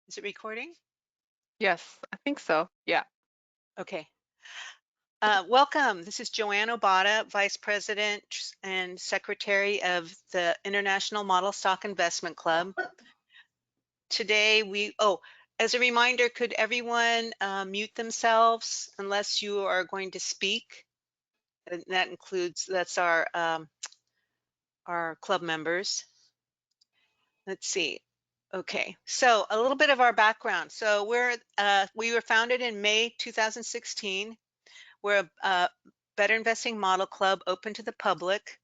Is it recording? Yes, I think so. Yeah. Okay. Welcome. This is Joanne Obata, Vice President and Secretary of the International Model Stock Investment Club. Today as a reminder, could everyone mute themselves unless you are going to speak? And that's our club members. Let's see. Okay, so a little bit of our background. So we were founded in May 2016. We're a Better Investing Model Club open to the public.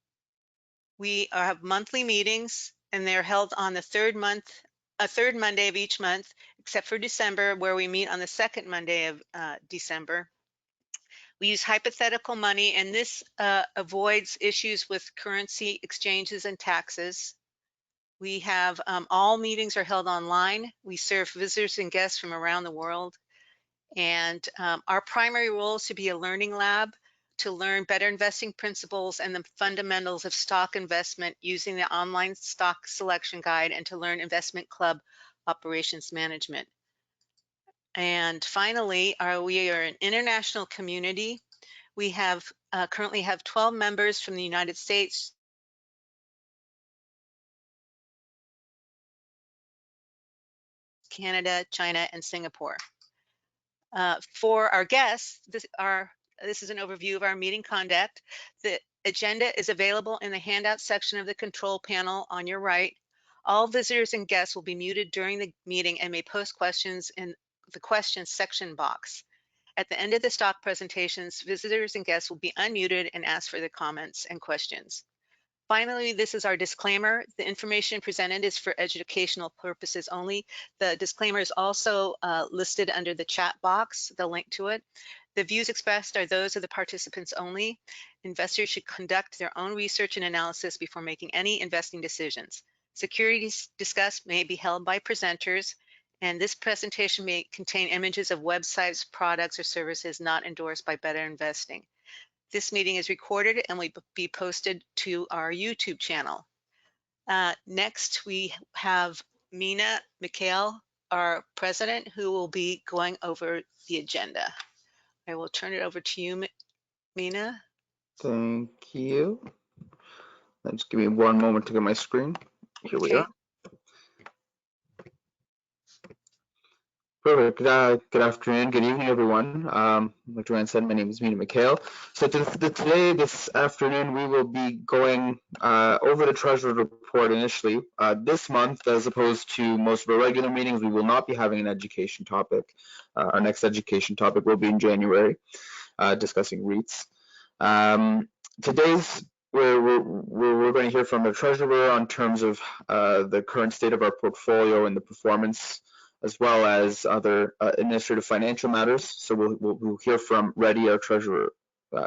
We have monthly meetings, and they're held on the third Monday of each month, except for December, where we meet on the second Monday of December. We use hypothetical money, and this avoids issues with currency exchanges and taxes. We have all meetings are held online. We serve visitors and guests from around the world. And our primary role is to be a learning lab to learn better investing principles and the fundamentals of stock investment using the online stock selection guide, and to learn investment club operations management. And finally, we are an international community. We currently have 12 members from the United States, Canada, China, and Singapore. For our guests, this is an overview of our meeting conduct. The agenda is available in the handout section of the control panel on your right. All visitors and guests will be muted during the meeting and may post questions in the questions section box. At the end of the stock presentations, visitors and guests will be unmuted and ask for their comments and questions. Finally, this is our disclaimer. The information presented is for educational purposes only. The disclaimer is also listed under the chat box, the link to it. The views expressed are those of the participants only. Investors should conduct their own research and analysis before making any investing decisions. Securities discussed may be held by presenters, and this presentation may contain images of websites, products, or services not endorsed by Better Investing. This meeting is recorded and will be posted to our YouTube channel. Next, we have Mina Mikhail, our president, who will be going over the agenda. I will turn it over to you, Mina. Thank you. Just give me one moment to get my screen. Here we are. Perfect. Good afternoon, good evening, everyone. Like Joanne said, my name is Mina Mikhail. So today, this afternoon, we will be going over the Treasury report initially. This month, as opposed to most of our regular meetings, we will not be having an education topic. Our next education topic will be in January, discussing REITs. Today's we're going to hear from the treasurer on terms of the current state of our portfolio and the performance, as well as other administrative financial matters. So we'll hear from Reddy, our treasurer,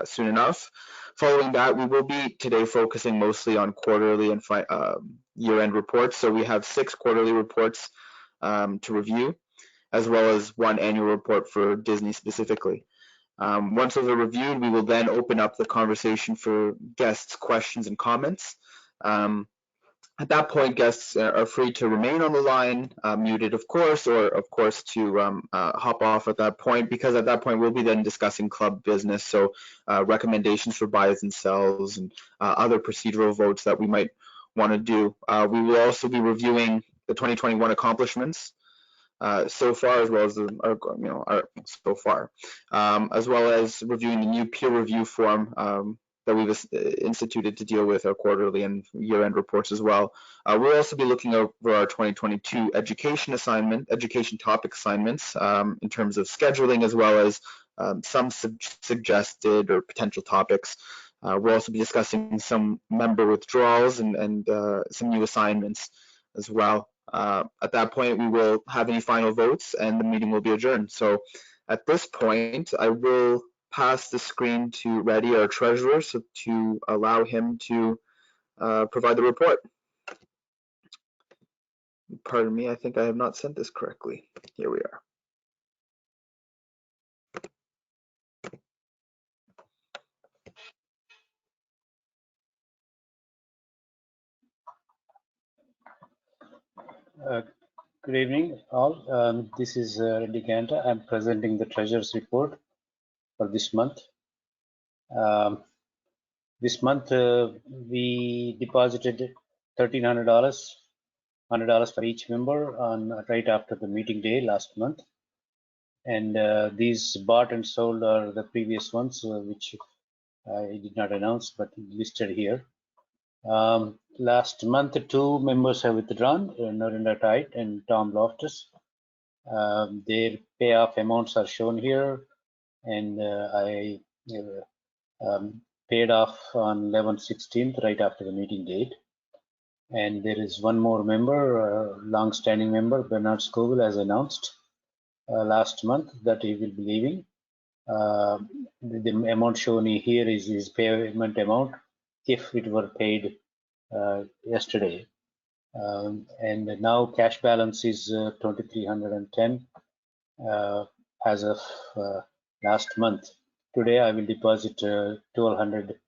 soon enough. Following that, we will be today focusing mostly on quarterly and year-end reports. So we have 6 quarterly reports to review, as well as 1 annual report for Disney specifically. Once those are reviewed, we will then open up the conversation for guests' questions and comments. At that point, guests are free to remain on the line, muted, of course, or of course to hop off at that point, because at that point we'll be then discussing club business, so recommendations for buys and sells and other procedural votes that we might want to do. We will also be reviewing the 2021 accomplishments so far, as well as as well as reviewing the new peer review form that we've instituted to deal with our quarterly and year-end reports as well. We'll also be looking over our 2022 education topic assignments in terms of scheduling, as well as some suggested or potential topics. We'll also be discussing some member withdrawals and some new assignments as well. At that point, we will have any final votes and the meeting will be adjourned. So at this point, I will pass the screen to Reddy, our treasurer, so to allow him to provide the report. Pardon me, I think I have not sent this correctly. Here we are. Good evening, all. This is Reddy Ganta. I'm presenting the Treasurer's report for this month. This month, we deposited $1,300, $100 for each member on right after the meeting day last month. And these bought and sold are the previous ones, which I did not announce, but listed here. Last month, 2 members have withdrawn, Narendra Tite and Tom Loftus. Their payoff amounts are shown here, and I paid off on 11/16, right after the meeting date. And there is one more member, long-standing member, Bernard Scoville, as announced last month that he will be leaving. The amount shown here is his payment amount if it were paid yesterday. And now cash balance is 2,310 as of last month. Today I will deposit $1,200,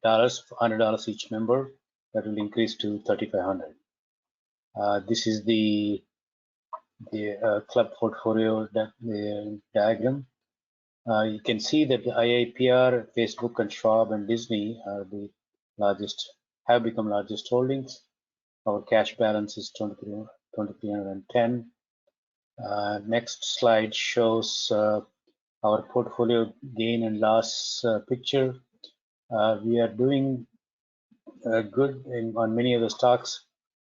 $100 each member. That will increase to 3,500. This is the club portfolio diagram. You can see that the IIPR, Facebook, and Schwab and Disney are the largest, have become largest holdings. Our cash balance is 2,310. Next slide shows our portfolio gain and loss picture. We are doing good on many of the stocks,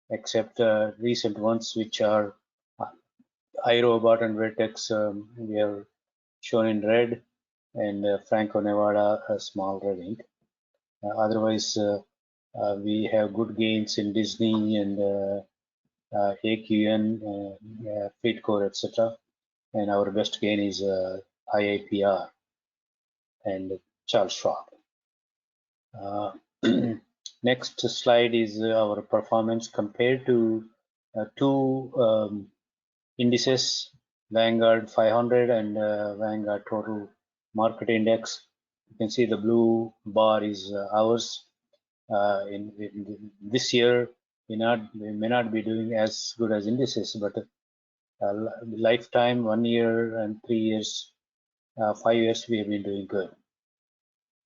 except recent ones, which are iRobot and Vertex. We are shown in red, and Franco Nevada a small red ink. Otherwise, we have good gains in Disney and AQN, Fleetcore, etc. And our best gain is IIPR and Charles Schwab. Next slide is our performance compared to 2 indices, Vanguard 500 and Vanguard Total Market Index. You can see the blue bar is ours. In this year, we may not be doing as good as indices, but lifetime, 1 year and 3 years, 5 years, we have been doing good.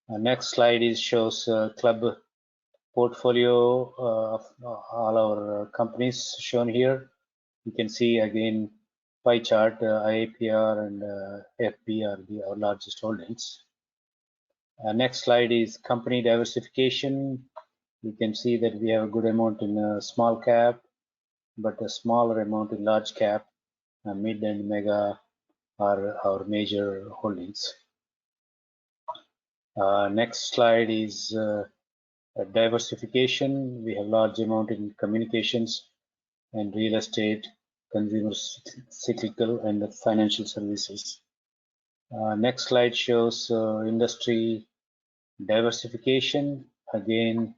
Next slide shows club portfolio of all our companies shown here. You can see again pie chart, IAPR and FB are our largest holdings. Next slide is company diversification. You can see that we have a good amount in small cap, but a smaller amount in large cap. Mid and mega are our major holdings. Next slide is diversification. We have large amount in communications and real estate, consumer cyclical, and the financial services. Next slide shows industry diversification. Again,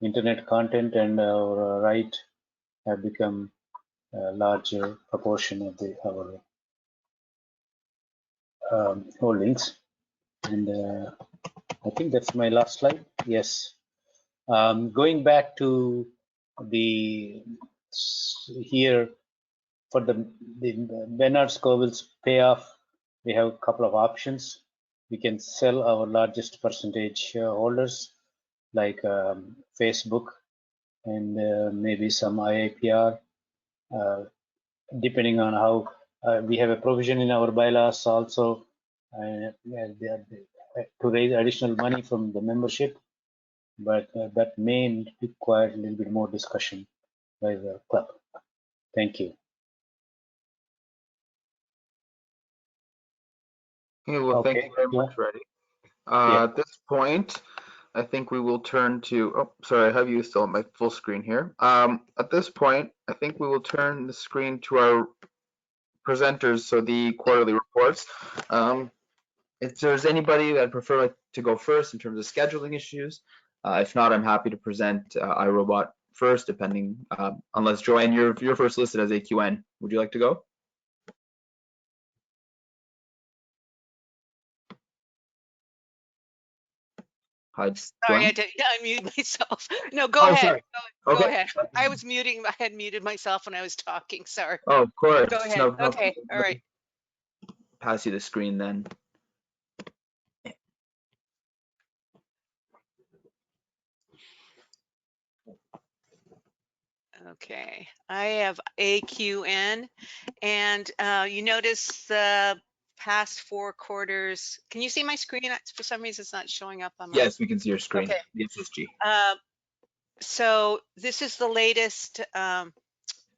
internet content and our right have become a larger proportion of our holdings. And I think that's my last slide. Yes. Going back to the here for the Bernard Scoville's payoff, we have a couple of options. We can sell our largest percentage holders like Facebook and maybe some IIPR, depending on how we have a provision in our bylaws also to raise additional money from the membership, but that may require a little bit more discussion by the club. Thank you. Okay, well, thank you very much, Reddy. At this point, I think we will turn to, oh, sorry, I have you still on my full screen here. At this point, I think we will turn the screen to our presenters, so the quarterly reports. If there's anybody that prefer to go first in terms of scheduling issues, if not, I'm happy to present iRobot first, depending, unless Joanne, you're first listed as AQN. Would you like to go? Hi, Sorry, I Joanne? had to unmute myself. No, go ahead. Sorry. Go Okay. ahead. I had muted myself when I was talking, sorry. Oh, of course. Go ahead. No, Okay, all right. pass you the screen then. Okay, I have AQN, and you notice the past 4 quarters. Can you see my screen? For some reason, it's not showing up on my. Yes, we can see your screen. Okay. The SSG. So this is the latest. I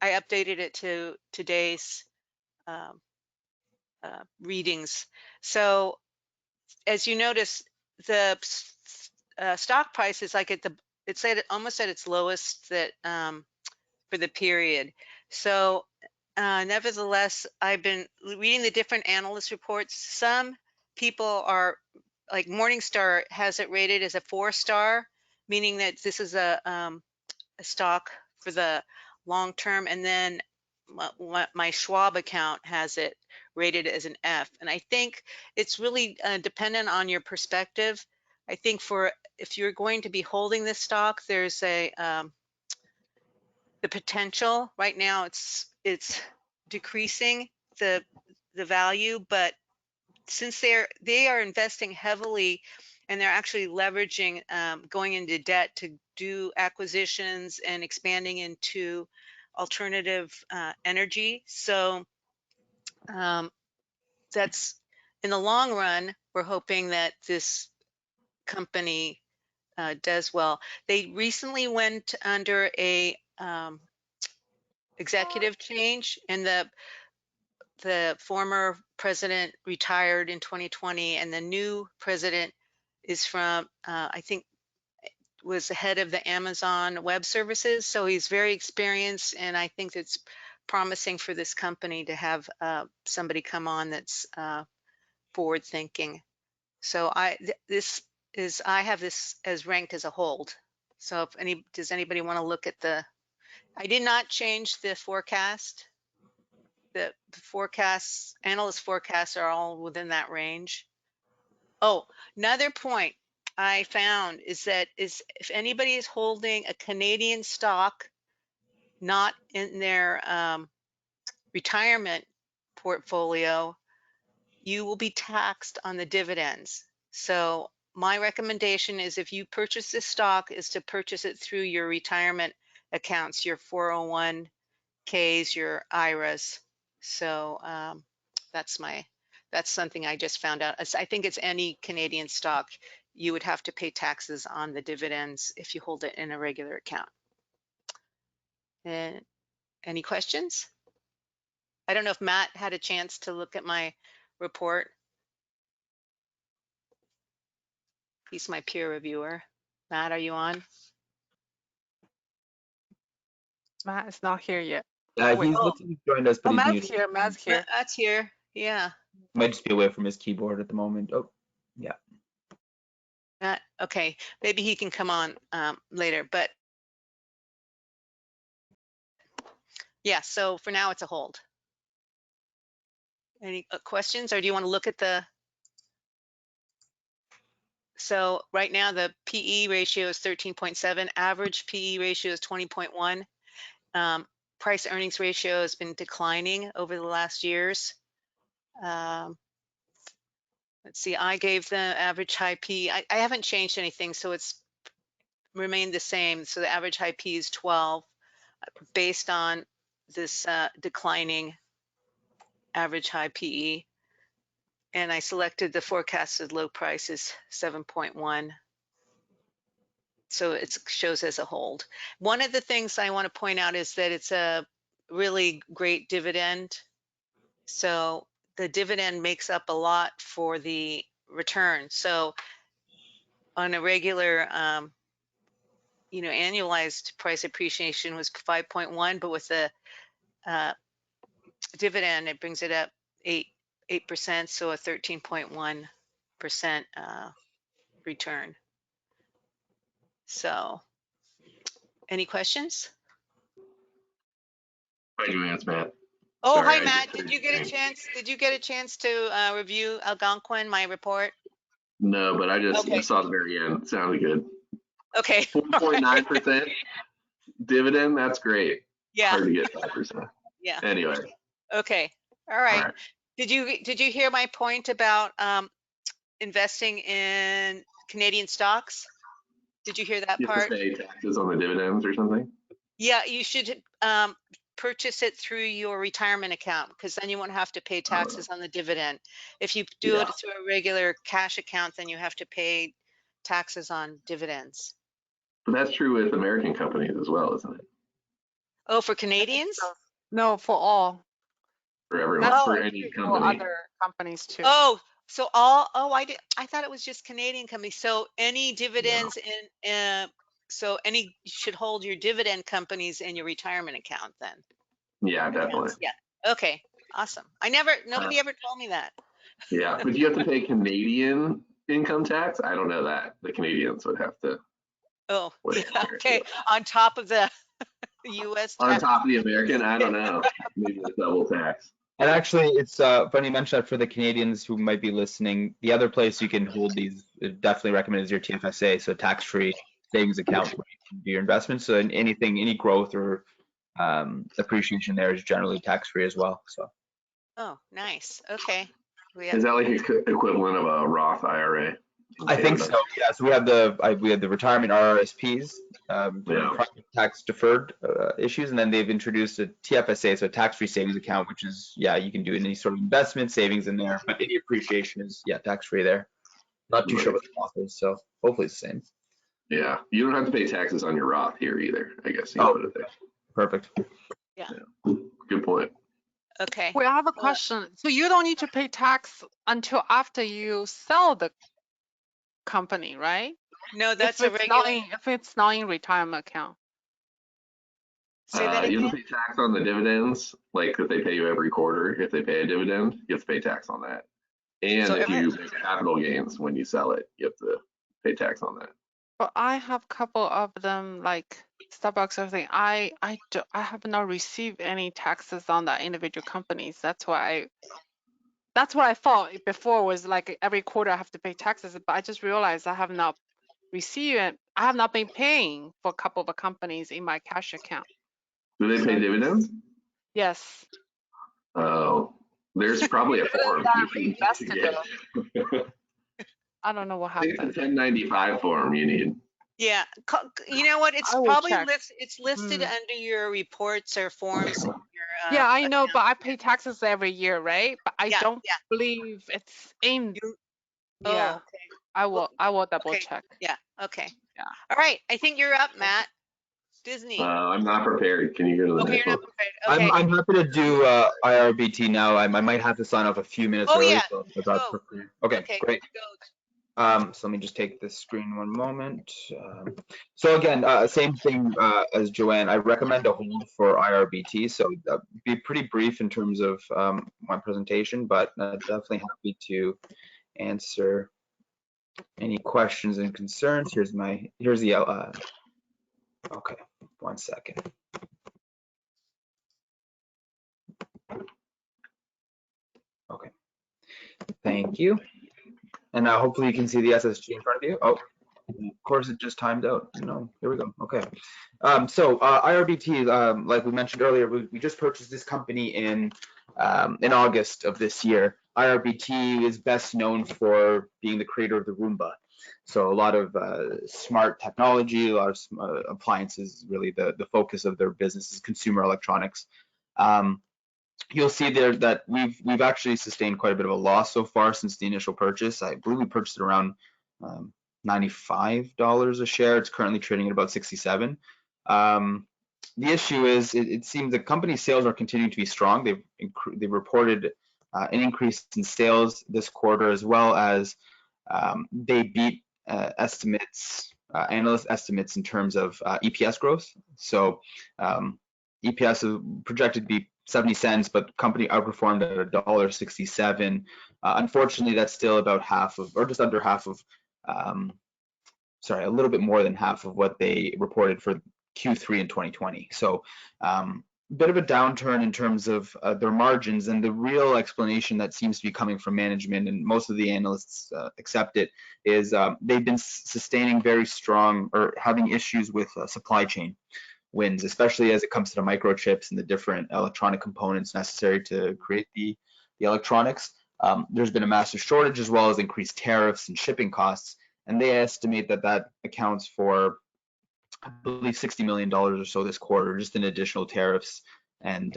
updated it to today's readings. So as you notice, the stock price is like it's almost at its lowest that for the period. So nevertheless, I've been reading the different analyst reports. Some people are like Morningstar has it rated as a 4-star, meaning that this is a stock for the long term, and then my Schwab account has it rated as an F. And I think it's really dependent on your perspective. I think if you're going to be holding this stock, there's the potential. Right now it's decreasing the value, but since they are investing heavily and they're actually leveraging going into debt to do acquisitions and expanding into alternative energy. So that's in the long run, we're hoping that this company does well. They recently went under a executive change, and the former president retired in 2020, and the new president is from I think was the head of the Amazon Web Services. So he's very experienced, and I think it's promising for this company to have somebody come on that's forward thinking. So I have this as ranked as a hold. So does anybody want to look at I did not change the forecast. The forecasts, analyst forecasts are all within that range. Oh, another point I found is that if anybody is holding a Canadian stock not in their retirement portfolio, you will be taxed on the dividends. So my recommendation is if you purchase this stock is to purchase it through your retirement accounts, your 401ks, your IRAs. So that's something I just found out. I think it's any Canadian stock, you would have to pay taxes on the dividends if you hold it in a regular account. And any questions? I don't know if Matt had a chance to look at my report. He's my peer reviewer. Matt, are you on? Matt is not here yet. He's looks like he's joined us, but Oh, he's Matt's muted. here. Matt's here. Matt's here. Yeah. Might just be away from his keyboard at the moment. Oh, yeah. Matt, okay. Maybe he can come on later, but yeah, so for now it's a hold. Any questions, or do you want to look at so right now the PE ratio is 13.7, average PE ratio is 20.1. Price earnings ratio has been declining over the last years. Let's see, I gave the average high P. I haven't changed anything, so it's remained the same. So the average high P is 12 based on this declining average high PE. And I selected the forecasted low price is 7.1. So it shows as a hold. One of the things I want to point out is that it's a really great dividend. So the dividend makes up a lot for the return. So on a regular, annualized price appreciation was 5.1, but with the dividend, it brings it up 8%, so a 13.1% return. So, any questions? Hi, Joanne, it's Matt. Oh, Sorry, hi, I Matt. just Did heard you get a your name. chance? Did you get a chance to review Algonquin, my report? No, but I Okay. saw the very end. Sounded good. Okay. 4.9%. dividend, that's great. Yeah, Hard to get 5%. yeah. Anyway, Okay. All all right. right. Did you hear my point about investing in Canadian stocks? Did you hear that You have to part? pay taxes on the dividends or something? Yeah, you should purchase it through your retirement account because then you won't have to pay taxes on the dividend. If you do Yeah. it through a regular cash account, then you have to pay taxes on dividends. But that's true with American companies as well, isn't it? Oh, for Canadians? No, for all. For everyone, That's for Oh. any for company. other companies too. Oh, so I thought it was just Canadian companies. So any dividends so you should hold your dividend companies in your retirement account then. Yeah, definitely. Yeah. Okay. Awesome. Nobody ever told me that. Yeah, but you have to pay Canadian income tax? I don't know that. The Canadians would have to. Oh, whatever. okay. On top of the US On tax. top of the American, I don't know. Maybe it's double tax. And actually, it's funny you mentioned that for the Canadians who might be listening. The other place you can hold these, definitely recommend, is your TFSA, so tax-free savings account where you can do your investments. So any growth or appreciation there is generally tax-free as well. So Oh, nice. Okay. Is that like equivalent of a Roth IRA? I think so. Yeah. So we have the retirement RRSPs, tax deferred issues, and then they've introduced a TFSA, so a tax-free savings account, which is you can do any sort of investment savings in there, but any appreciation is tax-free there. Not too sure what the Roth is, so hopefully it's the same. Yeah, you don't have to pay taxes on your Roth here either. I guess you can put it there. Perfect. Yeah. Good point. Okay. Wait, I have a question. So you don't need to pay tax until after you sell the company, right? No, that's if a it's not regular. if it's not in retirement account. Say that You again. have to pay tax on the dividends, like if they pay you every quarter. If they pay a dividend, you have to pay tax on that. And So if you make capital gains when you sell it, you have to pay tax on that. But I have a couple of them, like Starbucks or something. I have not received any taxes on the individual companies. That's what I thought before, was like every quarter I have to pay taxes. But I just realized I have not received it. I have not been paying for a couple of companies in my cash account. Do they pay dividends? Yes. Oh, there's probably a form. That you should reinvested get. I don't know what I think happened. it's a 1095 form you need. Yeah. You know what? It's I will probably check. it's listed under your reports or forms. In your, Yeah, I know, account. but I pay taxes every year, right? But I Yeah, don't yeah. believe it's in. Oh, Yeah, okay. I will double Okay. check. Yeah. Okay. Yeah. All right. I think you're up, Matt. Disney. I'm not prepared. Can you go to the Okay, next you're one? not prepared. Okay. I'm happy to do IRBT now. I might have to sign off a few minutes Oh, early. yeah. So Go. okay, great. Go. So let me just take the screen one moment. So again, same thing as Joanne. I recommend a hold for IRBT. So be pretty brief in terms of my presentation, but definitely happy to answer any questions and concerns. Here's the okay, 1 second. Okay, thank you. And now hopefully you can see the SSG in front of you. Oh, of course it just timed out. No, here we go. Okay. So IRBT, like we mentioned earlier, we just purchased this company in August of this year. IRBT is best known for being the creator of the Roomba. So a lot of smart technology, a lot of appliances, really the focus of their business is consumer electronics. You'll see there that we've actually sustained quite a bit of a loss so far since the initial purchase. I believe we purchased it around $95 a share. It's currently trading at about 67. The issue is it seems the company's sales are continuing to be strong. They've reported an increase in sales this quarter, as well as they beat analyst estimates in terms of EPS growth. So EPS is projected to be 70 cents, but the company outperformed at $1.67. Unfortunately, that's still about half of, or just under half of, sorry, a little bit more than half of what they reported for Q3 in 2020. So bit of a downturn in terms of their margins, and the real explanation that seems to be coming from management, and most of the analysts accept it, is they've been sustaining very strong, or having issues with supply chain. wins, especially as it comes to the microchips and the different electronic components necessary to create the electronics. There's been a massive shortage, as well as increased tariffs and shipping costs, and they estimate that that accounts for, I believe, $60 million or so this quarter, just in additional tariffs and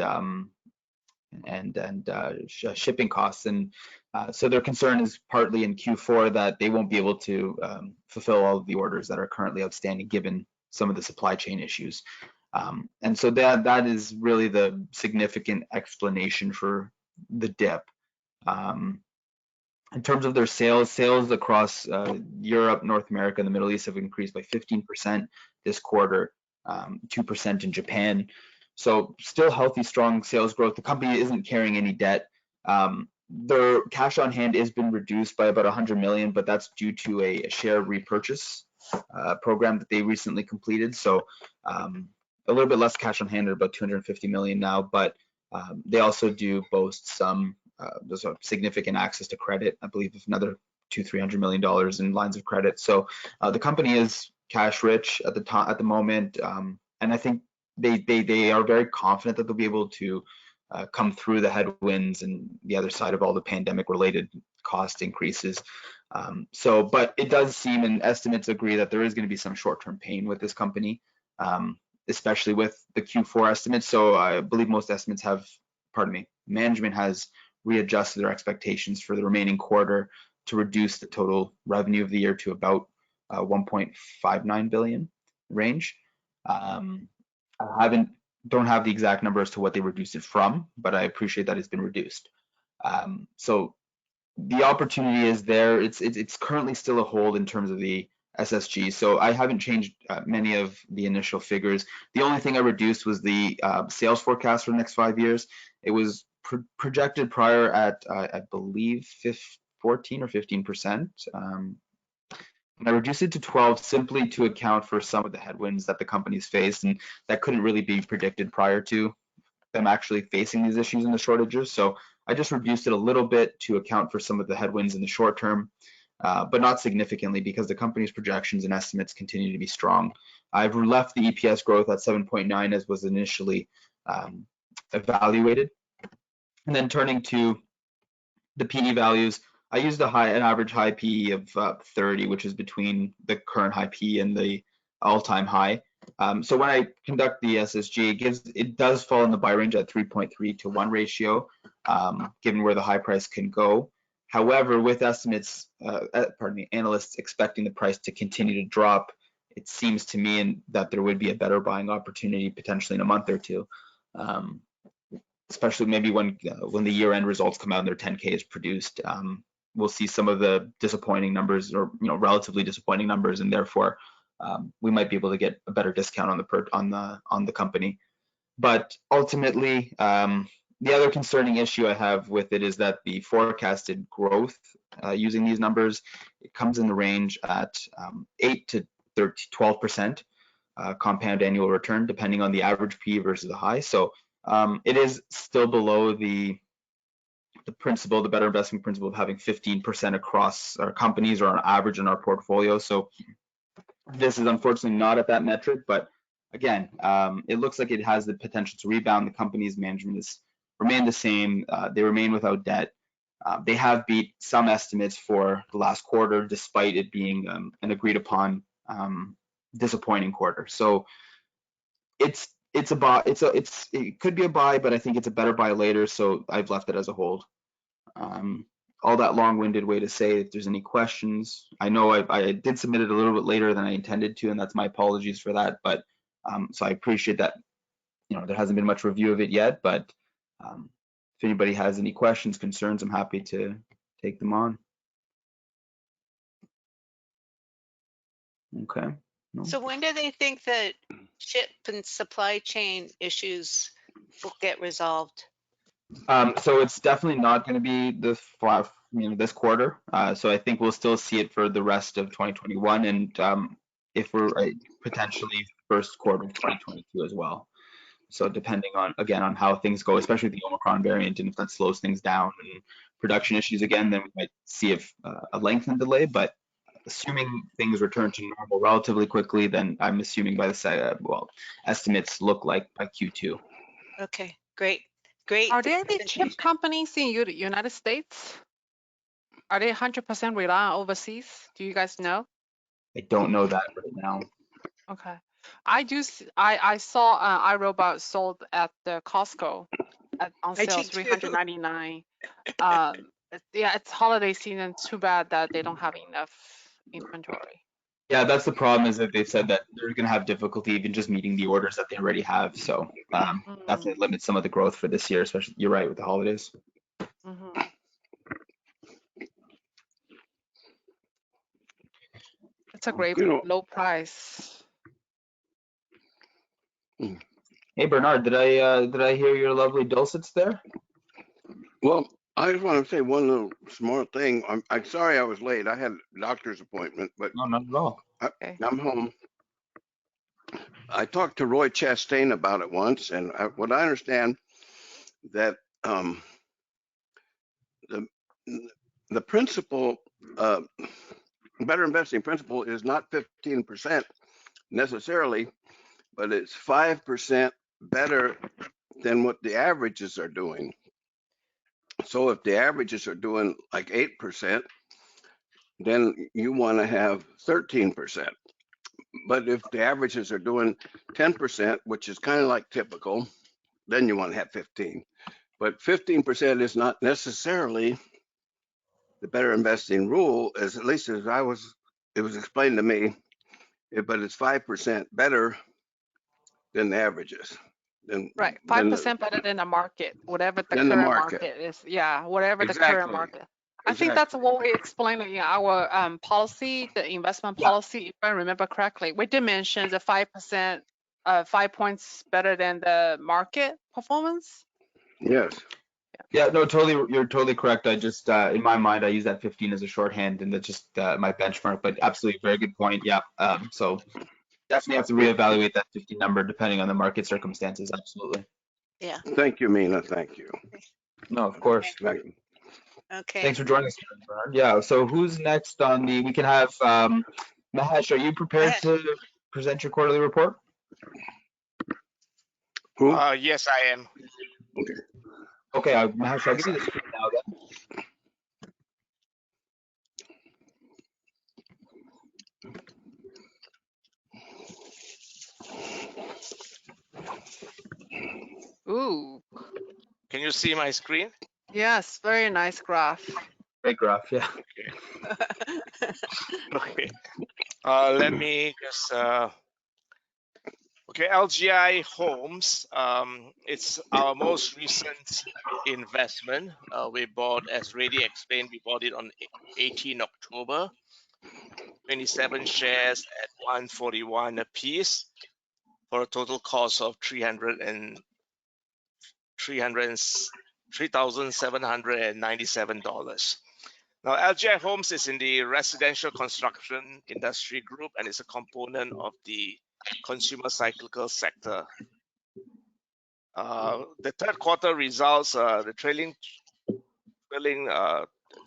shipping costs. And so their concern is partly in Q4 that they won't be able to fulfill all of the orders that are currently outstanding, given some of the supply chain issues. And so that is really the significant explanation for the dip. In terms of their sales across Europe, North America, and the Middle East have increased by 15% this quarter, 2% in Japan. So still healthy, strong sales growth. The company isn't carrying any debt. Their cash on hand has been reduced by about 100 million, but that's due to a share repurchase program that they recently completed. So a little bit less cash on hand, at about 250 million now, but they also do boast some there's a significant access to credit, I believe, another $200-300 million in lines of credit. So the company is cash rich at the moment, and I think they are very confident that they'll be able to come through the headwinds and the other side of all the pandemic related cost increases. But it does seem, and estimates agree, that there is going to be some short-term pain with this company, especially with the Q4 estimates. So I believe most estimates have, management has readjusted their expectations for the remaining quarter to reduce the total revenue of the year to about 1.59 billion range. Don't have the exact number as to what they reduced it from, but I appreciate that it's been reduced. So the opportunity is there. It's currently still a hold in terms of the SSG. So I haven't changed many of the initial figures. The only thing I reduced was the sales forecast for the next 5 years. It was projected prior at, I believe, 14 or 15%. And I reduced it to 12 simply to account for some of the headwinds that the company's faced, and that couldn't really be predicted prior to them actually facing these issues and the shortages. So I just reduced it a little bit to account for some of the headwinds in the short term, but not significantly, because the company's projections and estimates continue to be strong. I've left the EPS growth at 7.9 as was initially evaluated. And then turning to the PE values, I used an average high PE of 30, which is between the current high PE and the all-time high. So when I conduct the SSG, it does fall in the buy range at 3.3 to 1 ratio, given where the high price can go. However, with estimates, analysts expecting the price to continue to drop, it seems to me that there would be a better buying opportunity potentially in a month or two. Especially maybe when the year-end results come out and their 10K is produced, we'll see some of the disappointing numbers, or relatively disappointing numbers, and therefore we might be able to get a better discount on the company. But ultimately, the other concerning issue I have with it is that the forecasted growth using these numbers, it comes in the range at 8 to 12% compound annual return, depending on the average P versus the high. So it is still below the principle, the better investment principle of having 15% across our companies, or on average in our portfolio. So this is unfortunately not at that metric, but again, it looks like it has the potential to rebound. The company's management has remained the same. They remain without debt. They have beat some estimates for the last quarter, despite it being an agreed upon disappointing quarter. So it could be a buy, but I think it's a better buy later, so I've left it as a hold. All that long-winded way to say, if there's any questions, I know I did submit it a little bit later than I intended to, and that's my apologies for that. But so I appreciate that. There hasn't been much review of it yet, but if anybody has any questions, concerns, I'm happy to take them on. Okay. No. So when do they think that ship and supply chain issues will get resolved? So it's definitely not going to be this quarter. So I think we'll still see it for the rest of 2021, and if we're potentially first quarter of 2022 as well. So depending on how things go, especially with the Omicron variant, and if that slows things down and production issues again, then we might see a lengthened delay. But assuming things return to normal relatively quickly, then I'm assuming by the estimates look like by Q2. Okay, great. Great Are there any presentation. chip companies in United States? Are they 100% reliant overseas? Do you guys know? I don't know that right now. Okay. I saw iRobot sold at the Costco on I sale did too. $399. Yeah, it's holiday season. Too bad that they don't have enough inventory. Yeah, that's the problem, is that they said that they're going to have difficulty even just meeting the orders that they already have. So definitely limit some of the growth for this year, especially, you're right, with the holidays. Mm-hmm. It's a great low price. Hey, Bernard, did I hear your lovely dulcets there? Well, I just want to say one little small thing. I'm sorry I was late. I had a doctor's appointment, but No, not at all. Okay. I'm home. I talked to Roy Chastain about it once, and what I understand that the principle, better investing principle, is not 15% necessarily, but it's 5% better than what the averages are doing. So if the averages are doing like 8%, then you want to have 13%. But if the averages are doing 10%, which is kind of like typical, then you want to have 15. But 15% is not necessarily the better investing rule, as at least as it was explained to me, but it's 5% better than the averages. Right, 5% better than the market, whatever the Than the current market. market is. Yeah, whatever the current Exactly. market. I think that's what we explained in our policy, the investment policy, if I remember correctly. We did mention the 5%, 5 points better than the market performance. Yes. Yeah, no, totally. You're totally correct. I just, in my mind, I use that 15 as a shorthand, and that's just my benchmark. But absolutely, very good point. Yeah. So definitely have to reevaluate that 15 number depending on the market circumstances. Absolutely. Yeah. Thank you, Mina. Thank you. No, of course. Thank you. Okay. Thanks for joining us, Bernard. Yeah. So who's next on the? We can have Mahesh. Are you prepared to present your quarterly report? Who? Yes, I am. Okay. Okay, Mahesh, I'll give you the screen now then. Ooh, Can you see my screen? yes, very nice graph. Great graph, yeah. Okay. Let me just. Okay, LGI Homes. It's our most recent investment. We bought, as Rady explained, we bought it on 18 October. 27 shares at 141 a piece for a total cost of $3,797. Now, LGI Homes is in the residential construction industry group and is a component of the consumer cyclical sector. The third quarter results, the trailing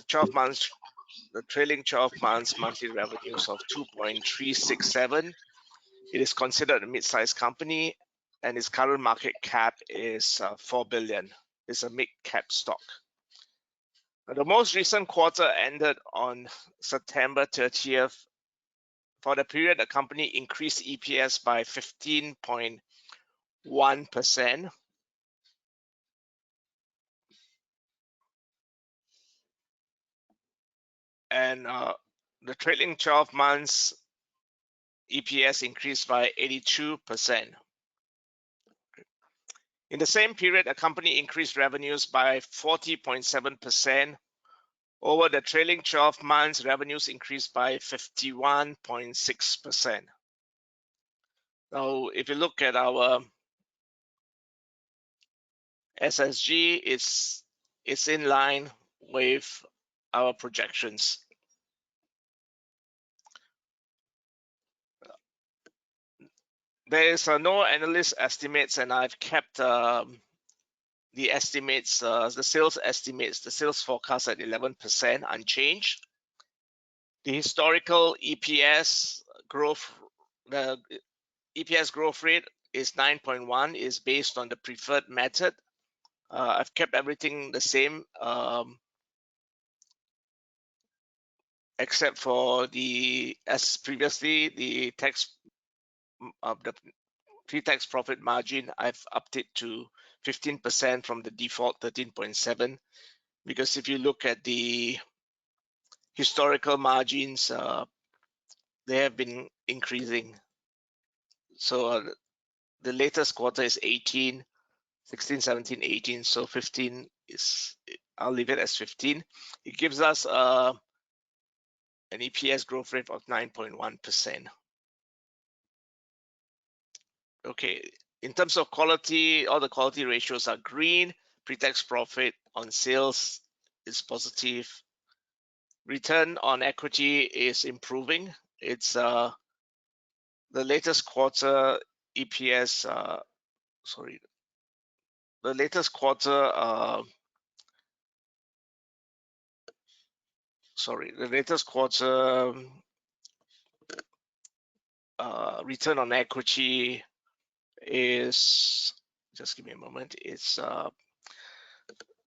12 months, the trailing 12 months monthly revenues of 2.367. It is considered a mid-sized company, and its current market cap is $4 billion. It's a mid-cap stock. The most recent quarter ended on September 30th. For the period, the company increased EPS by 15.1%. And the trailing 12 months EPS increased by 82%. In the same period, the company increased revenues by 40.7%. Over the trailing 12 months, revenues increased by 51.6%. Now, if you look at our SSG, it's in line with our projections. There is no analyst estimates, and I've kept the estimates, the sales estimates, the sales forecast at 11% unchanged. The historical EPS growth, the EPS growth rate is 9.1, is based on the preferred method. I've kept everything the same, except for as previously, the tax of the pre-tax profit margin, I've upped it to 15% from the default 13.7, because if you look at the historical margins, they have been increasing. So the latest quarter is 18, 16, 17, 18, so 15 is, I'll leave it as 15. It gives us an EPS growth rate of 9.1%. Okay, in terms of quality, all the quality ratios are green. Pre-tax profit on sales is positive. Return on equity is improving. It's the latest quarter EPS, the latest quarter, return on equity is, just give me a moment, it's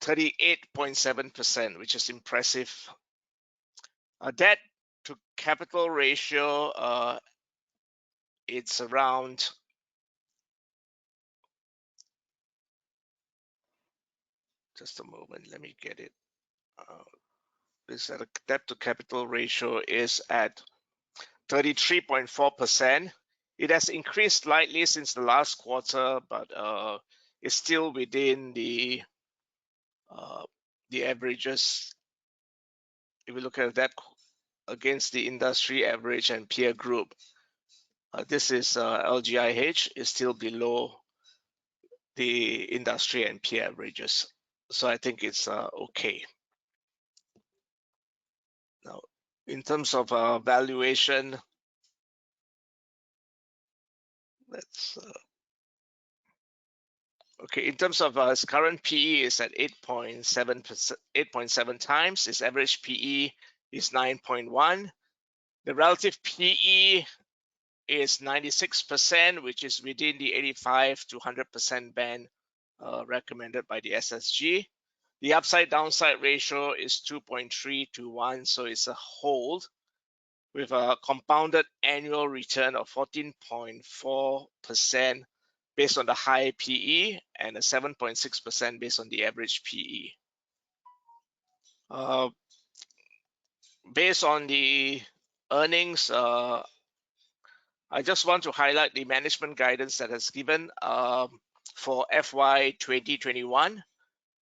38.7%, which is impressive. Debt to capital ratio, it's around, just a moment, let me get it. This debt to capital ratio is at 33.4%. It has increased slightly since the last quarter, but it's still within the averages. If we look at that against the industry average and peer group, this is LGIH is still below the industry and peer averages. So I think it's okay. Now, in terms of valuation, let's okay. In terms of its current PE is at 8.7 times. Its average PE is 9.1. The relative PE is 96%, which is within the 85 to 100% band recommended by the SSG. The upside downside ratio is 2.3 to 1, so it's a hold with a compounded annual return of 14.4% based on the high PE and a 7.6% based on the average PE. Based on the earnings, I just want to highlight the management guidance that is given for FY 2021.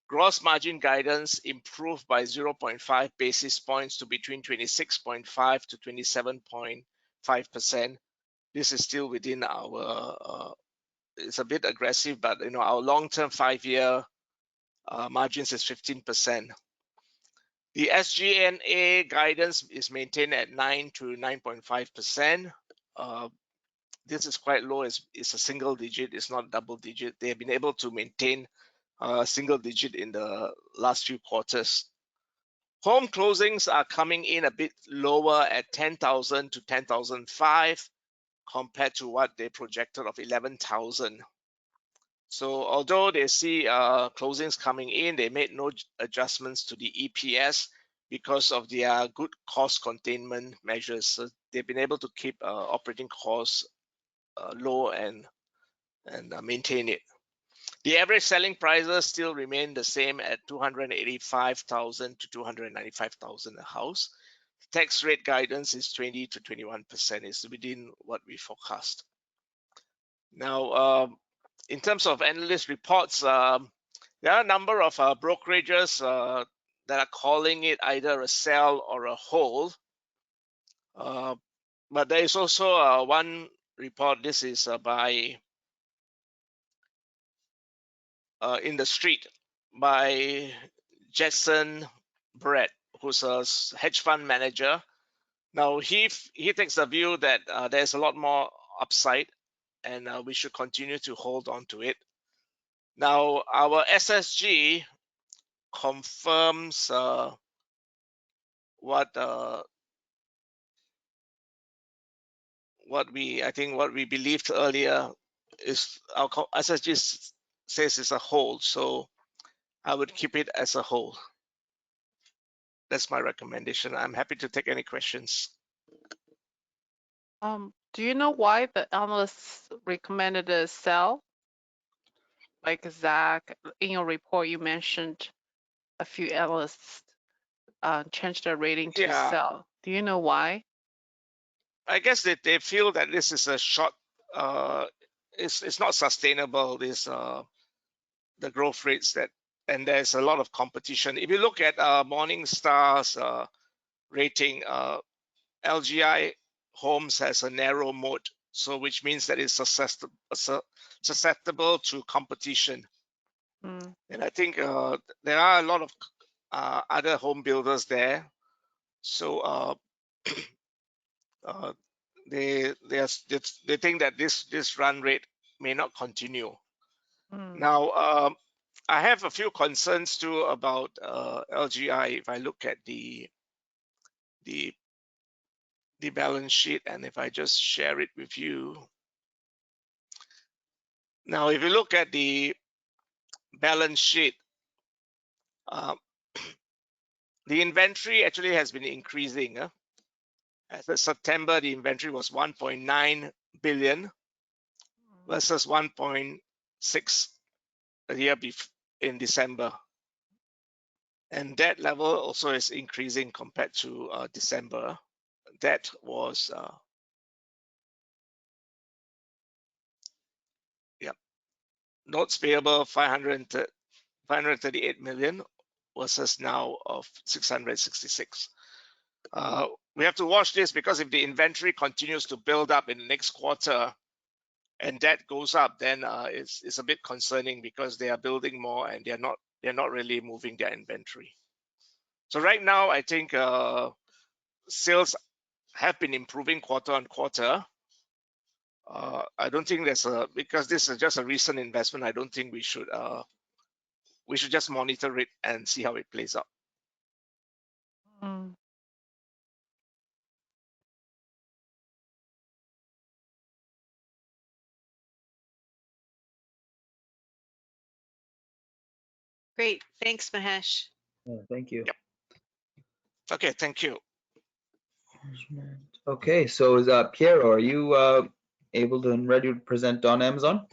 Gross margin guidance improved by 0.5 basis points to between 26.5 to 27.5%. This is still within our, it's a bit aggressive, but our long-term 5-year margins is 15%. The SG&A guidance is maintained at 9 to 9.5%. This is quite low. It's a single digit. It's not double digit. They have been able to maintain single digit in the last few quarters. Home closings are coming in a bit lower at 10,000 to 10,005 compared to what they projected of 11,000. So although they see closings coming in, they made no adjustments to the EPS because of their good cost containment measures. So they've been able to keep operating costs low and maintain it. The average selling prices still remain the same at 285,000 to 295,000 a house. Tax rate guidance is 20 to 21%. It's within what we forecast. Now, in terms of analyst reports, there are a number of brokerages that are calling it either a sell or a hold. But there is also one report. This is by In the Street by Jason Brett, who's a hedge fund manager. Now he takes the view that there's a lot more upside, and we should continue to hold on to it. Now our SSG confirms what I think what we believed earlier is our SSG says it's a hold, so I would keep it as a hold. That's my recommendation. I'm happy to take any questions. Do you know why the analysts recommended a sell? Like Zach, in your report, you mentioned a few analysts changed their rating to Yeah, sell. Do you know why? I guess that they feel that this is a short. It's not sustainable. The growth rates and there's a lot of competition. If you look at Morningstar's rating, LGI Homes has a narrow moat, so which means that it's susceptible to competition. And I think there are a lot of other home builders there, so they think that this run rate may not continue. Now, I have a few concerns too about LGI. If I look at the balance sheet, and if I just share it with you. Now, if you look at the balance sheet, the inventory actually has been increasing. As of September, the inventory was 1.9 billion versus 1.6 a year in December. And that level also is increasing compared to December. That was notes payable 538 million versus now of 666. We have to watch this because if the inventory continues to build up in the next quarter and that goes up, then it's a bit concerning because they are building more and they're not really moving their inventory. So right now, I think sales have been improving quarter on quarter. I don't think because this is just a recent investment. I don't think we should just monitor it and see how it plays out. Great. Thanks, Mahesh. Yeah, thank you. Yep. Okay, thank you. Okay, so is Piero, are you able to and ready to present on Amazon?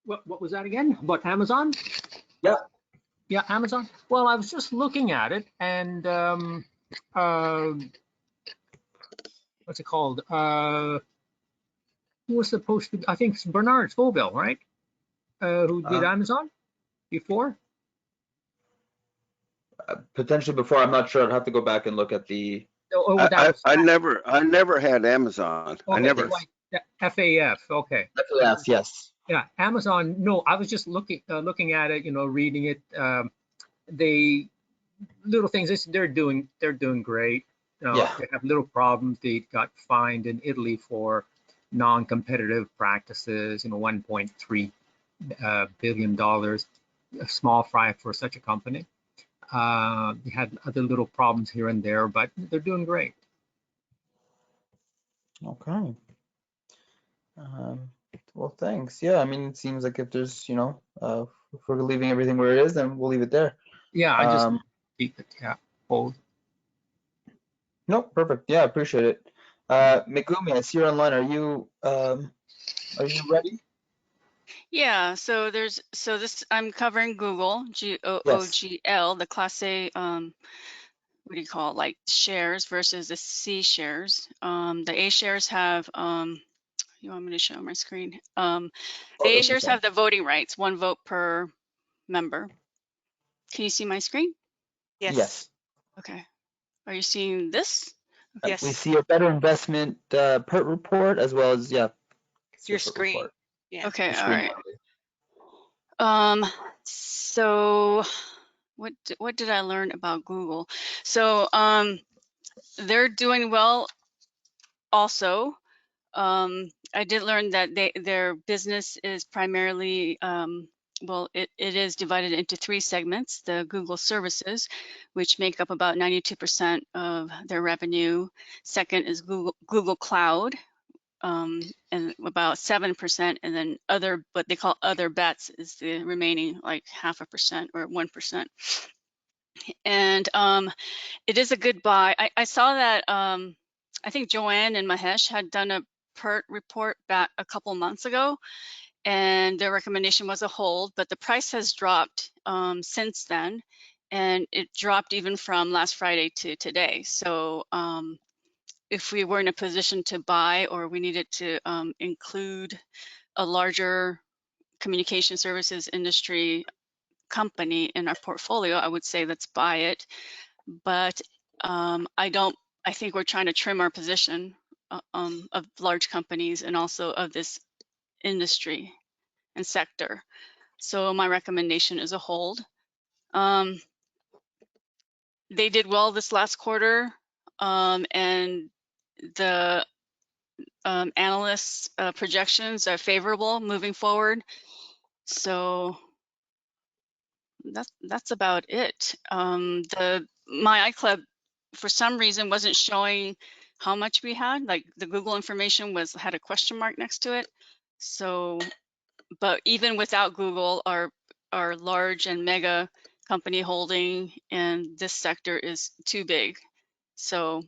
What was that again? About Amazon? Yeah. Yeah, Amazon. Well, I was just looking at it, and what's it called? Who was supposed to? I think it's Bernard Scoville, right? Who did Amazon before? Potentially before. I'm not sure. I'd have to go back and look at the. I never had Amazon. Okay, I never. like FAF. Okay. FAF, yes. Yeah, Amazon. No, I was just looking at it. Reading it. They little things. They're doing great. Yeah. They have little problems. They got fined in Italy for non-competitive practices. $1.3 billion. A small fry for such a company. They had other little problems here and there, but they're doing great. Okay. Well, thanks. Yeah, I mean, it seems like if there's, if we're leaving everything where it is, then we'll leave it there. Yeah, I just keep it. Yeah, hold. No, perfect. Yeah, I appreciate it. Megumi, I see you're online. Are you ready? Yeah, so I'm covering Google, GOOGL, the Class A, what do you call it, like shares versus the C shares. The A shares have, you want me to show my screen? The A shares have the voting rights, 1 vote per member. Can you see my screen? Yes. Okay. Are you seeing this? Yes. We see a BetterInvesting PERT report as well as your screen. Report. Yeah. Okay. All right. So what did I learn about Google? So they're doing well also. I did learn that their business is primarily well, it is divided into 3 segments: the Google services, which make up about 92% of their revenue. Second is Google Cloud, and about 7%, and then other, what they call other bets, is the remaining like 0.5% or 1%. And it is a good buy. I saw that I think Joanne and Mahesh had done a PERT report back a couple months ago, and their recommendation was a hold, but the price has dropped since then, and it dropped even from last Friday to today. So if we were in a position to buy, or we needed to include a larger communication services industry company in our portfolio, I would say let's buy it. But I think we're trying to trim our position of large companies and also of this industry and sector. So my recommendation is a hold. They did well this last quarter, and the analysts' projections are favorable moving forward. So that's about it. My iClub, for some reason, wasn't showing how much we had. Like the Google information had a question mark next to it. So, but even without Google, our large and mega company holding in this sector is too big. So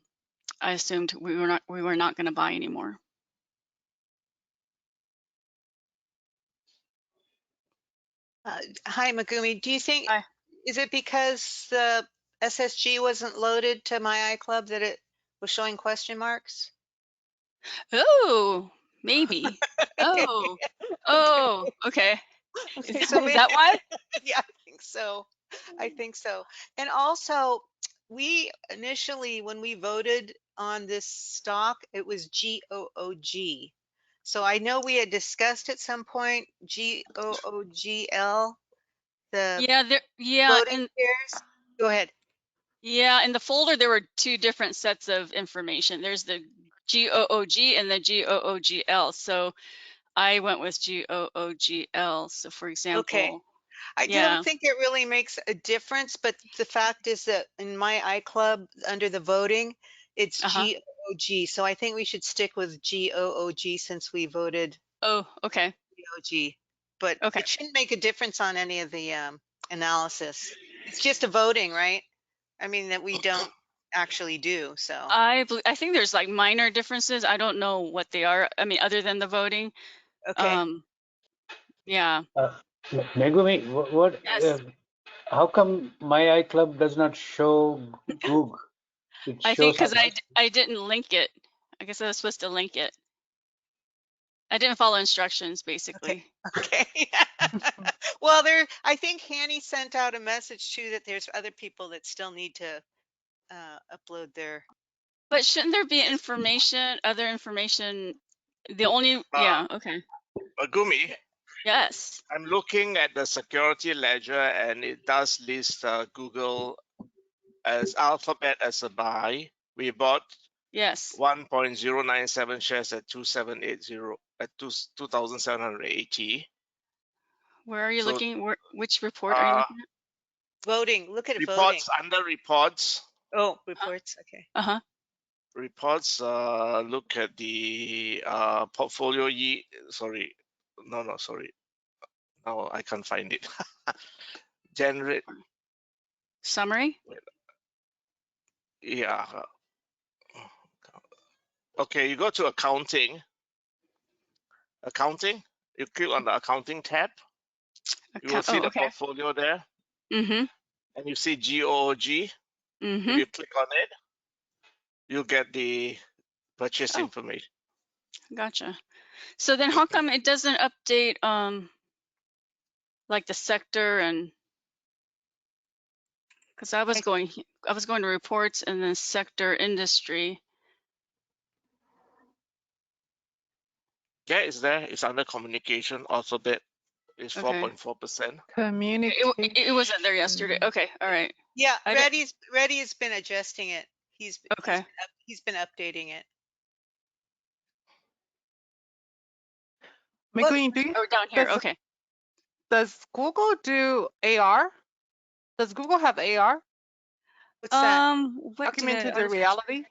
I assumed we were not going to buy anymore. Hi, Megumi. Do you think, Hi. is it because the SSG wasn't loaded to my iClub that it was showing question marks? Oh, maybe. Oh, okay. Okay, Is so is maybe, that why? yeah, I think so. I think so. And also, we initially, when we voted on this stock, it was GOOG. So I know we had discussed at some point GOOGL, the Yeah, voting shares. Go ahead. yeah, in the folder there were 2 different sets of information. There's the GOOG and the GOOGL. So I went with GOOGL. So for Okay. example, I don't yeah. think it really makes a difference, but the fact is that in my iClub, under the voting, it's Uh-huh. GOOG. So I think we should stick with GOOG since we voted Oh, okay. GOG. But Okay. it shouldn't make a difference on any of the analysis. It's just a voting, right? I mean, that we don't actually do, so. I think there's like minor differences. I don't know what they are. I mean, other than the voting. Okay. Yeah. Megumi, what Yes. how come my iClub does not show GOOG? It I think shows because I didn't link it. I guess I was supposed to link it. I didn't follow instructions, basically. Okay. Well, I think Hanny sent out a message too that there's other people that still need to upload their. But shouldn't there be information, other information? The only, yeah, okay. Megumi, Yes. I'm looking at the security ledger, and it does list Google as Alphabet as a buy. We bought Yes. 1.097 shares at 2780 at 2,780. Where are you So, looking? Which report are you looking at? Voting. Look at voting. Reports, under reports. Oh, reports. Okay. Uh-huh. Reports, look at the portfolio sorry. Now I can't find it. Generate. Summary? Yeah. Okay, you go to accounting. You click on the accounting tab. You will see the okay. portfolio there. Mm-hmm. And you see GOOG. Mm-hmm. If you click on it, you'll get the purchase information. Gotcha. So then how come it doesn't update like the sector, and because I was going to reports and then sector industry. Yeah, it's there. It's under communication. Alphabet is Okay. 4.4%. Communication. It wasn't there yesterday. Okay, all right. Yeah, Reddy's been adjusting it. He's been updating it. McQueen, do you? Oh, down here. That's- Okay. does Google do AR? Does Google have AR? What's that? What do they Augmented advertise? reality?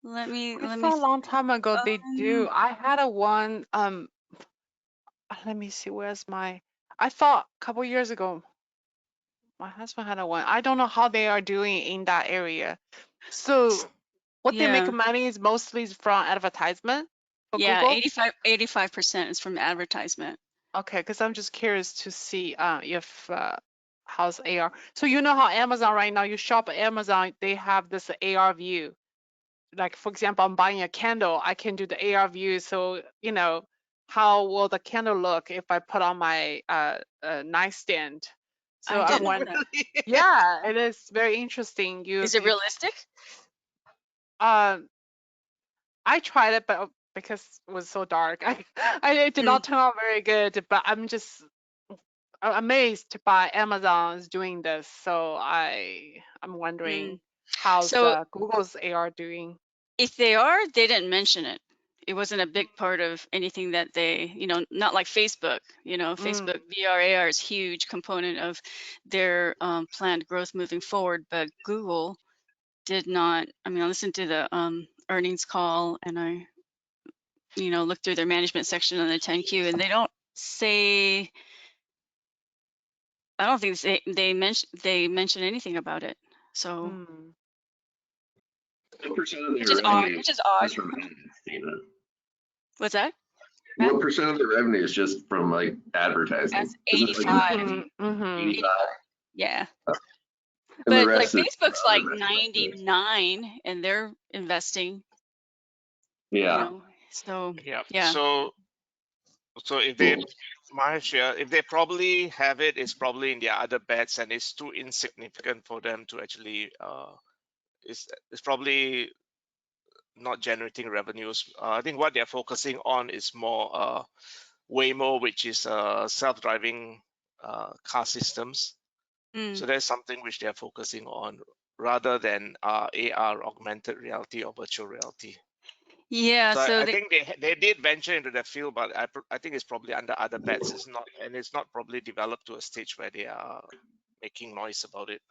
Let me I saw a long time ago they do. um, I had a one, let me see, where's my, I thought a couple years ago, my husband had a one. I don't know how they are doing in that area. So what they make yeah. money is mostly from advertisement for Yeah, Google? 85% is from advertisement. Okay, because I'm just curious to see if how's AR. So you know how Amazon right now, you shop at Amazon, they have this AR view. Like for example, I'm buying a candle, I can do the AR view. So you know, how will the candle look if I put on my nightstand? So I I'm didn't know wondering. that. Yeah, it is very interesting. Is it realistic? Uh, I tried it, but because it was so dark, it did Mm, not turn out very good. But I'm just amazed by Amazon's doing this. So I'm wondering mm. how's So Google's AR doing. if they are, they didn't mention it. It wasn't a big part of anything that they, not like Facebook. Mm, Facebook VR/AR is a huge component of their planned growth moving forward. But Google did not. I mean, I listened to the earnings call and I, looked through their management section on the 10Q, and they don't say. I don't think they mention anything about it. So, mm. What percent of which their is odd. revenue Which is odd. is from ads, Tina? What's that, Matt? What percent of their revenue is just from like advertising? That's Is it like 85. 85? Yeah. And the But like rest is Facebook's other like investments. 99 and they're investing, Yeah. So Yeah. yeah. So if they, Cool. my share, if they probably have it, it's probably in their other bets, and it's too insignificant for them to actually. It's probably not generating revenues. I think what they're focusing on is more Waymo, which is self-driving car systems. Mm. So that's something which they're focusing on rather than AR, augmented reality, or virtual reality. Yeah, So so I think they did venture into that field, but I think it's probably under other bets. It's not probably developed to a stage where they are making noise about it.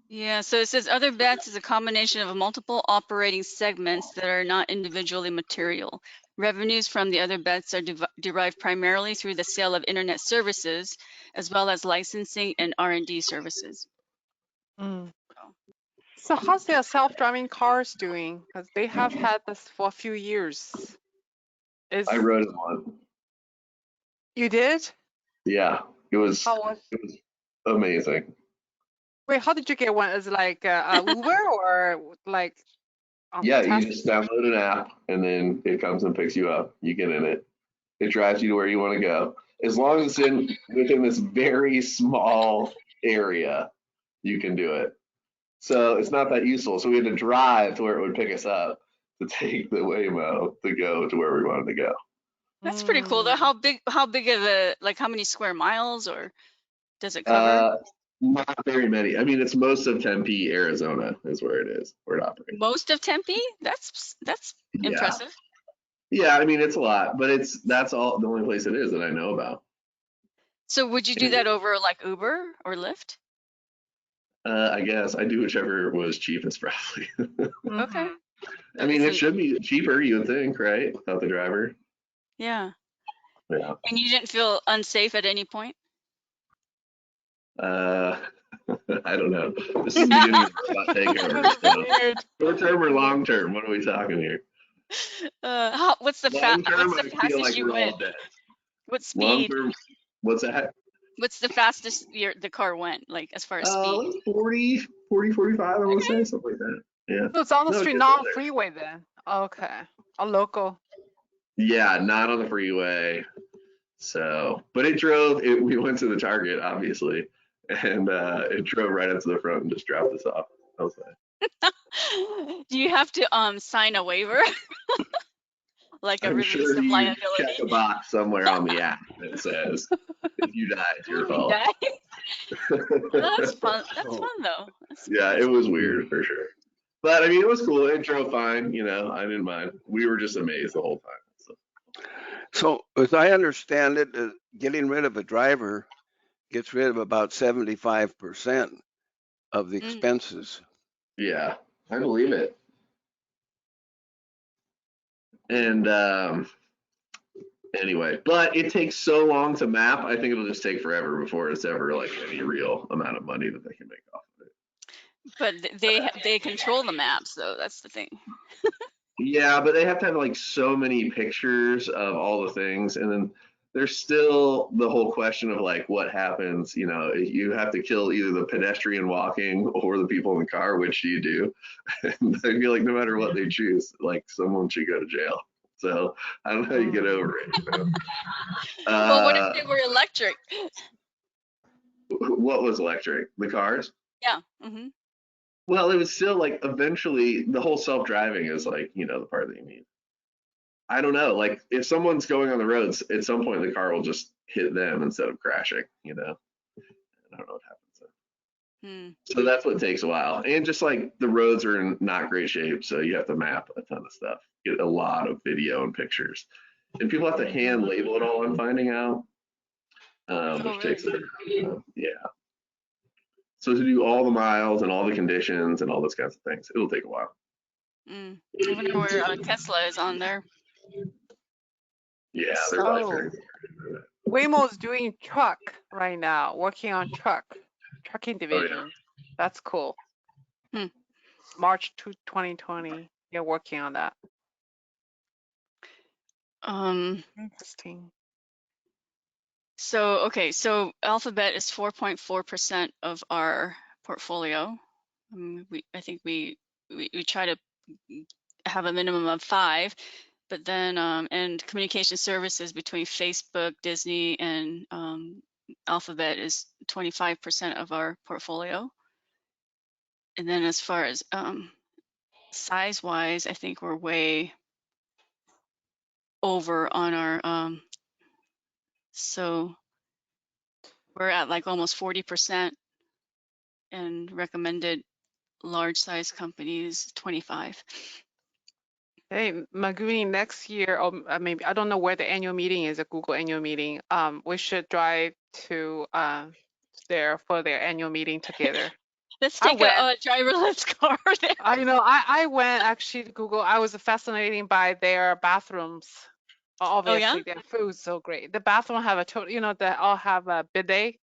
yeah, so it says other bets is a combination of multiple operating segments that are not individually material. Revenues from the other bets are derived primarily through the sale of internet services, as well as licensing and R&D services. Mm. So how's their self-driving cars doing? Because they have had this for a few years. I rode in one. You did? Yeah. It was How was? amazing. Wait, how did you get one? Is it like Uber or like Yeah, you test? just download an app and then it comes and picks you up. You get in it. It drives you to where you want to go. As long as it's within this very small area, you can do it. So it's not that useful. So we had to drive to where it would pick us up to take the Waymo to go to where we wanted to go. That's pretty cool though. How big of a, like, how many square miles or does it cover? Not very many. I mean, it's most of Tempe, Arizona is where it is, where it operates. Most of Tempe? That's Yeah. impressive. Yeah, I mean, it's a lot, but that's all the only place it is that I know about. So would you do that over like Uber or Lyft? I guess I do whichever was cheapest, probably. Okay. I mean, it should be cheaper, you would think, right? Without the driver. Yeah. Yeah. And you didn't feel unsafe at any point? I don't know. This is the beginning of robot takeover. So. Short term or long term? What are we talking here? What's the long term? I feel fastest like you we're went? all dead. What Long speed? term, what's that? What's the fastest the car went, like as far as speed? Like 40, 45, I want to say, something like that. Yeah. So it's on the No, street, just not on there. freeway then. Okay. A local. Yeah, not on the freeway. So, but we went to the Target, obviously, and it drove right up to the front and just dropped us off. That was fine. Do you have to sign a waiver? Like a I'm release sure of you liability? check a box somewhere on the app that says, if you die, it's your fault. That's fun. That's fun though. Yeah, it was weird for sure. But I mean, it was cool. It drove fine. I didn't mind. We were just amazed the whole time. So as I understand it, getting rid of a driver gets rid of about 75% of the Mm. expenses. Yeah, I believe it. And anyway, but it takes so long to map. I think it'll just take forever before it's ever like any real amount of money that they can make off of it. But they control the maps, though. That's the thing. Yeah, but they have to have like so many pictures of all the things, and then there's still the whole question of like what happens. You know, you have to kill either the pedestrian walking or the people in the car. Which do you do? And I feel like no matter what they choose, like someone should go to jail. So I don't know how you get over it. You know? Well, what if they were electric? What was electric? The cars? Yeah. Mm-hmm. Well, it was still like eventually the whole self-driving is like, you know, the part that you need. I don't know. Like if someone's going on the roads, at some point the car will just hit them instead of crashing, you know. I don't know what happens then. So that's what takes a while. And just like the roads are in not great shape, so you have to map a ton of stuff, get a lot of video and pictures. And people have to hand label it all I'm finding out. Which takes yeah. So to do all the miles and all the conditions and all those kinds of things, it'll take a while. I wonder where Tesla is on there. Yeah, they're like Waymo's doing truck right now, working on trucking division. Oh, yeah. That's cool. March 2020, you're working on that. Interesting. So Alphabet is 4.4% of our portfolio. I think we try to have a minimum of 5, but then and communication services between Facebook, Disney, and Alphabet is 25% of our portfolio. And then as far as size-wise, I think we're way over on our so we're at like almost 40%, and recommended large size companies 25. Hey, Maguni, next year, or maybe I don't know where the annual meeting is, a Google annual meeting. We should drive to there for their annual meeting together. Let's take a driverless car there. I know. I went actually to Google. I was fascinated by their bathrooms. Obviously, their food's so great. The bathroom have a total, they all have a bidet.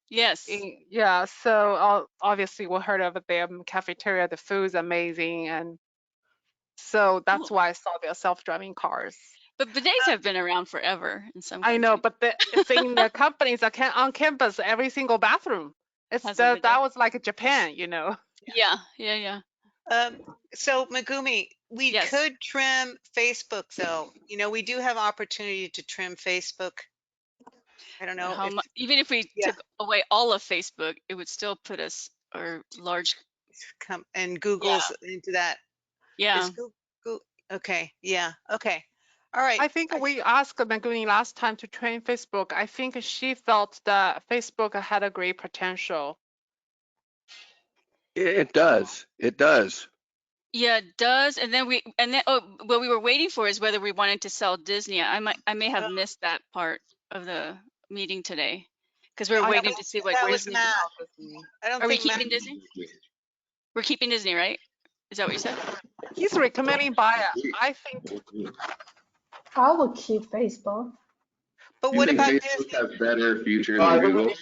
Yes. Yeah. So obviously we heard of their cafeteria. The food's amazing, and so that's why I saw their self-driving cars. But bidets have been around forever in some countries. I know, but it's in the companies that on campus, every single bathroom. That was like Japan, Yeah. So Megumi, we could trim Facebook though. We do have opportunity to trim Facebook. I don't know. Even if we took away all of Facebook, it would still put us large. And Google's into that. Yeah. Is Google, okay. Yeah. Okay. All right. I think we asked Megumi last time to train Facebook. I think she felt that Facebook had a great potential. It does. It does. Yeah, it does. And then what we were waiting for is whether we wanted to sell Disney. I may have missed that part of the meeting today because we were waiting to see what Disney. Are we keeping Disney? We're keeping Disney, right? Is that what you said? He's recommending buyout. I think I would keep Facebook. But what about Facebook Disney? has better features than Google?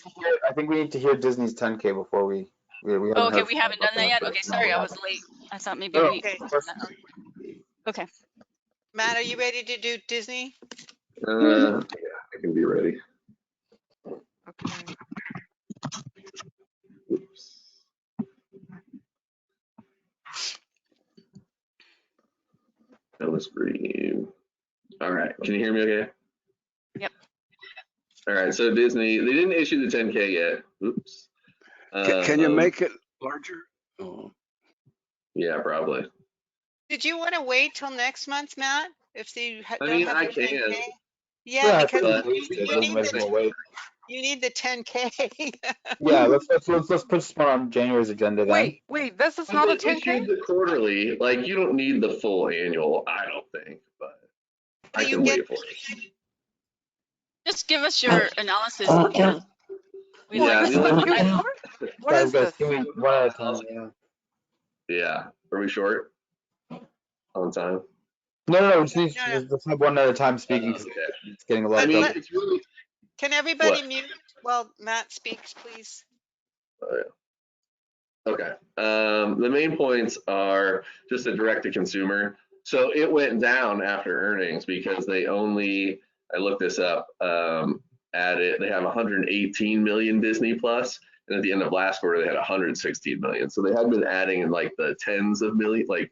I think we need to hear Disney's 10K before we okay, we haven't done that yet. Okay, sorry, I was late. I thought maybe we. Okay. Matt, are you ready to do Disney? Yeah, I can be ready. Okay. Oops. Ellis Green. All right, can you hear me okay? Yep. All right, so Disney, they didn't issue the 10K yet. Oops. Can you make it larger? Oh. Yeah, probably. Did you want to wait till next month, Matt? If you don't have I the can. 10K? Yeah, because you need the 10K. Yeah, let's put this one on January's agenda then. Wait, this is not a 10K? Issued the quarterly, like you don't need the full annual, I don't think, but I can wait for it. Just give us your analysis. We Yeah, like the only- this. Guys, what Sorry, is guys, this? can we one at a time? Yeah. yeah. Are we short on time? No, we just need No, no. to have one at a time speaking. 'Cause Okay. it's getting a I lot mean, double. it's really Can everybody what? mute while Matt speaks, please? Okay. The main points are just the direct to consumer. So it went down after earnings because they only, I looked this up, added, they have 118 million Disney Plus, and at the end of last quarter, they had 116 million. So they had been adding in like the tens of millions, like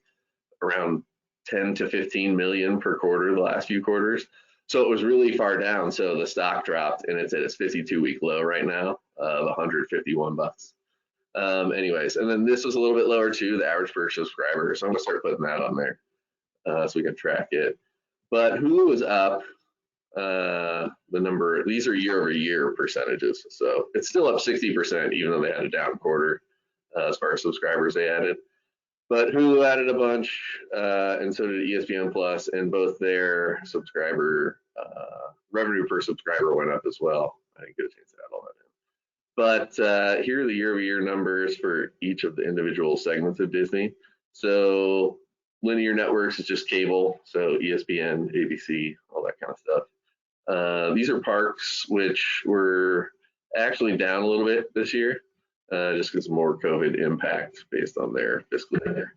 around 10 to 15 million per quarter the last few quarters. So it was really far down. So the stock dropped and it's at its 52-week low right now of 151 bucks. Anyways, and then this was a little bit lower too, the average per subscriber. So I'm gonna start putting that on there so we can track it. But Hulu is up. The number, these are year over year percentages. So it's still up 60%, even though they had a down quarter as far as subscribers they added. But Hulu added a bunch, and so did ESPN Plus, and both their subscriber revenue per subscriber went up as well. I didn't get a chance to add all that in. But here are the year-over-year numbers for each of the individual segments of Disney. So linear networks is just cable, so ESPN, ABC, all that kind of stuff. These are parks, which were actually down a little bit this year, just because of more COVID impact based on their fiscal year.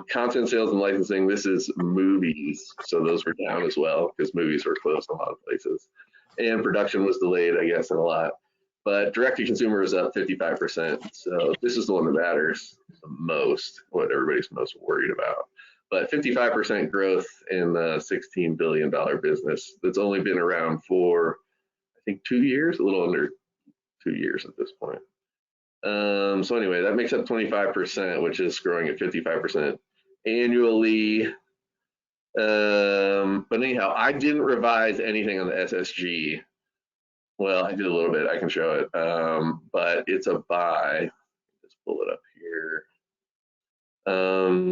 Content sales and licensing, this is movies, so those were down as well because movies were closed in a lot of places. And production was delayed, I guess, in a lot. But direct to consumer is up 55%. So this is the one that matters the most, what everybody's most worried about. But 55% growth in the $16 billion business that's only been around for, I think, 2 years, a little under 2 years at this point. So anyway, that makes up 25%, which is growing at 55% annually. But anyhow, I didn't revise anything on the SSG. Well, I did a little bit. I can show it, but it's a buy. Let's pull it up here.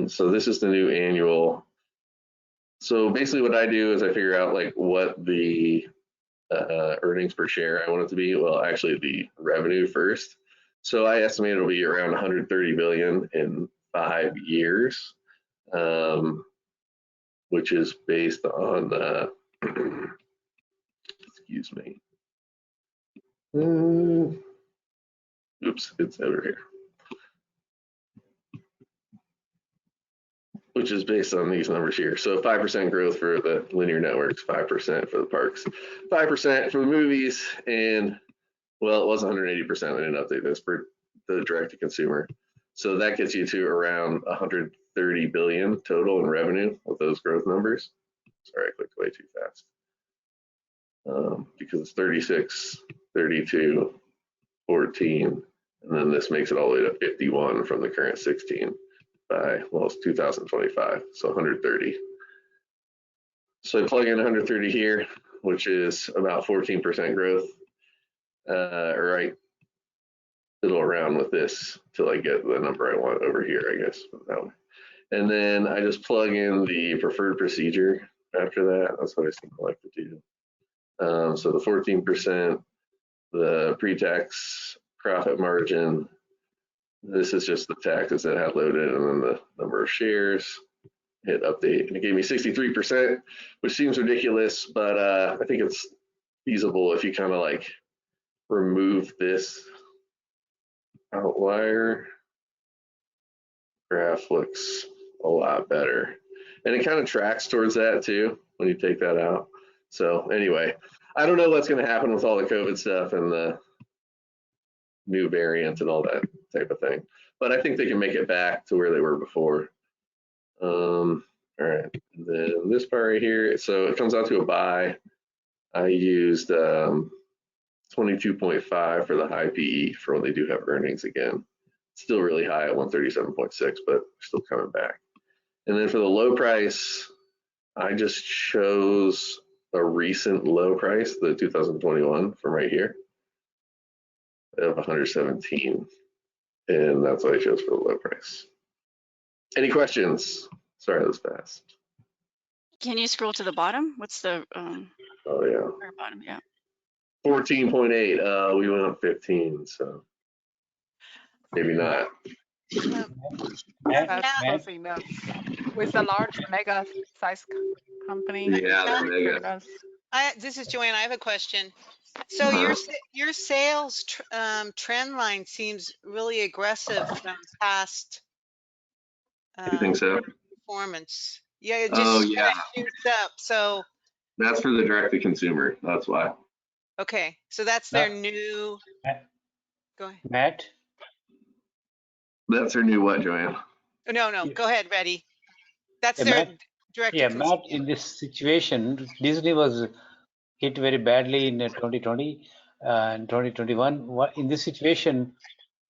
So this is the new annual. So basically, what I do is I figure out like what the earnings per share I want it to be. Well, actually, the revenue first. So I estimate it'll be around 130 billion in 5 years, which is based on. Excuse me. Oops, it's over here. Which is based on these numbers here. So 5% growth for the linear networks, 5% for the parks, 5% for the movies, and well, it was 180%. I didn't update this for the direct to consumer. So that gets you to around 130 billion total in revenue with those growth numbers. Sorry, I clicked way too fast. Because it's 36, 32, 14, and then this makes it all the way to 51 from the current 16 by, well, it's 2025, so 130. So I plug in 130 here, which is about 14% growth, right, fiddle around with this till I get the number I want over here, I guess, that way. And then I just plug in the preferred procedure after that. That's what I seem to like to do. So the 14%, the pre-tax profit margin, this is just the taxes that I had loaded, and then the number of shares, hit update, and it gave me 63%, which seems ridiculous, but I think it's feasible if you kind of like remove this outlier. Graph looks a lot better, and it kind of tracks towards that too when you take that out. So anyway, I don't know what's going to happen with all the COVID stuff and the new variant and all that type of thing, but I think they can make it back to where they were before. All right, and then this part right here, so it comes out to a buy. I used 22.5 for the high PE for when they do have earnings again. Still really high at 137.6, but still coming back. And then for the low price, I just chose a recent low price, the 2021 from right here of 117. And that's what I chose for the low price. Any questions? Sorry, that was fast. Can you scroll to the bottom? What's the Oh yeah. bottom? Yeah. 14.8. We went up 15, so maybe not. That's Now, close enough. With a large mega size company, Yeah, now the mega. does. this is Joanne. I have a question. So Uh-huh. your sales trend line seems really aggressive from past You think so? performance. Yeah, it Oh, just yeah. shoots up. So That's for the direct to consumer. That's why. okay, so that's their new. Go ahead. Matt, That's her new what, Joanne? No, go ahead, Reddy. That's yeah, their Matt, direct to yeah, consumer. Matt, in this situation, Disney was hit very badly in 2020 and 2021. In this situation,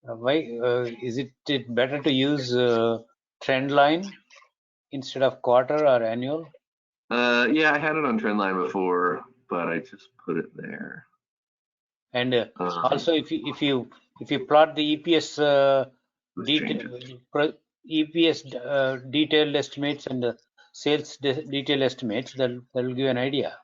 why is it better to use trend line instead of quarter or annual? Yeah, I had it on trendline before, but I just put it there. And also, if you plot the EPS detailed estimates and sales detailed estimates, that'll give you an idea.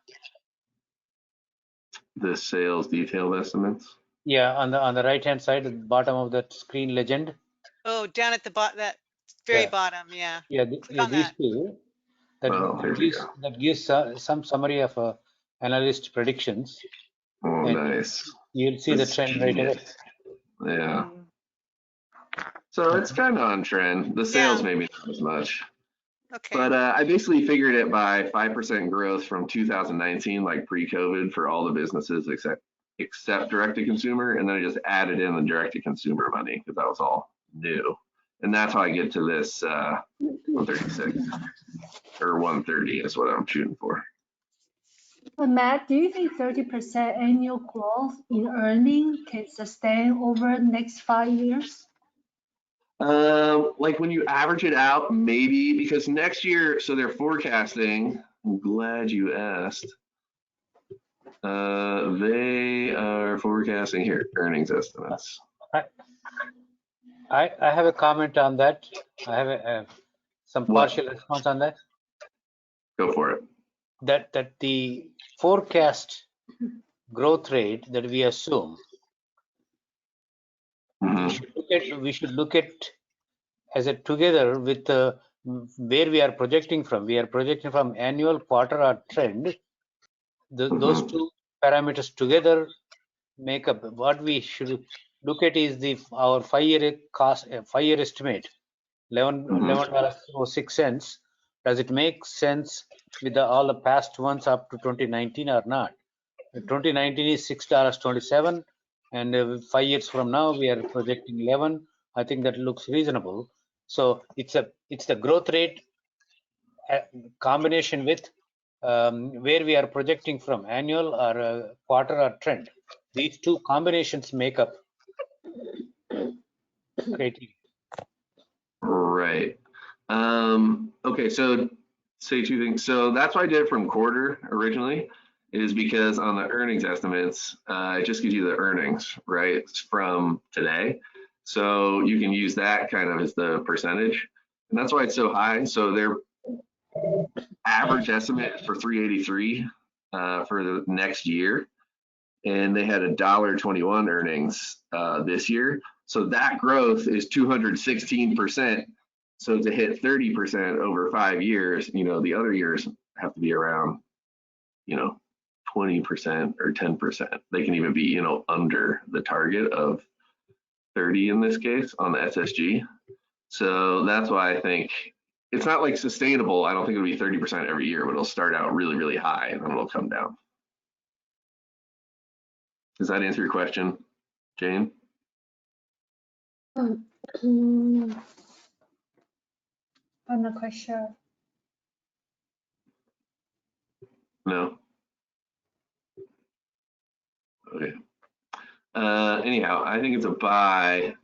The sales detailed estimates. Yeah, on the right hand side, at the bottom of that screen legend. Oh, down at the bottom, that very Yeah. bottom. Yeah. Yeah, Click on these that. two. That gives some summary of analyst predictions. Oh, And nice. you'll see That's the trend right away. Yeah. So it's kind of on trend. The sales maybe not as much. Okay. But I basically figured it by 5% growth from 2019, like pre-COVID, for all the businesses except direct to consumer, and then I just added in the direct to consumer money because that was all new, and that's how I get to this 136 or 130 is what I'm shooting for. Matt, do you think 30% annual growth in earning can sustain over the next 5 years? Like when you average it out, maybe, because next year, so they're forecasting. I'm glad you asked. They are forecasting here earnings estimates. I have a comment on that. I have some partial response on that. Go for it. That the forecast growth rate that we assume, we should look at as a together with where we are projecting from. We are projecting from annual, quarter, or trend. Those two parameters together make up. What we should look at is our 5-year cost, 5-year estimate, $11.06. Does it make sense with all the past ones up to 2019 or not? 2019 is $6.27, and 5 years from now we are projecting 11. I think that looks reasonable. So it's the growth rate combination with where we are projecting from, annual or quarter or trend. These two combinations make up criteria. Right. Okay, so say two things. So that's why I did it from quarter originally, is because on the earnings estimates, it just gives you the earnings, right, from today. So you can use that kind of as the percentage. And that's why it's so high. So their average estimate for 383 for the next year. And they had $1.21 earnings this year. So that growth is 216%. So to hit 30% over 5 years, the other years have to be around, 20% or 10%. They can even be, under the target of 30 in this case on the SSG. So that's why I think it's not like sustainable. I don't think it'll be 30% every year, but it'll start out really, really high and then it'll come down. Does that answer your question, Jane? I'm not quite sure. No. Okay. Anyhow, I think it's a buy.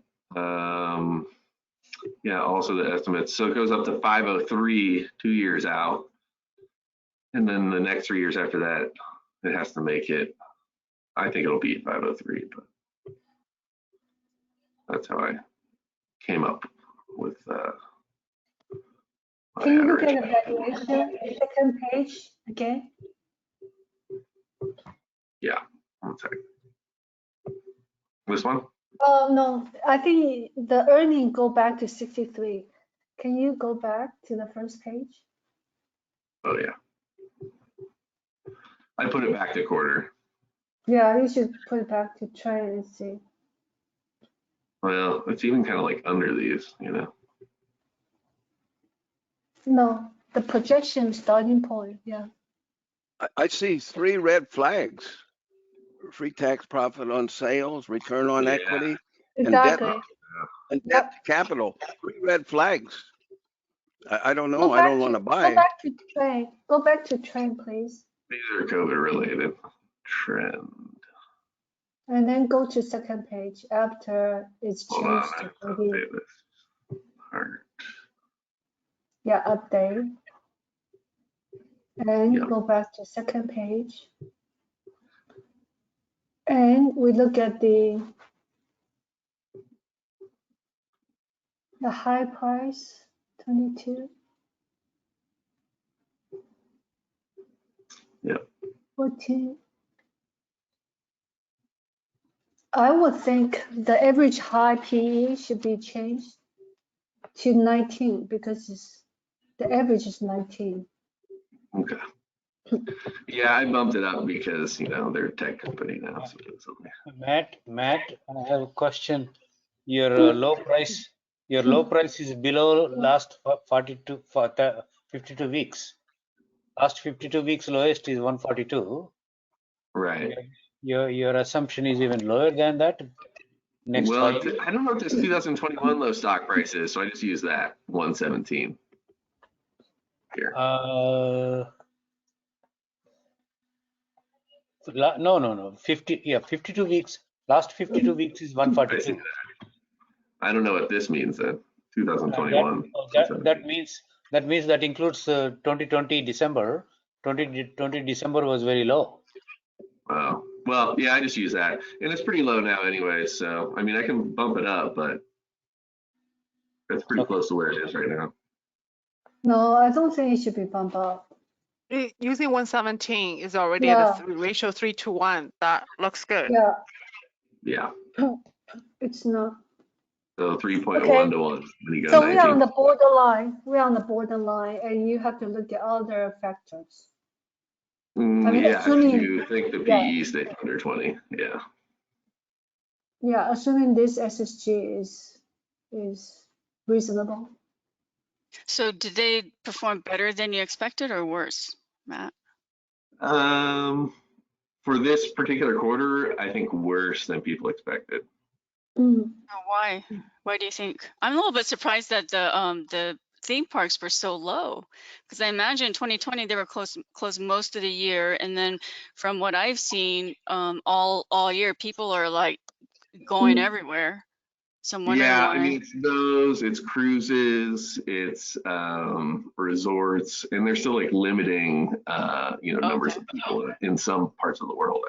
Yeah, also the estimates. So it goes up to 503 2 years out. And then the next 3 years after that, it has to make it. I think it'll beat 503, but that's how I came up with Can you look at the valuation, second page again? Yeah. One second. This one? Oh, no, I think the earning go back to 63. Can you go back to the first page? Oh yeah. I put it back to quarter. Yeah, you should put it back to trend and see. Well, it's even kind of like under these, you know. No, the projection starting point, yeah. I see 3 red flags: free tax profit on sales, return on Yeah. equity, Exactly. and debt to capital. 3 red flags. I don't know. Go I back don't want to Go buy. back to trend. Go back to trend, please. These are COVID related. Trend. And then go to second page after it's Hold on, changed I to have to 30. update this part. Yeah, update. And Yep. go back to second page. And we look at the high price, 22. Yep. 14. I would think the average high PE should be changed to 19 because the average is 19. Okay. Yeah, I bumped it up because, you know, they're a tech company now. So it's okay. Matt, I have a question. Your low price is below last 52 weeks. Last 52 weeks lowest is 142. Right. Your assumption is even lower than that. Next Well, 5 years? I don't know what this 2021 low stock price is, so I just use that 117 here. No. 52 weeks. Last 52 weeks is I see 142. that. I don't know what this means then. 2021. That means that includes 2020 December. 2020 December was very low. Oh, well, yeah, I just use that, and it's pretty low now anyway. So I mean, I can bump it up, but that's pretty close to where it is right now. No, I don't think it should be bumped up. Using 117 is already Yeah. at a ratio 3:1. That looks good. Yeah, Yeah. it's not. So 3.1 Okay. to 1 when you go So we are 19. on the borderline. We're on the borderline, and you have to look at other factors. I mean, Yeah, assuming, if you think the PE stays under 20, yeah. Yeah, assuming this SSG is reasonable. So did they perform better than you expected or worse, Matt? For this particular quarter, I think worse than people expected. Mm. Oh, why? Why do you think? I'm a little bit surprised that the theme parks were so low, because I imagine 2020 they were closed most of the year, and then from what I've seen, all year people are like going everywhere. So I'm wondering Yeah, why. I mean, it's those, it's cruises, it's resorts, and they're still like limiting, numbers of people in some parts of the world.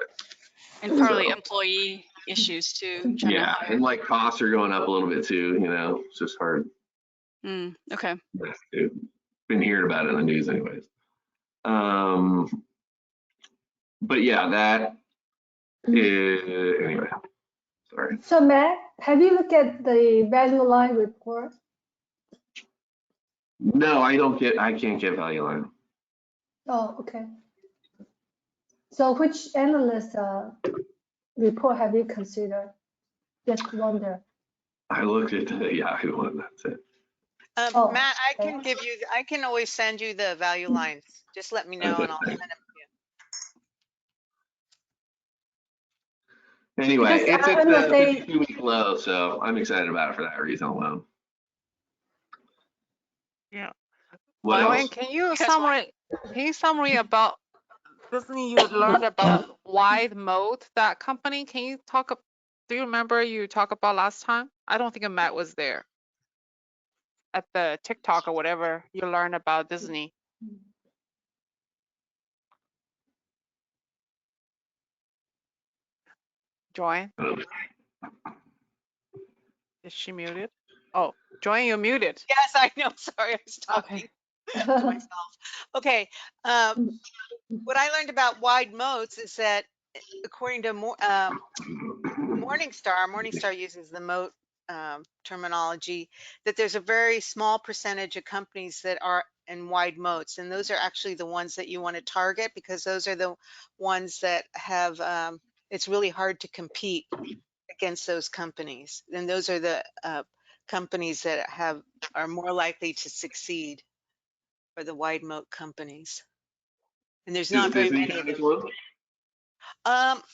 And probably employee issues too. Yeah, and like costs are going up a little bit too. You know, it's just hard. Okay. Been hearing about it in the news, anyways. But yeah, that is anyway. Sorry. So Matt, have you looked at the value line report? No, I can't get value line. Oh, okay. So which analyst report have you considered? Just wonder. I looked at the Yahoo one. That's it. Matt, I can always send you the value lines. Just let me know and I'll send them to you. Anyway, Because it's I'm at gonna the say- 52-week low, so I'm excited about it for that reason alone. Yeah. What else? Can you summary about Disney? You learned about wide mode, that company. Can you do you remember you talked about last time? I don't think Matt was there at the TikTok or whatever. You learned about Disney. Joanne? Is she muted? Oh, Joanne, you're muted. Yes, I know. Sorry, I was talking to myself. Okay. What I learned about wide modes is that according to Morningstar uses the moat terminology, that there's a very small percentage of companies that are in wide moats, and those are actually the ones that you want to target, because those are the ones that have it's really hard to compete against those companies, and those are the companies that are more likely to succeed, or the wide moat companies. And there's not very many of them.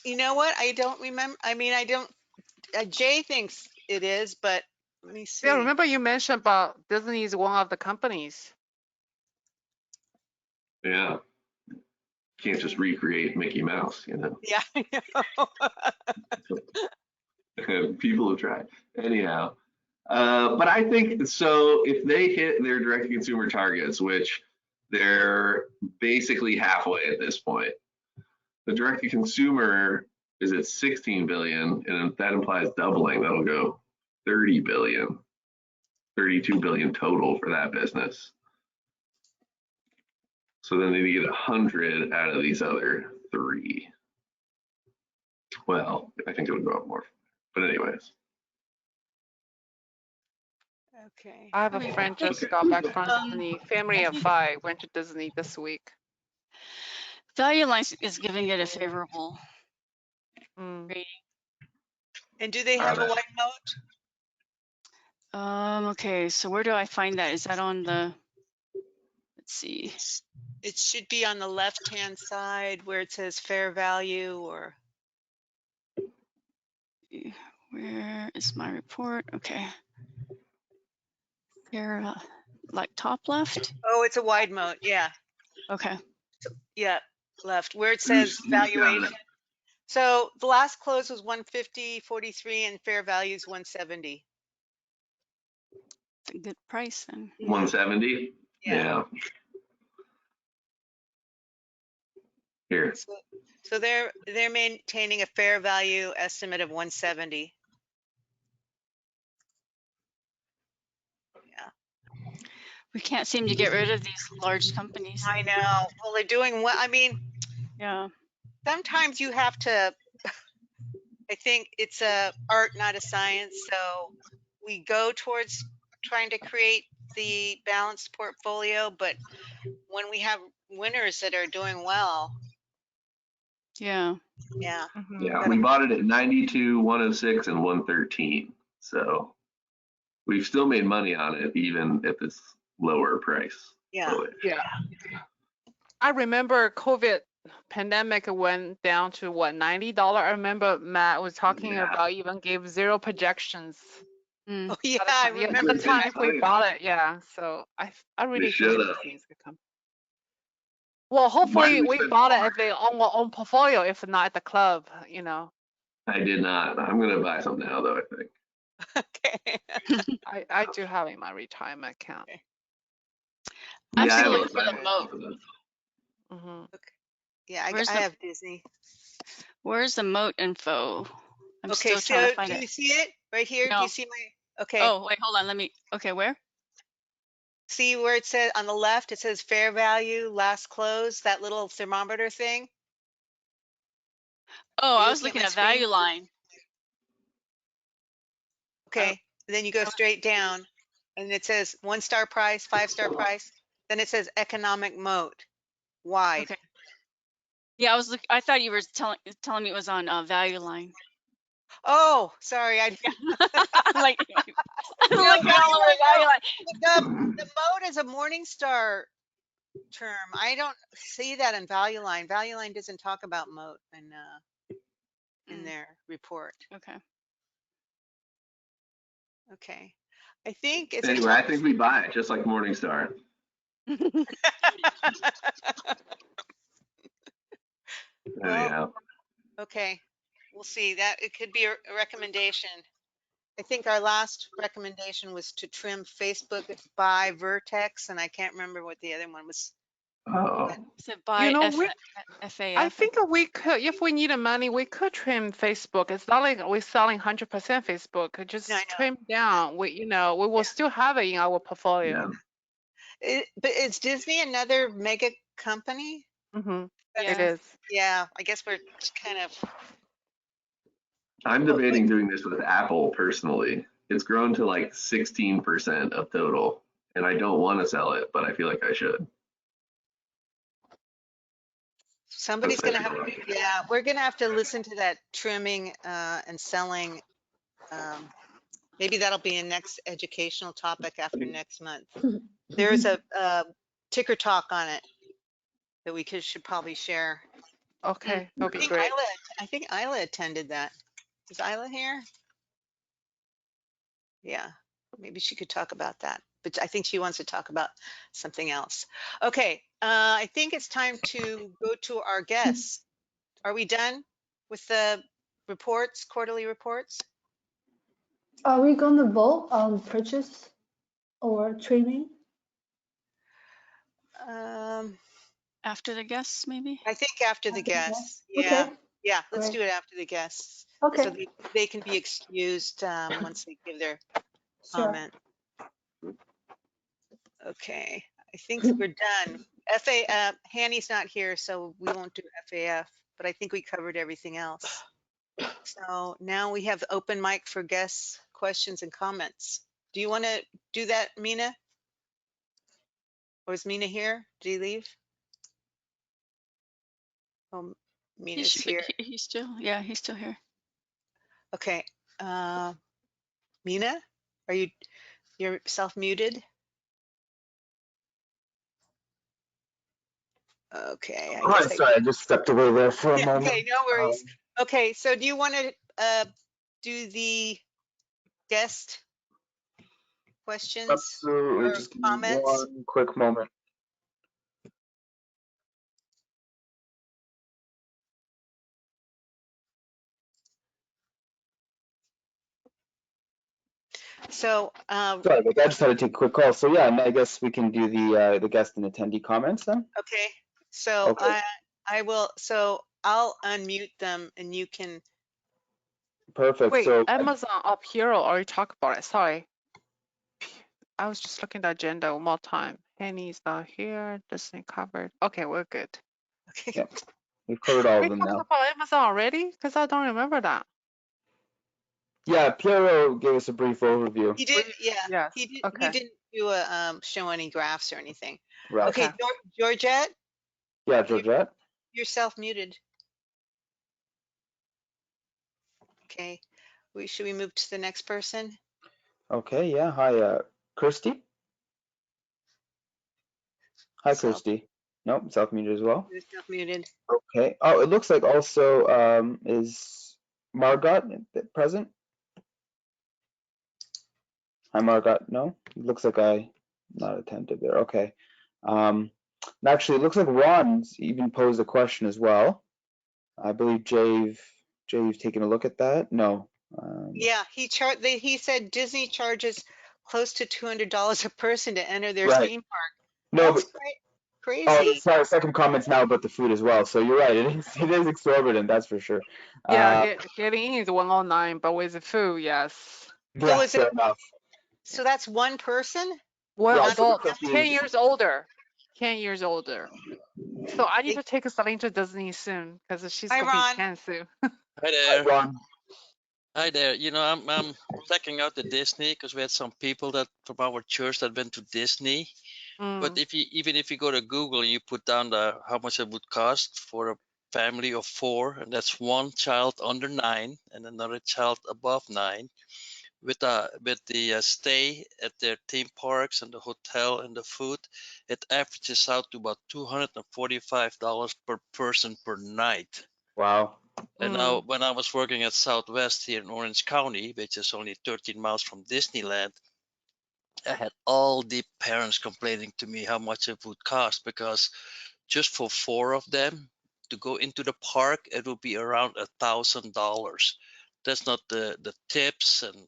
You know what? I don't remember. I mean, I don't. Jay thinks it is, but let me see. Yeah, remember you mentioned about Disney is one of the companies. Yeah. Can't just recreate Mickey Mouse, you know. Yeah, I know. People have tried. Anyhow, but I think so. If they hit their direct-to-consumer targets, which they're basically halfway at this point, the direct-to-consumer is at 16 billion, and that implies doubling. That'll go 30 billion, 32 billion total for that business. So then they need to get 100 out of these other three. Well, I think it'll go up more, but anyways. Okay. I have a friend just got back from Disney. Family of 5 went to Disney this week. Value Line is giving it a favorable rating. And do they have a wide moat? Okay, so where do I find that? Is that on the, let's see. It should be on the left-hand side where it says fair value, or. Where is my report? Okay. Here, like top left? Oh, it's a wide moat, yeah. Okay. Yeah, left, where it says valuation. So the last close was 150.43 and fair value is 170. It's a good price then. 170? Yeah. Here. So they're maintaining a fair value estimate of 170. Yeah. We can't seem to get rid of these large companies. I know. Well, they're doing well. I mean, yeah. Sometimes you have to, I think it's a art, not a science. So we go towards trying to create the balanced portfolio, but when we have winners that are doing well. Yeah. Yeah. Yeah, we bought it at 92, 106, and 113. So we've still made money on it, even at this lower price. Yeah. Yeah. I remember COVID pandemic went down to what, $90? I remember Matt was talking about even gave zero projections. Oh yeah, I remember the time we bought it. Yeah, so I really think it's a company. Well, hopefully we bought it if they own our own portfolio, if not at the club, you know. I did not. I'm gonna buy some now, though. I think. Okay. I do have in my retirement account. Okay. I'm still looking for the moat. Okay. Yeah, I have Disney. Where's the moat info? I'm okay, still trying to find do it. you see it right here? No. Do you see my? Okay. Oh, wait, hold on. Okay, where? See where it says on the left, it says fair value, last close, that little thermometer thing? Oh, I was looking at Value Line. Okay, then you go straight down and it says 1-star price, 5-star price. Then it says economic moat, wide. Okay. Yeah, I thought you were telling me it was on Value Line. Oh, sorry. I'm like, I'm looking all over Value Line. The moat is a Morningstar term. I don't see that in Value Line. Value Line doesn't talk about moat in their report. Okay. Okay. I think it's anyway, I think we buy it just like Morningstar. Well, okay. We'll see that it could be a recommendation. I think our last recommendation was to trim Facebook by Vertex, and I can't remember what the other one was. Oh. So buy FAF. I think we could, if we needed money, we could trim Facebook. It's not like we're selling 100% Facebook. Just trim down. We will still have it in our portfolio. But is Disney another mega company? Mm-hmm. It Yeah. is. Yeah, I guess we're kind of. I'm What- debating doing this with Apple personally. It's grown to like 16% of total, and I don't want to sell it, but I feel like I should. Somebody's going to have, yeah, we're going to have to listen to that trimming and selling. Maybe that'll be a next educational topic after next month. There's a ticker talk on it that we should probably share. Okay, that'll I be think great. I think Isla attended that. Is Isla here? Yeah, maybe she could talk about that, but I think she wants to talk about something else. Okay, I think it's time to go to our guests. Are we done with the reports, quarterly reports? Are we going to vote on purchase or trading? After the guests, maybe? I think after the After the guests? guests. Yeah, Okay, yeah, let's great. do it after the guests. Okay, So they can be excused once they give their sure. comment. Okay, I think we're done. Hanny's not here, so we won't do FAF, but I think we covered everything else. So now we have open mic for guests, questions and comments. Do you want to do that, Mina? Or is Mina here? Did he leave? Oh, Mina's here. He's still, yeah, he's still here. Okay, Mina, you're self-muted? Okay, I Hi, guess sorry, I just stepped away there for a moment. okay, no worries. Okay, so do you want to do the guest questions Absolutely, or just give me comments? one quick moment. So, Sorry, but I just had to take a quick call. So yeah, and I guess we can do the guest and attendee comments then. okay, so Okay. I will, so I'll unmute them and you can, Perfect. Wait, So Amazon up here already talked about it. Sorry. I was just looking at the agenda one more time. Penny's not here. Disney covered. Okay, we're good. okay. yeah, we've covered all We of them talked now. about Amazon already? Because I don't remember that. Yeah, Piero gave us a brief overview. He did, yeah, Yes. he Okay. didn't do a show any graphs or anything. Right. Okay, Okay. Georgette, Yeah, Georgette. you're self-muted. Okay, should we move to the next person? Okay, yeah. Hi, Kirsty. Hi, Self- Kirsty. Nope, self-muted as well. You're self-muted. Okay. Oh, it looks like also is Margot present? Hi, Margot. No, it looks like I not attentive there. Okay. Actually, it looks like Ron's even posed a question as well. I believe Jave, you've taken a look at that? No. Yeah, he said Disney charges close to $200 a person to enter their Right. theme park. No, That's but crazy. sorry, second comment's now about the food as well. So you're right, it is exorbitant, that's for sure. Yeah, getting in is 109, but with the food, yes. So Yeah, is it, fair enough. so that's one person? One Yeah, Not so the adult, question 10 is, years older. 10 years older. So I need They- to take Celine to Disney soon because she's Hi, gonna be Ron. 10 soon. Hi hi, there. Ron. Hi there. You know, I'm checking out the Disney because we had some people that from our church that went to Disney. But Mm. even if you go to Google and you put down how much it would cost for a family of 4, and that's one child under 9 and another child above 9, with the stay at their theme parks and the hotel and the food, it averages out to about $245 per person per night. Wow. And now, when I was working at Southwest here in Orange County, which is only 13 miles from Disneyland, I had all the parents complaining to me how much it would cost because just for 4 of them to go into the park, it would be around $1,000. That's not the tips and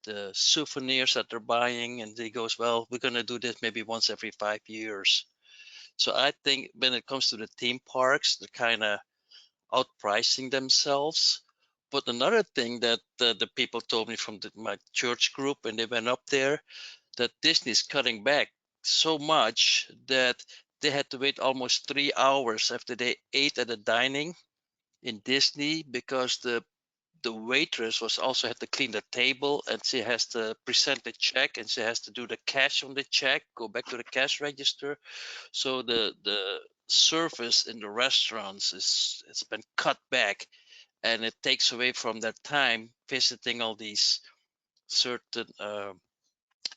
the souvenirs that they're buying. And they goes, well, we're gonna do this maybe once every 5 years. So I think when it comes to the theme parks, they're kind of outpricing themselves. But another thing that the people told me from my church group when they went up there, that Disney's cutting back so much that they had to wait almost 3 hours after they ate at the dining in Disney because the waitress was also had to clean the table, and she has to present the check, and she has to do the cash on the check, go back to the cash register. So the service in the restaurants it's been cut back, and it takes away from their time visiting all these certain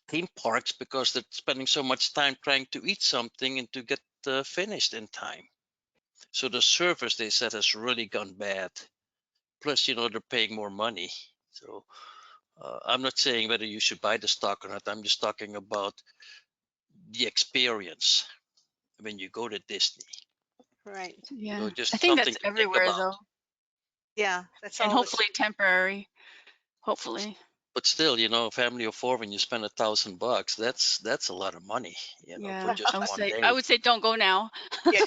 theme parks because they're spending so much time trying to eat something and to get finished in time. So the service, they said, has really gone bad. Plus, they're paying more money. So I'm not saying whether you should buy the stock or not. I'm just talking about the experience when you go to Disney. Right. Yeah, So just I think something that's to think everywhere about. though, Yeah, that's and all. hopefully temporary. Hopefully. But still, a family of 4, when you spend $1,000, that's a lot of money, for Yeah, just I would one say day. don't go now. Yeah.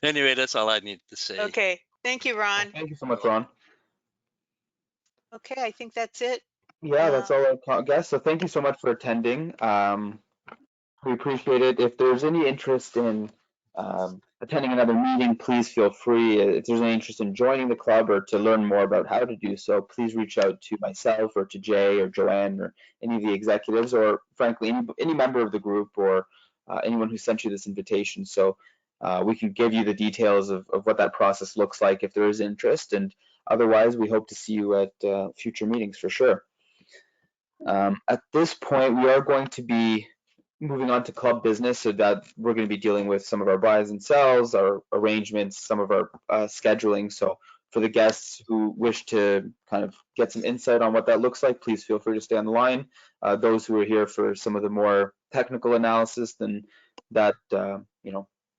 Anyway, that's all I need to say. Okay. Thank you, Ron. Thank you so much, Ron. Okay, I think that's it. Yeah, that's all I guess. So thank you so much for attending. We appreciate it. If there's any interest in attending another meeting, please feel free. If there's any interest in joining the club or to learn more about how to do so, please reach out to myself or to Jay or Joanne or any of the executives, or frankly, any member of the group, or anyone who sent you this invitation. So we can give you the details of what that process looks like if there is interest. And otherwise, we hope to see you at future meetings for sure. At this point, we are going to be moving on to club business, so that we're going to be dealing with some of our buys and sells, our arrangements, some of our scheduling. So for the guests who wish to kind of get some insight on what that looks like, please feel free to stay on the line. Those who are here for some of the more technical analysis, then that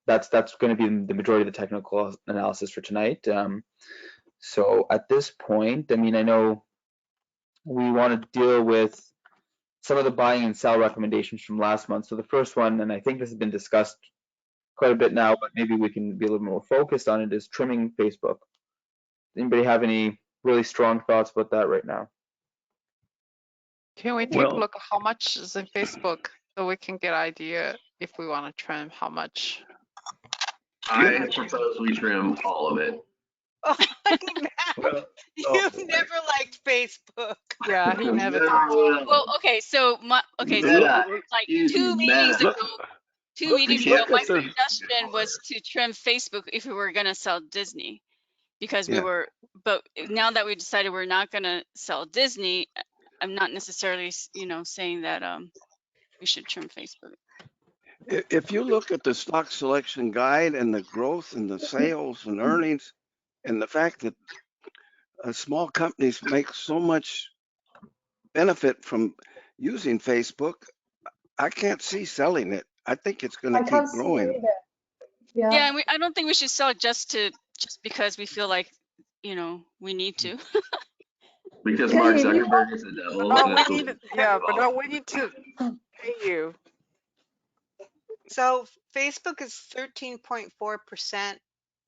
that's going to be the majority of the technical analysis for tonight. So at this point, I mean, I know we want to deal with some of the buying and sell recommendations from last month. So the first one, and I think this has been discussed quite a bit now, but maybe we can be a little more focused on it, is trimming Facebook. Anybody have any really strong thoughts about that right now? Can we take a look at how much is in Facebook so we can get an idea if we want to trim how much? I propose we trim all of it. Oh, Matt, you've never liked Facebook. Yeah, he never did. Well, okay, so like two meetings ago, my suggestion was to trim Facebook if we were going to sell Disney, because but now that we decided we're not going to sell Disney, I'm not necessarily, saying that we should trim Facebook. If you look at the stock selection guide and the growth and the sales and earnings, and the fact that small companies make so much benefit from using Facebook, I can't see selling it. I think it's going to keep growing. Yeah. And I don't think we should sell just because we feel like, we need to. Because Mark Zuckerberg is the devil. No, we need to pay you. So Facebook is 13.4%.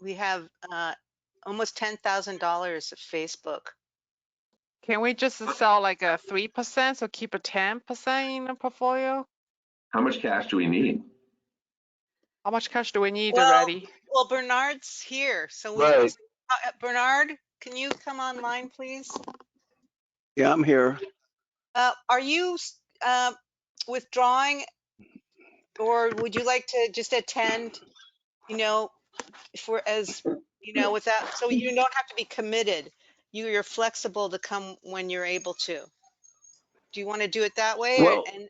We have almost $10,000 of Facebook. Can we just sell like a 3%, so keep a 10% in the portfolio? How much cash do we need? How much cash do we need already? Well, Bernard's here, so Right. Bernard, can you come online, please? Yeah, I'm here. Are you withdrawing, or would you like to just attend? Without, so you don't have to be committed. You're flexible to come when you're able to. Do you want to do it that way, and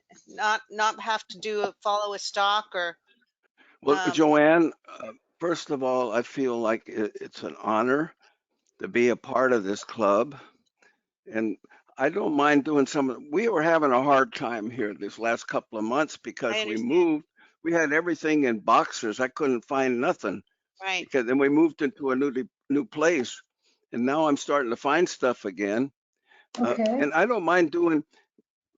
not have to follow a stock or? Well, Joanne, first of all, I feel like it's an honor to be a part of this club, and I don't mind doing we were having a hard time here this last couple of months because we moved. We had everything in boxes. I couldn't find nothing. Right. Because then we moved into a new place, and now I'm starting to find stuff again. Okay. And I don't mind doing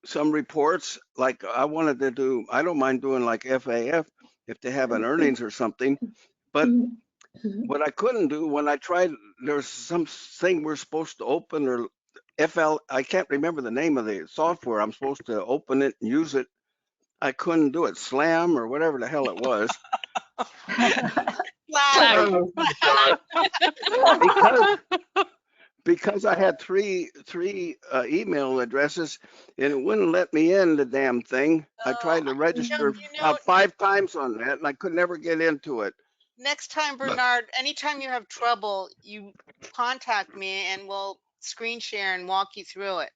some reports like I wanted to do. I don't mind doing like FAF if they have an earnings or something. But what I couldn't do when I tried, there's something we're supposed to open, or I can't remember the name of the software. I'm supposed to open it and use it. I couldn't do it. Slam or whatever the hell it was. Flag. because I had three email addresses and it wouldn't let me in the damn thing. I tried to register about 5 times on that and I could never get into it. Next time, Bernard, anytime you have trouble, you contact me and we'll screen share and walk you through it.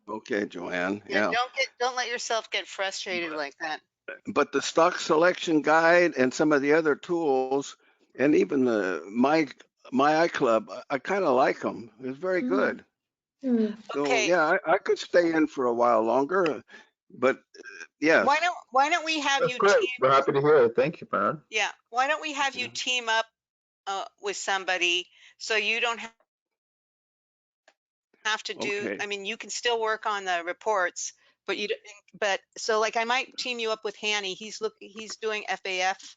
Okay, Joanne. Yeah, Yeah. don't let yourself get frustrated like that. But the stock selection guide and some of the other tools and even the my iClub, I kind of like them. It's very good. So Okay. yeah, I could stay in for a while longer, but yes. Why don't we have you Great. team? We're happy to hear it. Thank you, Bernard. Yeah. Why don't we have you team up with somebody so you don't have to do? Okay. I mean, you can still work on the reports, but so like I might team you up with Hanny. He's doing FAF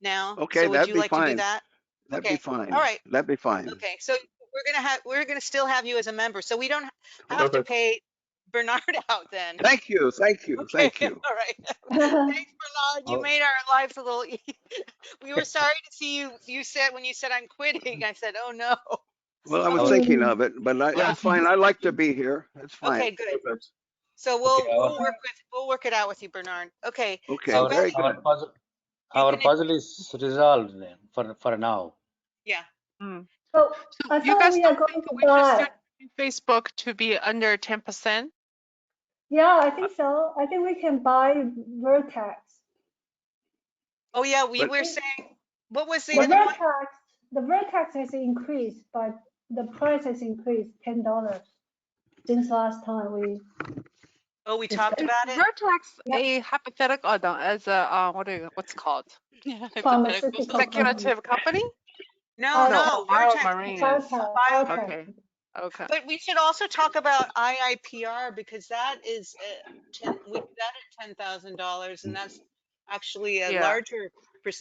now. Okay, So would that'd you be like to do fine. that? That'd Okay. be fine. All right. That'd be fine. Okay. So we're gonna still have you as a member, so we don't have to pay Bernard out then. Thank you. Thank you. Okay. Thank you. All right. Thanks, Bernard. You made our lives a little. We were sorry to see you. You said when you said I'm quitting, I said, oh no. Well, I was thinking of it, but that's fine. I like to be here. That's fine. Okay, good. So we'll work it out with you, Bernard. Okay. Okay. So Very good. Our puzzle is resolved then for now. Yeah. So I you thought guys we are don't going think to we should buy. set Facebook to be under 10%? Yeah, I think so. I think we can buy Vertex. Oh yeah, we were saying, what was the The other one? The Vertex has increased, but the price has increased $10 since last time we. Oh, we talked about it. Vertex, a hypothetical, as a what's it called? Yeah, Pharmaceutical Speculative company? No, Vertex. Marine. Okay. Okay. But we should also talk about IIPR because that is we did that at $10,000, and that's actually a larger,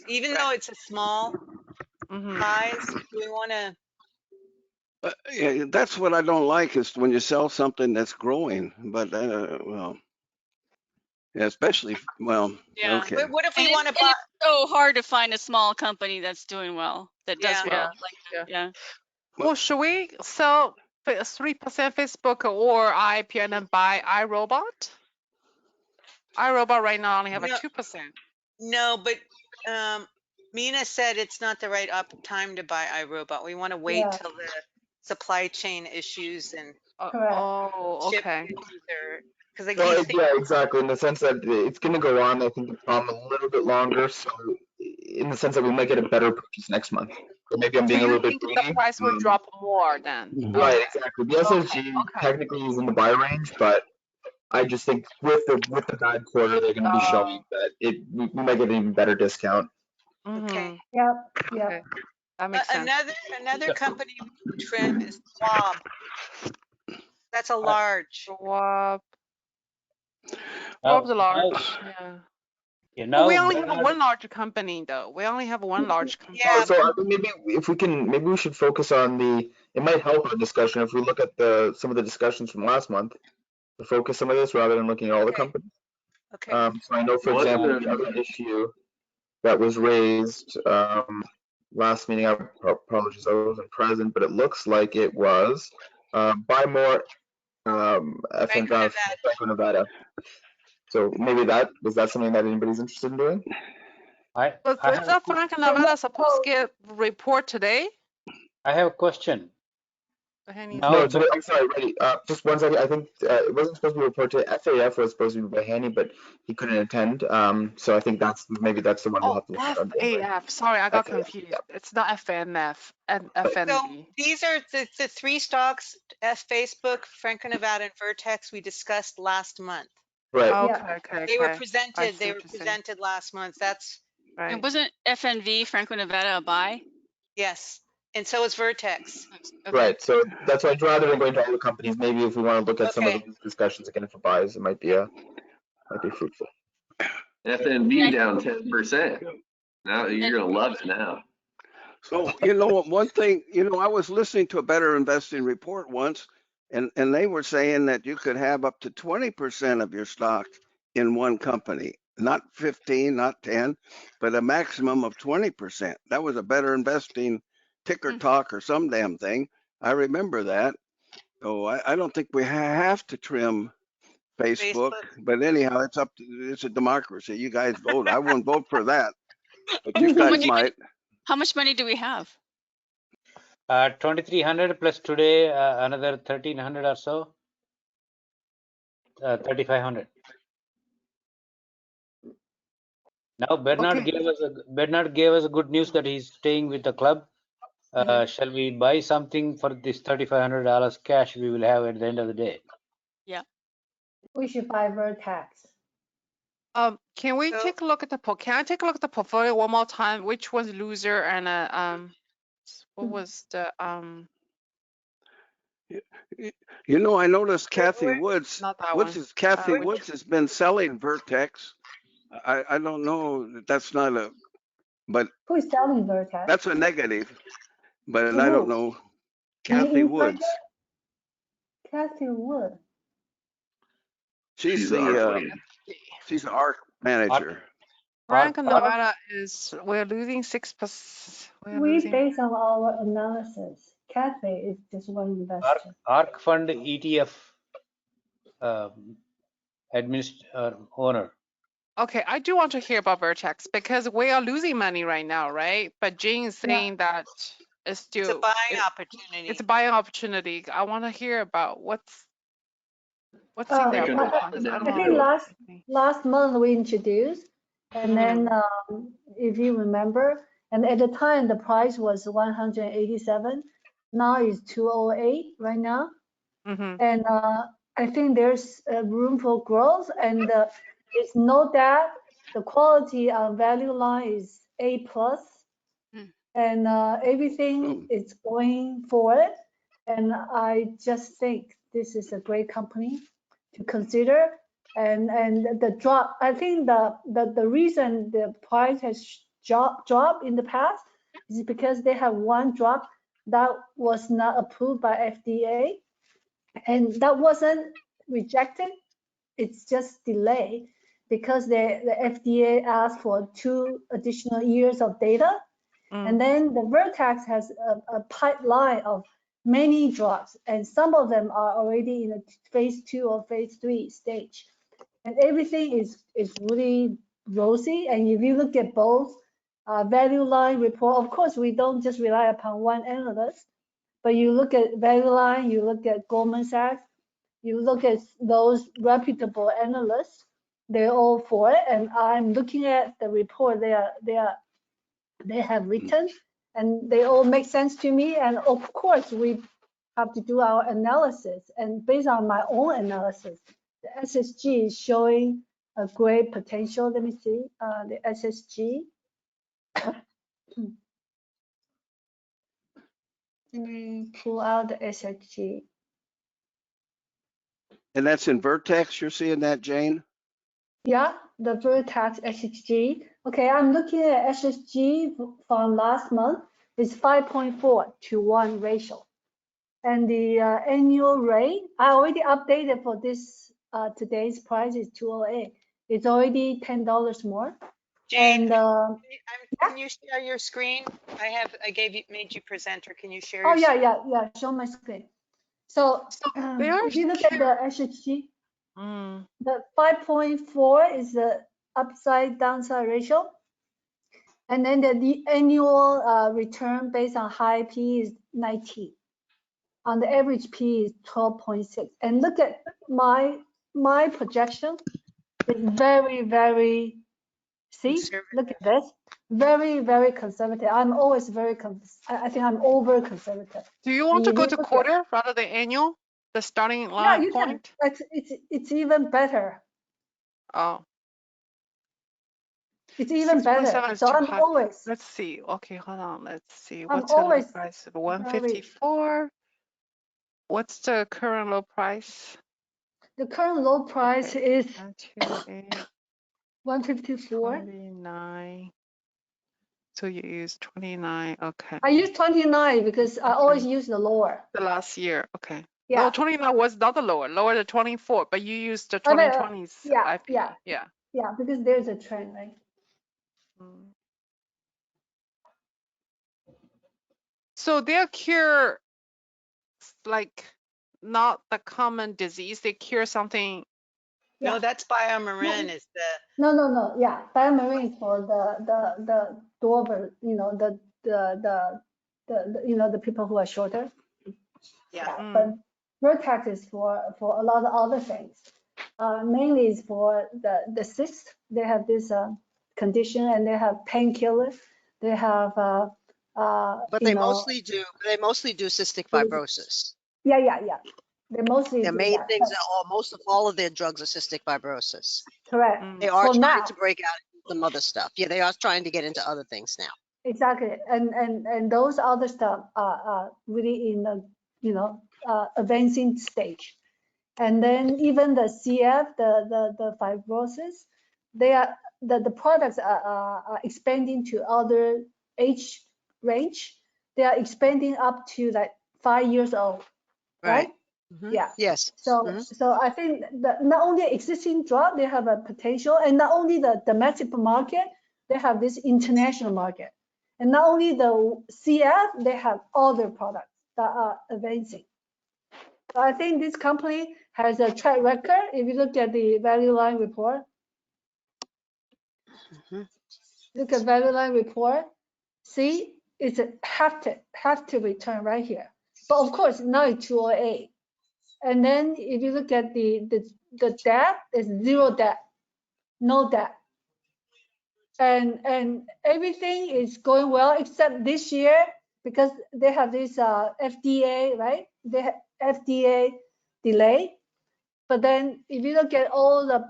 even though it's a small size. Do we want to? Yeah, that's what I don't like is when you sell something that's growing, but well, yeah, especially Yeah. okay. But what if we And want to buy? it's so hard to find a small company that's doing well, that does well. Yeah. Well, should we sell 3% Facebook or IP and then buy iRobot? iRobot right now only have a 2%. No, but Mina said it's not the right time to buy iRobot. We want to wait till the supply chain issues and okay. Because yeah, exactly. In the sense that it's going to go on, I think, a little bit longer. So, in the sense that we might get a better purchase next month. Or maybe I'm being a little bit greedy. The price will drop more then. Right, exactly. The SSG technically is in the buy range, but I just think with the bad quarter, they're going to be showing that we might get an even better discount. Okay. Yep. Okay. That makes sense. Another company we can trim is Schwab. That's a large. Schwab's large. Yeah. Well, we only have one large company, though. We only have one large company. Yeah. So I mean, maybe we should focus on it might help our discussion if we look at some of the discussions from last month to focus some of this rather than looking at all the companies. Okay. So I know, for example, the other issue that was raised last meeting, I apologize, I wasn't present, but it looks like it was buy more Franco Nevada. So maybe was that something that anybody's interested in doing? But Franco Nevada supposed to get a report today? I have a question. No, today, I'm sorry, ready. Just one second. I think it wasn't supposed to be reported. FAF was supposed to be by Hanny, but he couldn't attend. So I think maybe that's the one we'll have to look at. FAF. Sorry, I got confused. Yeah. It's not FNF and FNV. So these are the three stocks: Facebook, Franco Nevada, and Vertex we discussed last month. Right. Okay. They were presented. They were presented last month. That's right. And wasn't FNV Franco Nevada a buy? Yes. And so is Vertex. Okay. Right. So that's why rather than going to all the companies, maybe if we want to look at some of these discussions again for buys, it might be fruitful. FNV down 10%. Now you're gonna love it now. So one thing, I was listening to a Better Investing report once, and they were saying that you could have up to 20% of your stock in one company, not 15, not 10, but a maximum of 20%. That was a Better Investing ticker talk or some damn thing. I remember that. So I don't think we have to trim Facebook, but anyhow, it's a democracy. You guys vote. I won't vote for that, but you guys might. How much money do we have? 2,300 plus today another 1,300 or so. 3,500. Now Bernard gave us a good news that he's staying with the club. Shall we buy something for this $3,500 cash we will have at the end of the day? Yeah. We should buy Vertex. Can we take a look at the can I take a look at the portfolio one more time? Which was loser and what was the You know, I noticed Kathy Woods. not that Woods one. is Kathy Woods has been selling Vertex. I don't know. That's not a, but Who's selling Vertex? that's a negative. But To I who? don't know. Any Kathy insider? Woods. Kathy Wood. She's she's the ARC manager. Frank Nevada is we're losing 6%. We based on our analysis. Kathy is just one investor. ARC Fund ETF owner. Okay, I do want to hear about Vertex because we are losing money right now, right? But Jane is saying that it's still it's a buying opportunity. It's a buying opportunity. I want to hear about what's in there. I think last month we introduced, and then if you remember, and at the time the price was 187. Now it's 208 right now, and I think there's room for growth, and it's no doubt the quality on value line is A+, and everything is going forward, and I just think this is a great company to consider. And the drop, I think the reason the price has dropped in the past is because they have one drug that was not approved by FDA, and that wasn't rejected, it's just delayed because the FDA asked for 2 additional years of data. And then the Vertex has a pipeline of many drugs, and some of them are already in a phase 2 or phase 3 stage. And everything is really rosy. And if you look at both value line report, of course, we don't just rely upon one analyst, but you look at value line, you look at Goldman Sachs, you look at those reputable analysts, they're all for it. And I'm looking at the report they have written, and they all make sense to me. And of course, we have to do our analysis. And based on my own analysis, the SSG is showing a great potential. Let me see the SSG. Let me pull out the SSG. And that's in Vertex. You're seeing that, Jane? Yeah, the Vertex SSG. Okay, I'm looking at SSG from last month. It's 5.4 to 1 ratio. And the annual rate, I already updated for this, today's price is 208. It's already $10 more. Jane, and, can you share your screen? Made you presenter. Can you share your screen? Yeah, show my screen. So if you look at the SSG, the 5.4 is the upside downside ratio. And then the annual return based on high P is 19. On the average P is 12.6. And look at my projection is very, very, look at this, very, very conservative. I'm always I think I'm over conservative. Do you want to go to quarter rather than annual? The starting line point? It's even better. Oh. It's even better. So I'm always. Let's see. Okay, hold on. Let's see. I'm What's the always low price? 154. What's the current low price? The current low price is 154. 29. So you use 29. Okay. I use 29 because I always use the lower. The last year. Okay. No, Yeah. 29 was not the lower the 24, but you used the I mean, 2020's yeah, IP. yeah, Yeah. yeah, because there's a trend, right? Mm. So they'll cure like not the common disease. They cure something. No, Yeah. that's BioMarin is the, No. Yeah, BioMarin is for the doorbell, the people who are shorter. yeah. But Vertex is for a lot of other things. Mainly is for the cyst. They have this condition, and they have painkillers. They have But they mostly do cystic fibrosis. Yeah. They mostly Their do main that. things are most of all of their drugs are cystic fibrosis. Correct. They are For trying now. to break out into some other stuff. Yeah, they are trying to get into other things now. Exactly, and those other stuff are really in the advancing stage, and then even the CF, the fibrosis, the products are expanding to other age range. They are expanding up to like 5 years old, right? Yeah. Yes. So I think that not only existing drug, they have a potential, and not only the domestic market, they have this international market. And not only the CF, they have other products that are advancing. So I think this company has a track record. If you look at the value line report, look at value line report, see, it's a have to return right here. But of course, now it's 208. And then if you look at the debt, it's zero debt, no debt. And everything is going well except this year because they have this FDA, right? They have FDA delay. But then if you look at all the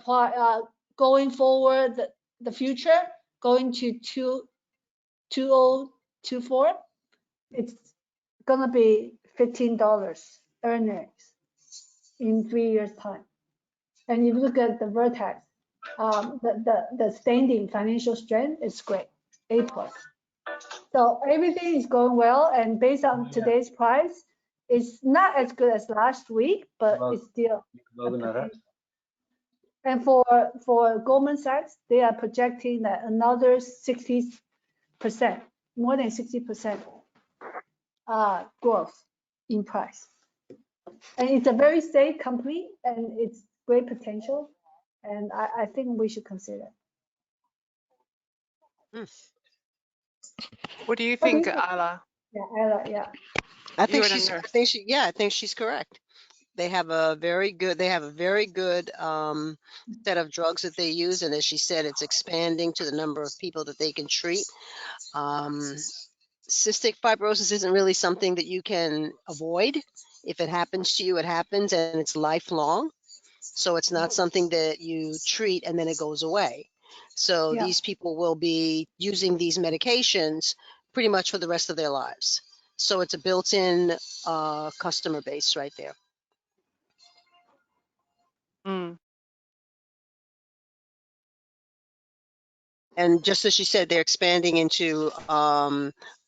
going forward, the future going to 2024, it's gonna be $15 earnings in 3 years time. And you look at the Vertex, the standing financial strength is great, A+. So everything is going well, and based on today's price, it's not as good as last week, but it's still a potential. And for Goldman Sachs, they are projecting that another 60%, more than 60% growth in price. And it's a very safe company, and it's great potential. And I think we should consider. What do you think, Ala? Yeah, Ella, yeah. I think she's correct. They have a very good set of drugs that they use, and as she said, it's expanding to the number of people that they can treat. Cystic fibrosis isn't really something that you can avoid. If it happens to you, it happens, and it's lifelong. So it's not something that you treat and then it goes away. So these people will be using these medications pretty much for the rest of their lives. So it's a built-in customer base right there. And just as she said, they're expanding into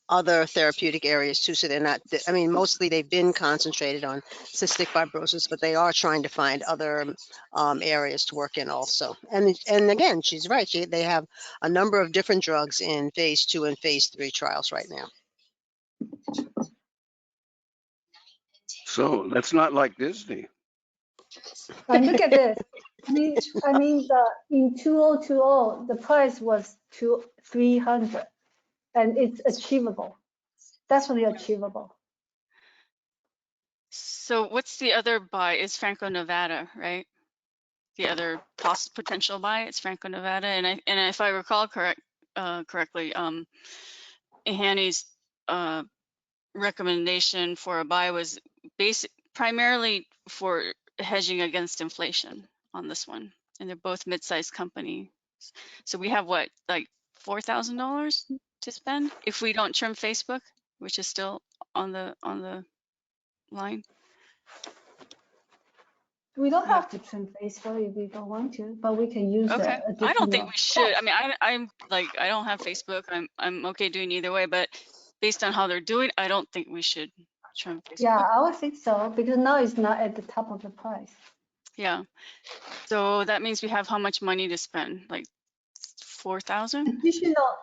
other therapeutic areas too. So they're not, I mean, mostly they've been concentrated on cystic fibrosis, but they are trying to find other areas to work in also. And again, she's right. They have a number of different drugs in phase 2 and phase 3 trials right now. So that's not like Disney. And look at this. I mean, in 2020, the price was $300, and it's achievable. Definitely achievable. So what's the other buy? Is Franco-Nevada, right? The other potential buy, it's Franco-Nevada, and if I recall correctly, Hanny's recommendation for a buy was primarily for hedging against inflation on this one, and they're both mid-sized company. So we have what, like $4,000 to spend if we don't trim Facebook, which is still on the line. We don't have to trim Facebook if we don't want to, but we can use Okay. the I don't think additional we should. I cost. mean, I'm like, I don't have Facebook. I'm okay doing either way, but based on how they're doing, I don't think we should Trim Facebook. Yeah, I would think so, because now it's not at the top of the price. Yeah. So that means we have how much money to spend? Like 4,000?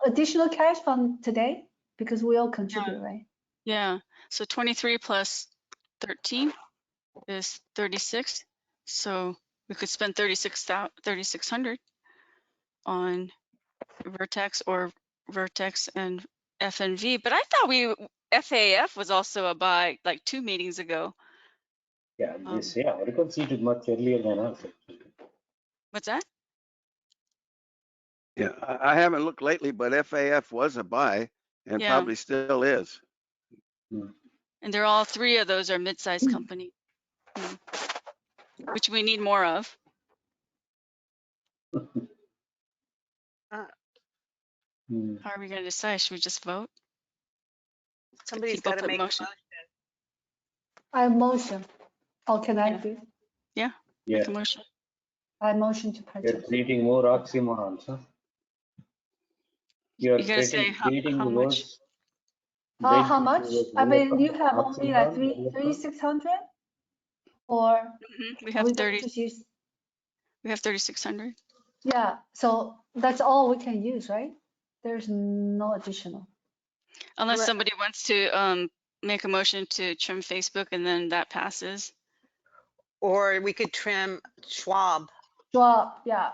Additional cash from today, because we all contribute, right? Yeah. So 23 plus 13 is 36. So we could spend 3,600 on Vertex or Vertex and FNV. But I thought FAF was also a buy like 2 meetings ago. Yeah, Oracle seated much earlier than us. What's that? Yeah, I haven't looked lately, but FAF was a buy and Yeah. probably still is. And they're all three of those are mid-sized company, which we need more of. How are we going to decide? Should we just vote? Somebody's People got to put make motion. I motion. Oh, can I Yeah. do? Yeah. Make a motion. I motion to You're purchase. creating more oxymorons, huh? You're You gotta say creating how the much. words. How much? I mean, you have only like 3,600, or We are have we gonna 30. just use? We have 3,600. Yeah, so that's all we can use, right? There's no additional. Unless somebody wants to make a motion to trim Facebook and then that passes. Or we could trim Schwab. Schwab, yeah.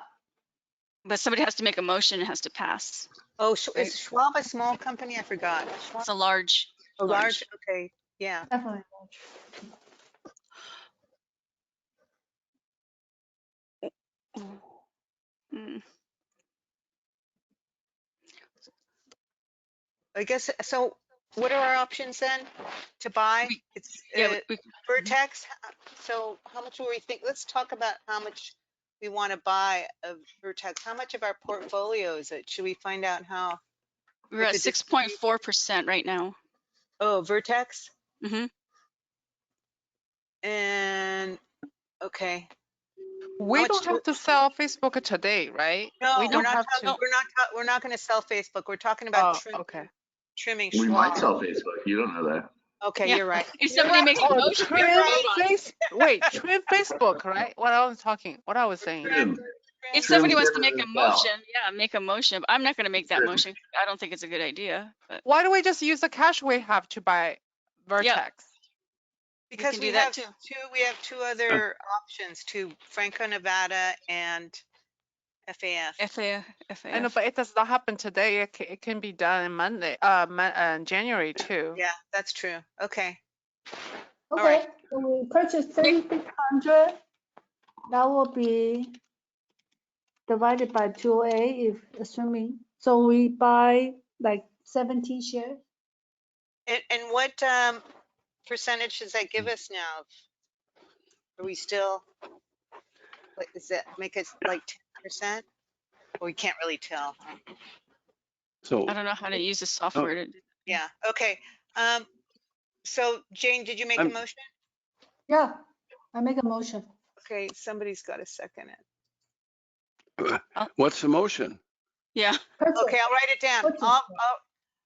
But somebody has to make a motion. It has to pass. Oh, right? is Schwab a small company? I forgot. Schwab? It's a large. Oh, large. Okay, yeah. Definitely large. Mm. I guess so. What are our options then to buy? It's Vertex. So how much will we think? Let's talk about how much we want to buy of Vertex. How much of our portfolio is it? Should we find out how? We're at 6.4% right now. Oh, Vertex. Mm-hmm. And okay. We don't have to sell Facebook today, right? No, we don't have to. We're not going to sell Facebook. We're talking about trimming We Schwab. might sell Facebook. You don't know that. Okay, you're right. If somebody makes a motion, wait, trim Facebook, right? What I was saying. If somebody wants to make a motion, make a motion. I'm not going to make that motion. I don't think it's a good idea. But why do we just use the cash we have to buy Vertex? Because we have two other options, Franco Nevada and FAF. I know, but it does not happen today. It can be done in Monday, January too. Yeah, that's true. Okay. Okay, all right. So we purchased 3,600. That will be divided by 208, if assuming. So we buy like 17 shares. And what percentage does that give us now? Are we still? Does that make us like 10%? Well, we can't really tell. So I don't know how to use the software. Yeah. Okay. So Jane, did you make a motion? Yeah, I make a motion. Okay, somebody's got to second it. What's the motion? Yeah. Okay, I'll write it down.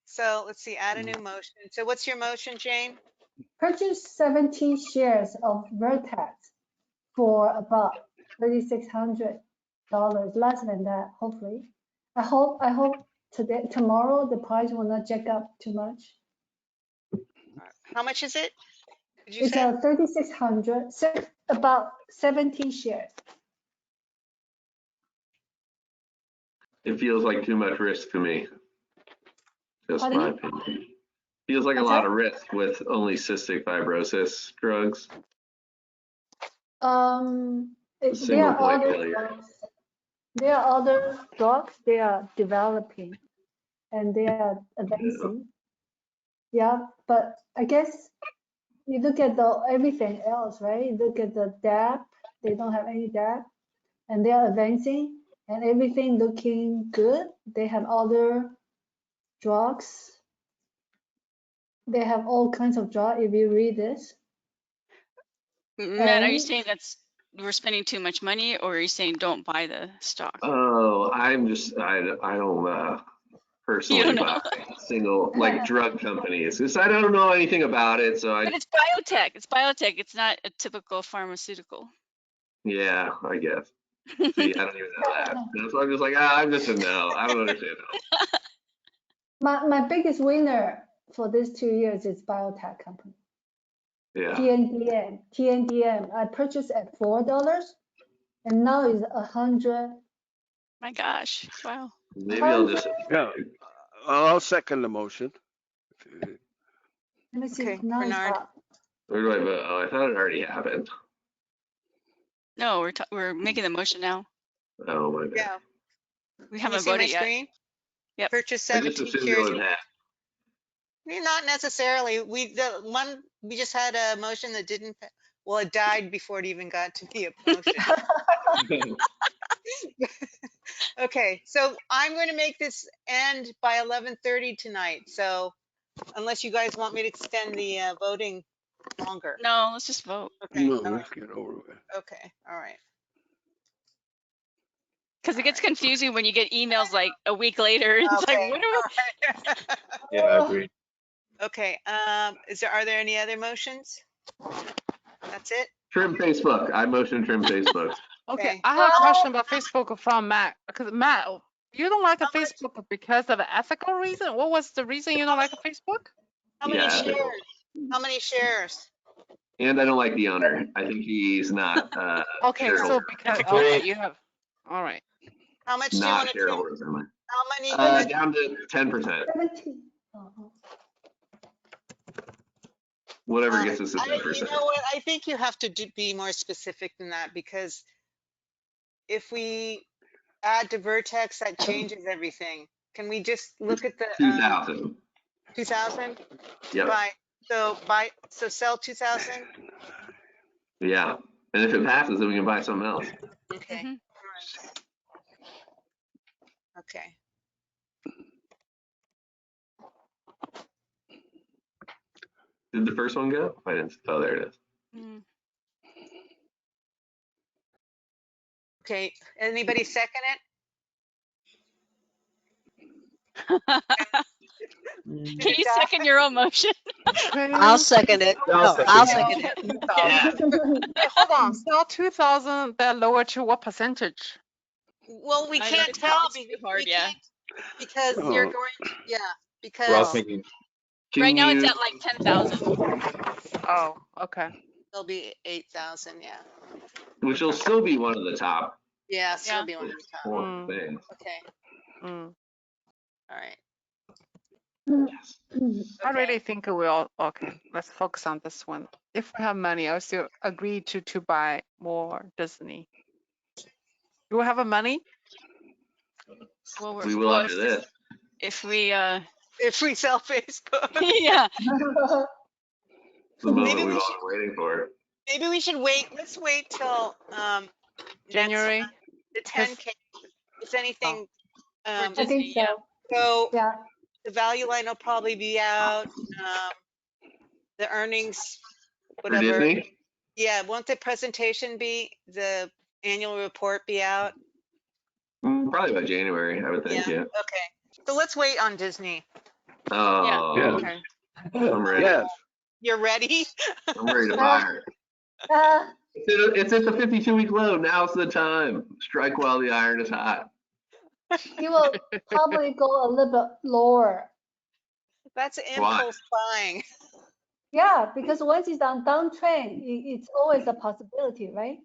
So let's see, add a new motion. So what's your motion, Jane? Purchase 17 shares of Vertex for about $3,600, less than that, hopefully. I hope tomorrow the price will not jack up too much. How much is it? Did you it's say? 3,600, about 17 shares. It feels like too much risk to me. Just my opinion. Feels like a lot of risk with only cystic fibrosis drugs. There are other drugs they are developing and they are advancing. Yeah, but I guess you look at everything else, right? You look at the DAP, they don't have any DAP, and they are advancing and everything looking good. They have other drugs. They have all kinds of drugs if you read this. Matt, are you saying we're spending too much money, or are you saying don't buy the stock? Oh, I'm just I don't personally buy single like drug companies because I don't know anything about it. So But it's biotech. It's biotech. It's not a typical pharmaceutical. yeah, I guess. See, I don't even know that. So I'm just like, I'm just a no. I don't understand it. My biggest winner for these 2 years is biotech company. Yeah. TNDM. I purchased at $4 and now is 100. My gosh! Wow. Maybe I'll just. Yeah, I'll second the motion. Let me see. Okay, Now it's Bernard. up. Where do I vote? Oh, I thought it already happened. No, we're making the motion now. Oh my god. Yeah. We Can you haven't see my voted yet. screen? Yep. Purchase I just 17 assumed it shares. was half. Not necessarily. The one we just had a motion that didn't. Well, it died before it even got to be a motion. Okay, so I'm going to make this end by 11:30 tonight. So unless you guys want me to extend the voting longer. No, let's just vote. Okay. No, All right. let's get over with. Okay. All right. Because it gets All right. confusing when you get emails like a week later. It's like, Okay. what do we? All right. Yeah, I agree. Okay. Are there any other motions? That's it. Trim Facebook. I motion trim Facebook. Okay, Okay. I have a question about Facebook from Matt. Because Matt, you don't like a Facebook because of an ethical reason? What was the reason you don't like a Facebook? How many Yeah, shares? ethical. How many shares? And I don't like the owner. I think he's not Okay, so shareholder. because okay, you have all right. How much do you Not want to trim? shareholders only. How many? Down to 10%. 17. Oh. Whatever gets us to You 10%. know what? I think you have to be more specific than that because if we add to Vertex, that changes everything. Can we just look at the 2,000. 2,000? Yep. So sell 2,000? Yeah. And if it passes, then we can buy something else. Okay. Mhm. All right. Okay. Did the first one go? I didn't. Oh, there it is. Mm. Okay. Anybody second Can you second your own motion? I'll second it. No, I'll second it. Yeah. Hey, hold on. Sell 2,000 that lower to what percentage? Well, we I know, can't it's tell too hard, we yeah. can't because Oh. you're going. Yeah. We're all Because thinking. Right now you, it's at like 10,000. Oh, okay. there'll be 8,000. Yeah. which will still be one of the top Yeah. So Yeah. it'll be one of the top. four things. Okay. Mm. All right. Yes. I Okay. really think we all okay. Let's focus on this one. If we have money, I still agree to buy more Disney. Do we have a money? Well, We will after this. if we If we sell Facebook, yeah. The moment Maybe we we've all should- been waiting for. maybe we should wait. Let's wait till January? the 10K. If anything, I think so. so Yeah. the value line will probably be out. The earnings, For whatever. Disney? Yeah, won't the presentation be the annual report be out? Probably by January, I would think. Yeah. Okay. So let's wait on Disney. Oh, Yeah. Okay. I'm ready. Yes. You're ready? I'm ready to buy her. Uh, It's at the 52-week low. Now's the time. Strike while the iron is hot. you will probably go a little bit lower. That's Why? impulse buying. Yeah, because once it's on downtrend, it's always a possibility, right?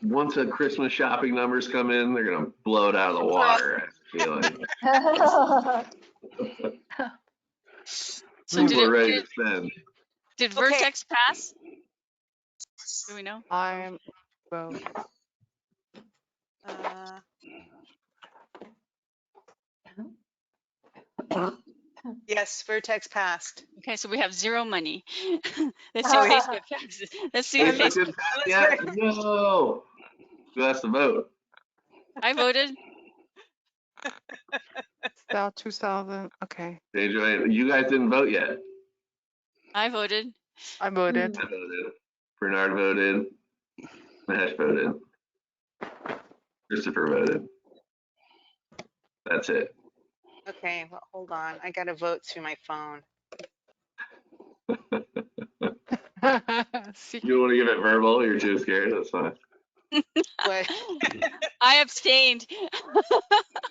Once the Christmas shopping numbers come in, they're gonna blow it out of the water. I feel like So people are ready to spend. did Okay. Vertex pass? Do we know? I'm well. Yes, Vertex passed. Okay, so we have zero money. Let's see if Facebook passes. Let's see if Facebook Facebook. didn't pass yet? No. Who has to vote? I voted. Sell 2,000. Okay. Joanne, you guys didn't vote yet. I voted. I voted. I voted. Bernard voted. Mahesh voted. Christopher voted. That's it. Okay, well, hold on. I got to vote through my phone. You want to give it verbal? You're too scared. That's fine. What? I abstained.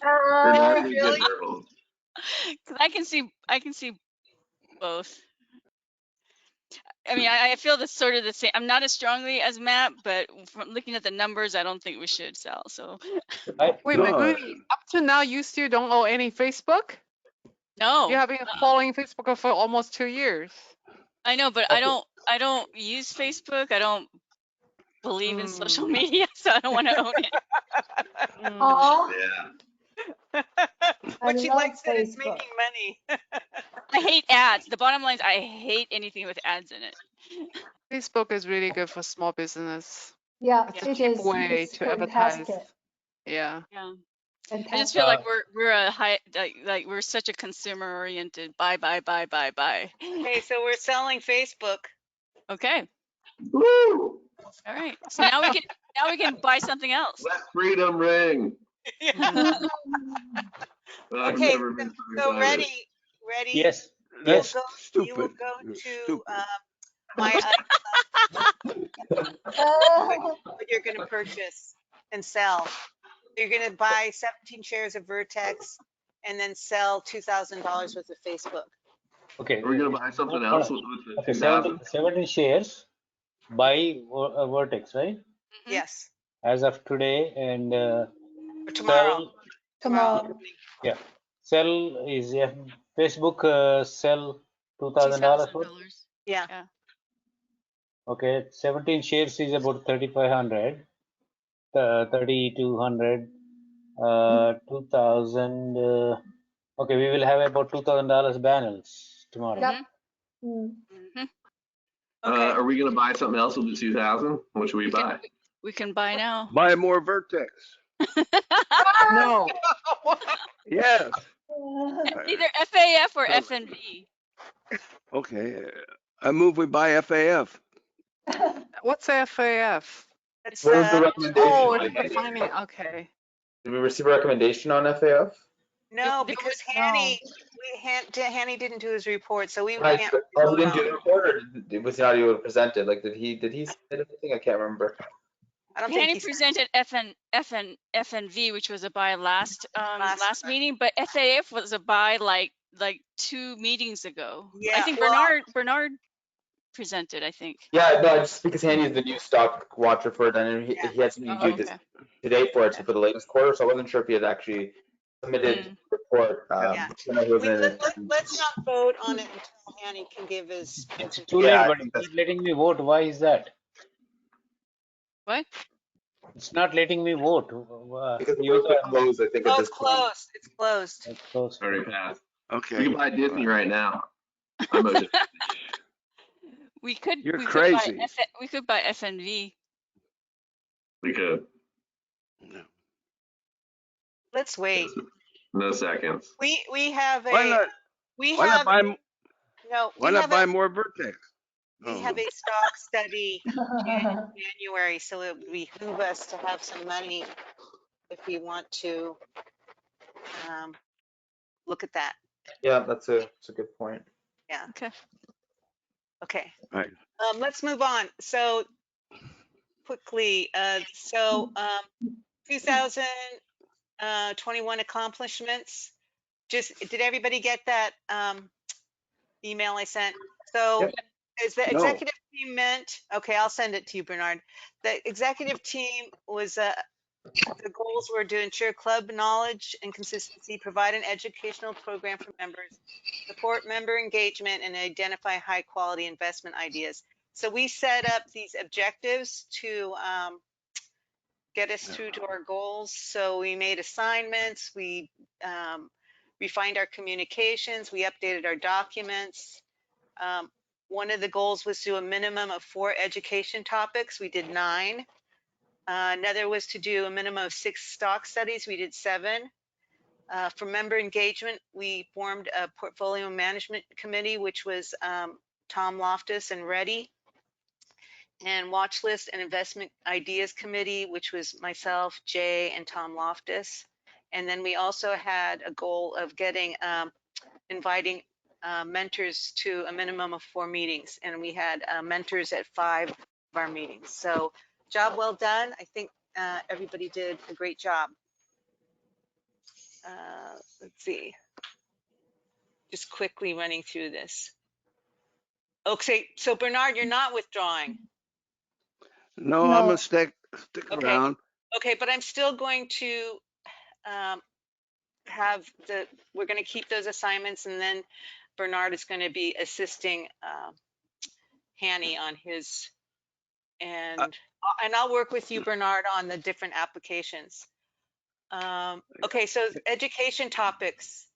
Bernard, you Really? get verbal. 'Cause I can see both. I mean, I feel that's sort of the same. I'm not as strongly as Matt, but from looking at the numbers, I don't think we should sell. So Wait, No, Maguri, up to now, you still don't own any Facebook? no, You have been following Facebook for almost 2 years. I know, but I don't use Facebook. I don't believe in social media, so I don't want to own it. Oh, Yeah. I What she love likes it, it's Facebook. making money. I hate ads. The bottom line is I hate anything with ads in it. Facebook is really good for small business. Yeah, It's a Yeah. cheap it is. way It's to advertise. fantastic. Yeah. Yeah. I just Fantastic. feel like we're a high like we're such a consumer oriented buy. Okay, so we're selling Facebook. Okay. Woo! All right. So now we can buy something else. Let freedom ring. Yeah. I've Okay, never been so so excited. ready. yes, You will that's go. You will stupid. go You're to stupid. my what you're going to purchase and sell. You're going to buy 17 shares of Vertex and then sell $2,000 worth of Facebook. Okay. Are we gonna buy something else with the Okay, 2,000? 17 shares by Vertex, right? Mhm. Yes, As of today, and or tomorrow. Tomorrow. yeah, sell is Facebook sell $2,000 worth. $2,000. Yeah. Yeah. Okay, 17 shares is about 3,500, 3,200, 2,000. Okay, we will have about $2,000 balance tomorrow. Yep. Mhm. Mm. Mhm. Okay. Are we gonna buy something else with the 2,000? What should we buy? We can buy now. Buy more Vertex. No. Yes. Either FAF or FNV. Okay. I move we buy FAF. What's FAF? That's What was the recommendation? Oh, I it's the didn't- finance. Okay. Did we receive a recommendation on FAF? no, There because was- Hanny didn't do his report, so we I can't. probably didn't do the report, or was he not able to present it? Like, did he say anything? I can't remember. I don't think Hanny he said presented FNV, which was a buy last last. meeting, but FAF was a buy like 2 meetings ago. I Yeah, think well, Bernard presented, I think. Yeah, no, just because Handy is the new stock watcher for it, and Yeah. he had something Oh, due this okay. today for it, so Okay. for the latest quarter, so I wasn't sure if he had actually submitted Mm. the report. Yeah. I know he wasn't in it. Let's not vote on it until Hanny can give his It's presentation. too Yeah, late, I but think it's that's- not letting me vote. Why is that? What? It's not letting me vote. Because the Even vote though would close, I think, at Oh, this it's point. closed. It's closed. it's close. Already passed. We Okay. can buy Disney right now. I motion. We could You're we crazy. could buy FNV. We could. Let's wait. No seconds. We have Why a not? we Why not have buy? no Why we not have buy a more Vertex? we Oh, have no. a stock study in January, so it would behoove us to have some money if we want to look at that. Yeah, that's a good point. Yeah. Okay. Okay. Right. Let's move on. So quickly, 2021 accomplishments. Did everybody get that email I sent? So Yep. as the No. executive team meant, okay, I'll send it to you, Bernard. The executive team was, the goals were to ensure club knowledge and consistency, provide an educational program for members, support member engagement, and identify high quality investment ideas. So we set up these objectives to get us through to our goals. So we made assignments, we refined our communications, we updated our documents. One of the goals was to do a minimum of 4 education topics. We did 9. Another was to do a minimum of 6 stock studies. We did 7. For member engagement, we formed a portfolio management committee, which was Tom Loftus and Reddy, and watch list and investment ideas committee, which was myself, Jay, and Tom Loftus. And then we also had a goal of getting, inviting mentors to a minimum of 4 meetings. And we had mentors at 5 of our meetings. So job well done. I think everybody did a great job. Let's see. Just quickly running through this. Okay, so Bernard, you're not withdrawing. No, I'm No. gonna stick Okay. around. Okay, but I'm still going to we're going to keep those assignments, and then Bernard is going to be assisting Hanny on his, and I'll work with you, Bernard, on the different applications. Okay, so education topics.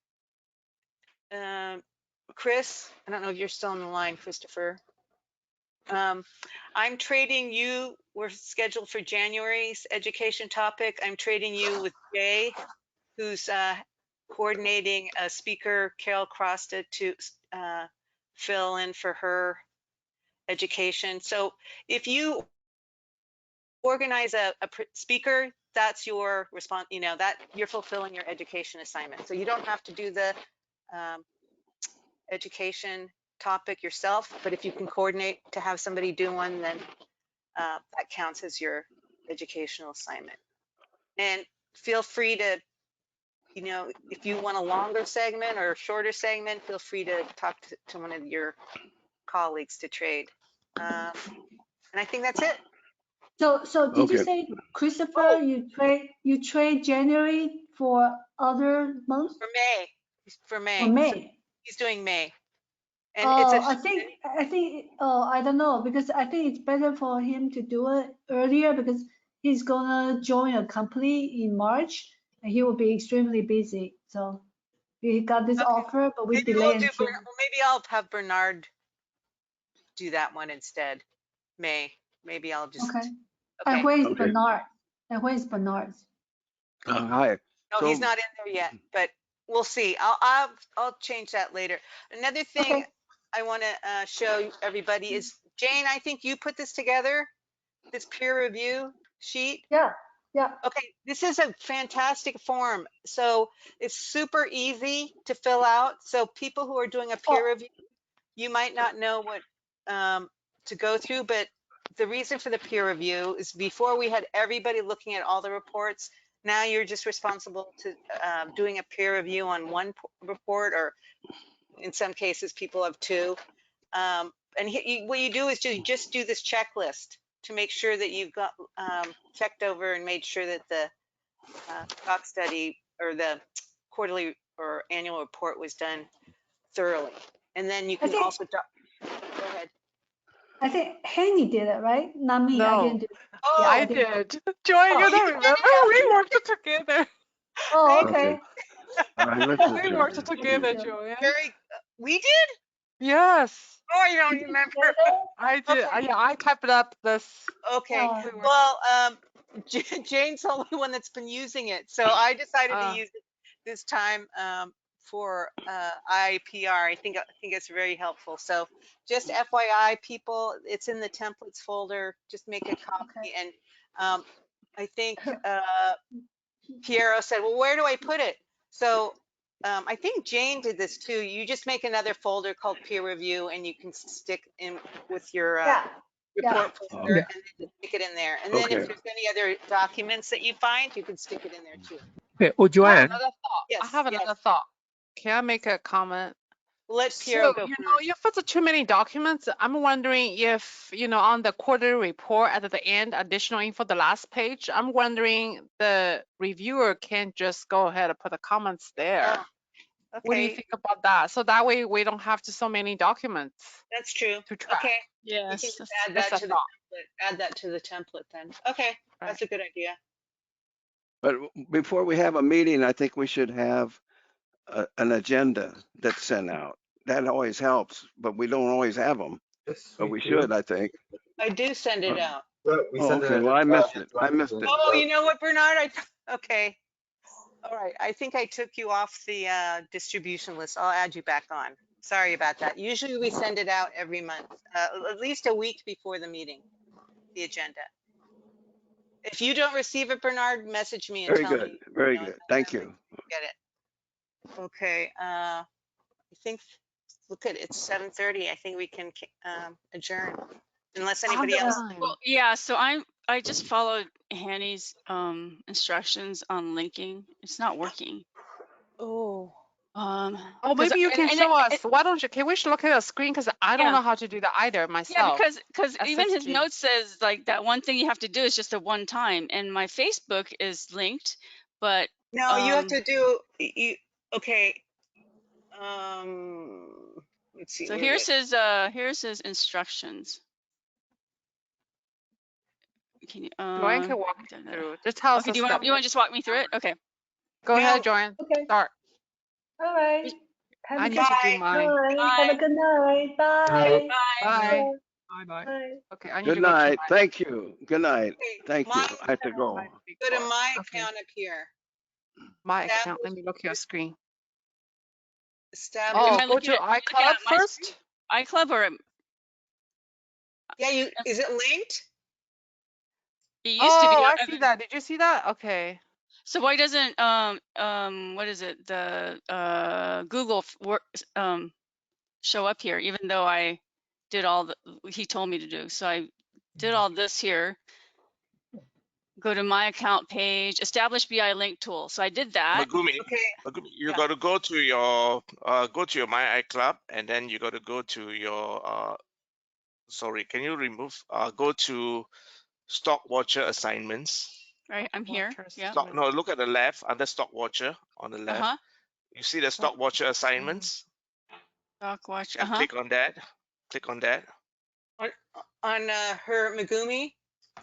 Chris, I don't know if you're still on the line, Christopher. I'm trading you, we're scheduled for January's education topic. I'm trading you with Jay, who's coordinating a speaker, Carol Crosta, to fill in for her education. So if you organize a speaker, that's your response, you know, that you're fulfilling your education assignment. So you don't have to do the education topic yourself, but if you can coordinate to have somebody do one, then that counts as your educational assignment. And feel free to, you know, if you want a longer segment or a shorter segment, feel free to talk to one of your colleagues to trade. And I think that's it. So did you Okay. say, Christopher, you trade January for other months? For May. For May. For May. So he's doing May. And it's a, I think, I don't know, because I think it's better for him to do it earlier because he's gonna join a company in March and he will be extremely busy. So he got this offer, but we maybe delay we'll do, until. maybe I'll have Bernard do that one instead. May. Maybe I'll just. Okay. And where is Okay. Bernard? And where is Bernard? Hi. No, So- he's not in there yet, but we'll see. I'll change that later. Another thing Okay. I want to show everybody is, Jane, I think you put this together, this peer review sheet. Yeah. Yeah. Okay, this is a fantastic form. So it's super easy to fill out. So people who are doing a peer review, you might not know what to go through, but the reason for the peer review is before we had everybody looking at all the reports. Now you're just responsible to doing a peer review on one report, or in some cases people have 2. And what you do is just do this checklist to make sure that you've got checked over and made sure that the stock study or the quarterly or annual report was done thoroughly. And then you can also go ahead. I think Hanny did it, right? Not me. I No. didn't do it. Oh, Yeah, I did. Joy, Oh, you you don't did remember? We worked together. Oh, Thank okay. All right, let's We just- worked together, Joy. We did? Yes. Oh, you don't remember? I did. Yeah, I typed up this. Okay. Oh. We worked- Well, Jane's the only one that's been using it, so I decided to use it this time for IPR. I think it's very helpful. So just FYI, people, it's in the templates folder. Just make a copy. And I think Piero said, well, where do I put it? So I think Jane did this too. You just make another folder called peer review, and you can stick in with your report folder, and then stick it in there. And then if there's any other documents that you find, you can stick it in there too. Okay. Oh, I have Joanne. another thought. Yes, I have another thought. Can I make a comment? Let Piero So, go you first. know, if it's too many documents, I'm wondering if, you know, on the quarterly report at the end, additional info, the last page, I'm wondering the reviewer can just go ahead and put the comments there. Okay. What do you think about that? So that way we don't have so many documents. That's true. To track. Okay. Yes. You can just add That's that a to the thought. template. Add that to the template then. Okay. That's a good idea. But before we have a meeting, I think we should have an agenda that's sent out. That always helps, but we don't always have them. Yes, But we do. should, I think. I do send it out. Yeah, we send Okay, it well, I missed it. Oh, you know what, Bernard? Okay. All right. I think I took you off the distribution list. I'll add you back on. Sorry about that. Usually we send it out every month, at least a week before the meeting, the agenda. If you don't receive it, Bernard, message me and Very tell good. me. Very You know, good. Thank and I you. can get it. Okay. I think. Look at it's 7:30. I think we can adjourn, unless anybody else. Well, yeah, so I just followed Hanny's instructions on linking. It's not working. Oh. Oh, 'cause- maybe you can and show us. Why don't you? Can we look at a screen? Because I don't Yeah. know how to do that either Yeah, myself. because even his SSG. note says like that one thing you have to do is just a one time, and my Facebook is linked, but No, you have to do. You okay? Let's see. so Where was? here's his instructions. Can you Joanne can walk you through. Just tell us okay, a do you step. want to just walk me through it? Okay. Go No. ahead, Joanne. Okay. Start. All right. Have I a need good to do mine. night. Have a good night. Bye. Bye. Bye bye. Bye. Okay, I need Good to go to night. my. Thank you. Good night. Okay, Thank you. my, I have to go. go to my Okay. account up here. My Establish- account. Let me look at your screen. Establish. Oh, Am I go looking to at iCloud my first. iClub or Yeah, you. Is it linked? it used to be. Oh, I see that. Did you see that? Okay. So why doesn't what is it, the Google show up here, even though I did all the he told me to do? So I did all this here. Go to my account page, establish BI link tool. So I did that. Megumi, Okay. Megumi, you Yeah. got to go to your My iClub, and then you got to go to your sorry, can you remove go to Stock Watcher assignments. Right, I'm here. Yeah. No, look at the left under Stock Watcher on the left. Uh-huh. You see the Stock Watcher assignments? Stock Watch. And click on that. Click on that. On her Megumi.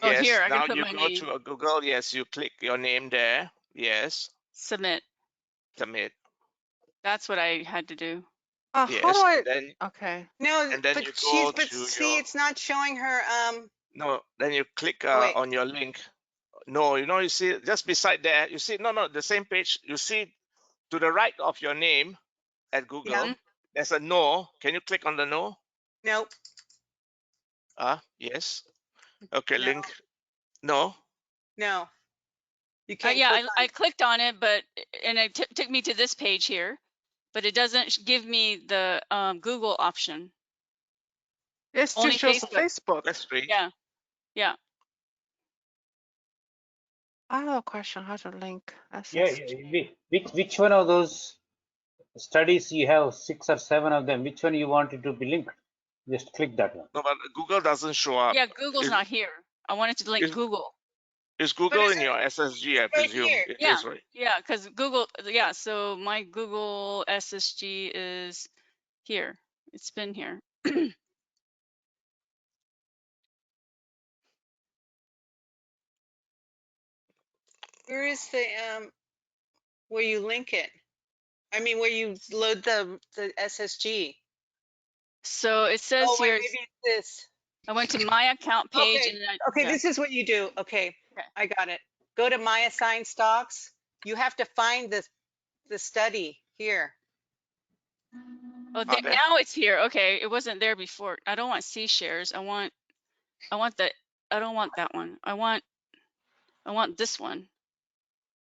Oh, Yes. here, I Now can put you my go name. to a Google. Yes, you click your name there. Yes. Submit. Submit. That's what I had to do. How Yes. do I? And then Okay. No, and then but you she's. go But to see, your it's not showing her. no. Then you click Oh, wait. on your link. No, you see just beside that. You see no, the same page. You see to the right of your name at Google. Yeah. There's a no. Can you click on the no? Nope. Yes. Okay, No. link. No. No. You can't. Yeah, click on I clicked on it, but and it took me to this page here, but it doesn't give me the Google option. It still Only shows Facebook. Facebook. That's strange. Yeah. Yeah. I have a question. How to link Yeah, SSG? which one of those studies you have 6 or 7 of them? Which one you wanted to be linked? Just click that one. No, but Google doesn't show up. Yeah, Google's not here. I wanted to link is- Google. Is Google in your SSG? I presume here. it Yeah. is, right? Yeah, because Google, yeah, so my Google SSG is here. It's been here. Where is the where you link it? I mean, where you load the SSG. So it says Oh wait, here, maybe it's this. I went to my account page Okay. and then Okay, yeah. this is what you do. Okay. Okay. I got it. Go to my assigned stocks. You have to find the study here. Oh, Okay. now it's here. Okay, it wasn't there before. I don't want C shares. I want the, I don't want that one. I want this one.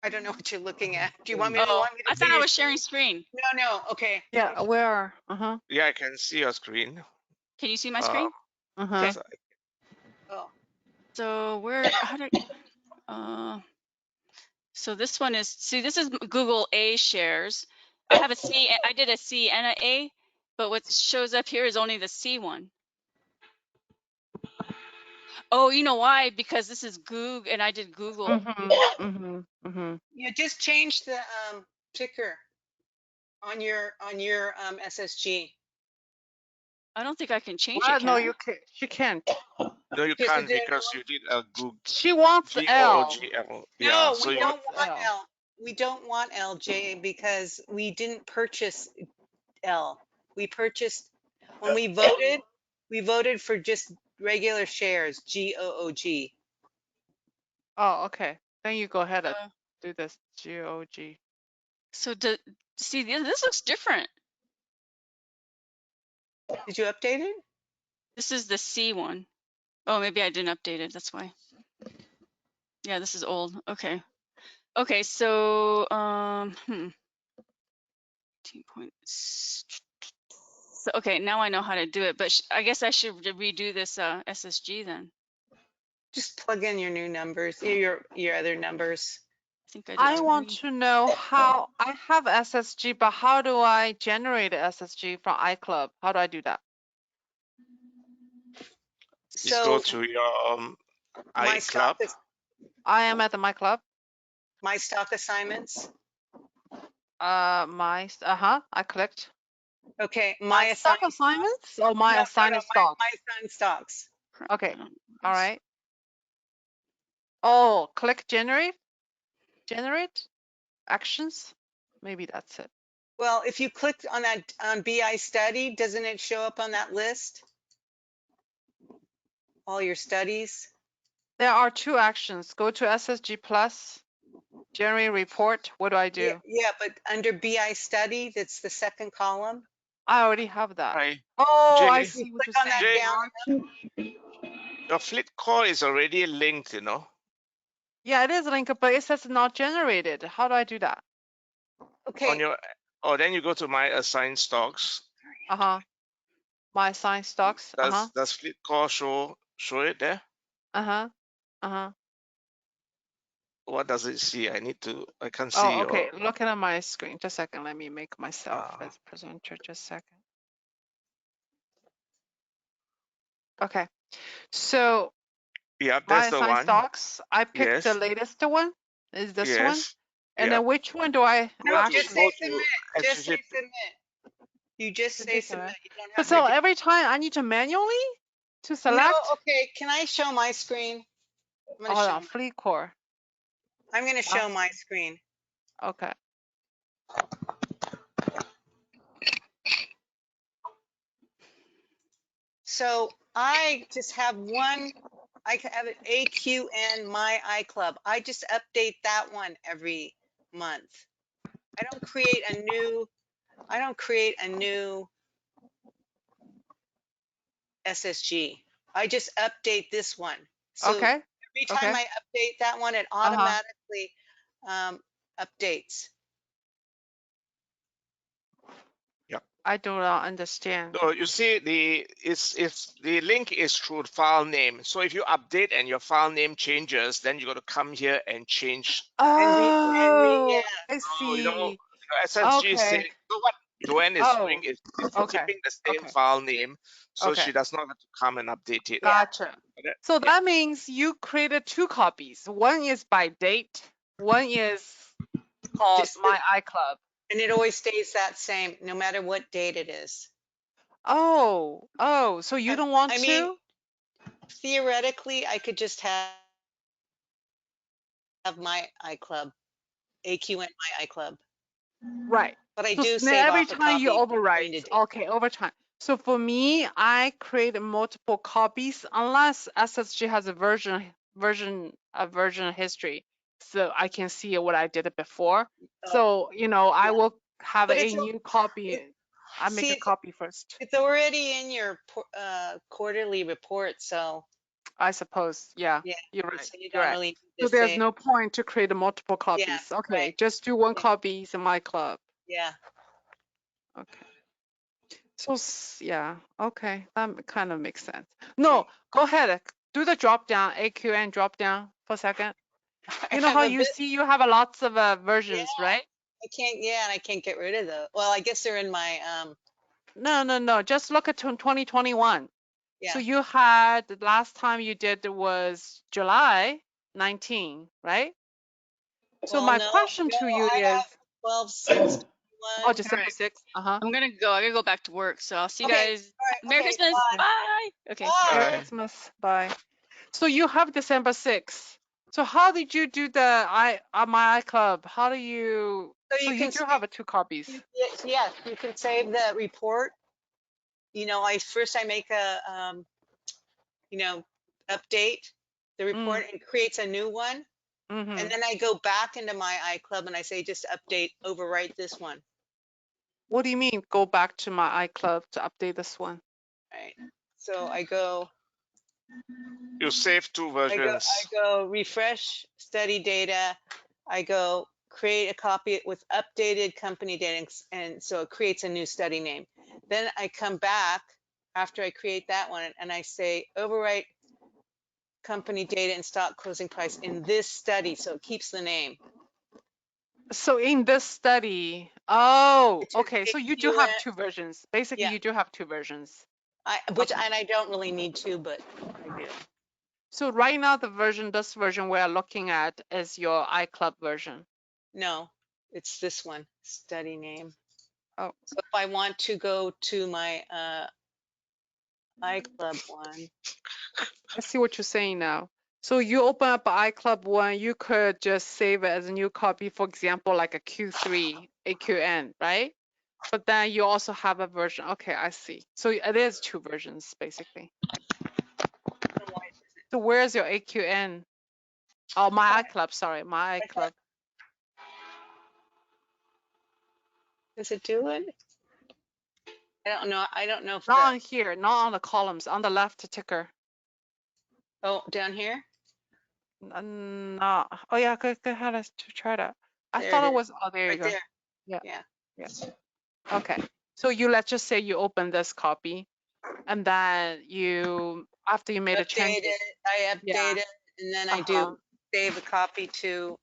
I don't know what you're looking at. Do you want me to? Oh, I I thought I was sharing screen. No. Okay. Yeah, where? Yeah, I can see your screen. Can you see my screen? Yes, Oh. So where, how did, so this one is, see, this is Google A shares. I have a C, I did a C and an A, but what shows up here is only the C one. Oh, you know why? Because this is GOOG and I did Google. Yeah, just change the ticker on your SSG. I don't think I can change Well, it, no, can I? you can't. She can't. No, you Okay, so can't then because you did a Google. She wants L. GOOGL. Yeah, No, so we you don't want L. L. We don't want LJ because we didn't purchase L. We purchased when we voted for just regular shares, GOOG. Oh, okay. Then you go ahead and do this GOG. So see, this looks different. Did you update it? This is the C one. Oh, maybe I didn't update it. That's why. Yeah, this is old. Okay. Okay, so 18 points. So okay, now I know how to do it, but I guess I should redo this SSG then. Just plug in your new numbers, your other numbers. I think I did I too want many. to know how I have SSG, but how do I generate SSG from iClub? How do I do that? Just go So to your my stock iClub. I am at my club. my stock assignments. I clicked. Okay, My stock assignments or my assigned stocks? my assigned stocks. Okay. All right. Oh, click generate actions. Maybe that's it. Well, if you clicked on that on BI study, doesn't it show up on that list? All your studies. There are two actions. Go to SSG Plus, generate report. What do I do? Yeah, but under BI study, that's the second column. I already have that. Hi, Oh, I Jay. see what Click you're on that saying. down. Your fleet core is already linked, you know. Yeah, it is linked, but it says not generated. How do I do that? Okay. On your, then you go to my assigned stocks. My assigned stocks. Does fleet core show it there? What does it see? I can't see Oh, okay. your. Looking at my screen. Just a second. Let me make myself as presenter. Just a second. Okay. So Yeah, my that's the assigned one. stocks, I picked the Yes. latest one. Is this one? Yes. And Yeah. then which one do I No, actually? just say submit. Just say submit. You just say submit. You don't have So to. every time I need to manually to select? No, okay. Can I show my screen? I'm going to show. Fleet core. I'm going to show my screen. Okay. So I just have one. I have an AQN My iClub. I just update that one every month. I don't create a new. SSG. I just update this one. So every time I update that one, it automatically updates. Yep. I do not understand. So you see the link is through file name. So if you update and your file name changes, then you got to come here and change. I see. So, you know, SSG is saying, so what Joanne is doing is keeping the same file name, so she does not have to come and update it. Gotcha. So that means you created two copies. One is by date. One is called My iClub. And it always stays that same, no matter what date it is. Oh, so you don't want to? Mean, theoretically, I could just have my iClub, AQN My iClub. Right. But I so do save every off a time copy. you overwrite. Okay, over time. So for me, I create multiple copies unless SSG has a version history, so I can see what I did before. So I will have a new copy. I make a copy first. It's already in your quarterly report, so. I suppose, yeah. You're right. So you don't really need to so there's save. no point to create multiple copies. Okay, just do one copy in my club. Yeah. Okay. So yeah, okay, that kind of makes sense. No, go ahead, do the drop down, AQN drop down for a second. You know how you see you have lots of versions, right? I can't, and I can't get rid of those. Well, I guess they're in my No, just look at 2021. Yeah. So you had, the last time you did was July 19, right? So my question to you is 12/6/21. Oh, December 6th. I gotta go back to work. So I'll see you guys. Merry Christmas. Bye. Okay. Merry Christmas. Bye. So you have December 6th. So how did you do the my iClub? How do you? So you do have two copies. Yes, you can save the report. I make a update the report and creates a new one. And then I go back into my iClub and I say just update, overwrite this one. What do you mean go back to my iClub to update this one? Right. So I go You save two I versions. go refresh study data. I go create a copy with updated company data, and so it creates a new study name. Then I come back after I create that one and I say overwrite company data and stock closing price in this study, so it keeps the name. So in this study, oh, Which is okay. So you do QIn, have two versions. Basically, yeah. you do have two versions. And I don't really need to, but I do. So right now, this version we are looking at is your iClub version. No, it's this one, study name. Oh. So if I want to go to my iClub one. I see what you're saying now. So you open up iClub one, you could just save it as a new copy, for example, like a Q3 AQN, right? But then you also have a version. Okay, I see. So it is two versions, basically. So where's your AQN? Oh, my iClub, sorry, my iClub. Does it do it? I don't know. I don't know if Not on here, not on the columns, on the left ticker. Oh, down here? No. Oh yeah, go ahead. Let's try that. I There thought it it is. was. Oh, there you Right go. there. Yeah. Yeah. Yeah. Okay. So let's just say you open this copy, and then after you made a change. I update it, and then I do save a copy to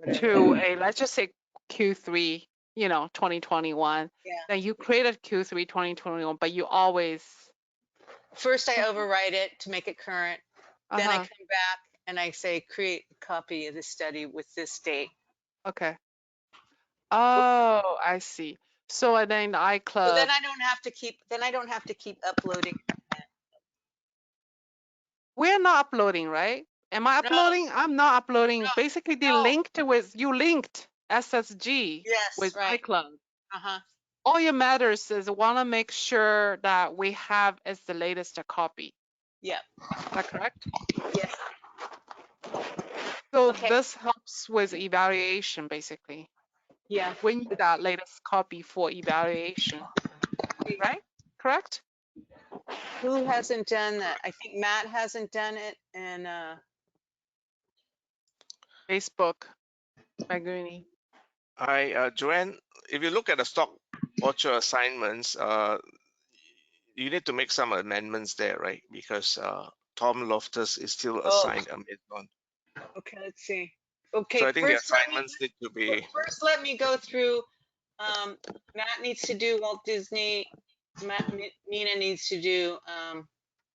let's just say Q3, 2021. Yeah. Then you created Q3 2021, but you always. First, I overwrite it to make it current. Then I Uh-huh. come back and I say create a copy of the study with this date. Okay. Oh, I see. So and then the iClub. So then I don't have to keep. Then I don't have to keep uploading. We're not uploading, right? Am I uploading? I'm not uploading. No, Basically, they no. you linked SSG Yes, with right. iCloud. Uh-huh. All your matters is want to make sure that we have is the latest copy. Yep. Is that correct? Yes. So Okay. this helps with evaluation, basically. Yeah. We need that latest copy for evaluation, right? Correct? Who hasn't done that? I think Matt hasn't done it, and Facebook, Magrini. Joanne, if you look at the stock watcher assignments, you need to make some amendments there, right? Because Tom Loftus is still assigned Amazon. Okay, let's see. Okay, So I think the first assignments need to be. First, let me go through. Matt needs to do Walt Disney. Nina needs to do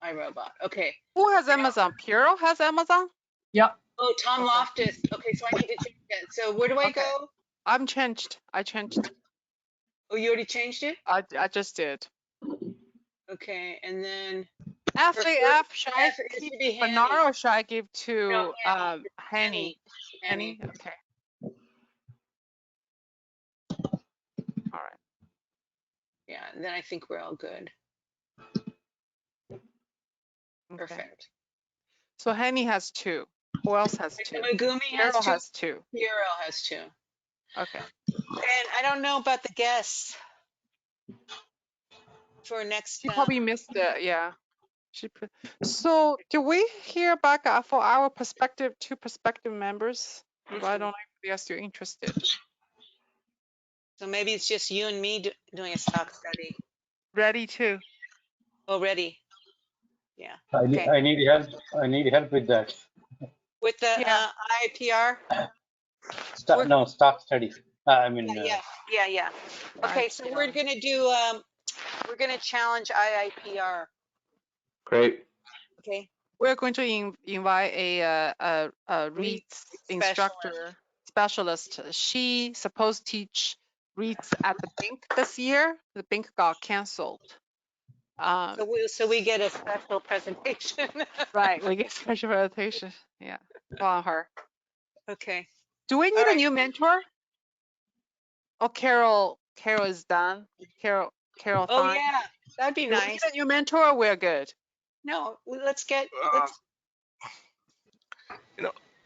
iRobot. Okay. Who has Amazon? Piero has Amazon? Yep. Oh, Tom Loftus. Okay, so I need to change that. So where do I go? I'm changed. I changed. Oh, you already changed it? I just did. Okay, and then FAF, should I it keep should be Bernard or should I give to Hanny. Henny? Hanny. Okay. All right. Yeah, and then I think we're all good. Okay. Perfect. So Henny has two. Who else has two? Megumi Piero has two. Piero has two. Okay. And I don't know about the guests for next. She probably missed it. Yeah. So do we hear back for our two prospective members? I don't know if they are still interested. So maybe it's just you and me doing a stock study. Ready too. Oh, ready. Yeah. I need help. I need help with that. With the IPR? No, stock study. Yeah. Okay, so we're gonna do we're gonna challenge IIPR. Great. Okay. We're going to invite a REITs instructor specialist. She supposed to teach REITs at the bank this year. The bank got canceled. So we get a special presentation. Right, we get special presentation. Yeah, on her. Okay. Do we need a new mentor? Oh, Carol is done. Carol. Oh fine. yeah, that'd be Do nice. we need a new mentor? Or we're good. No, let's get.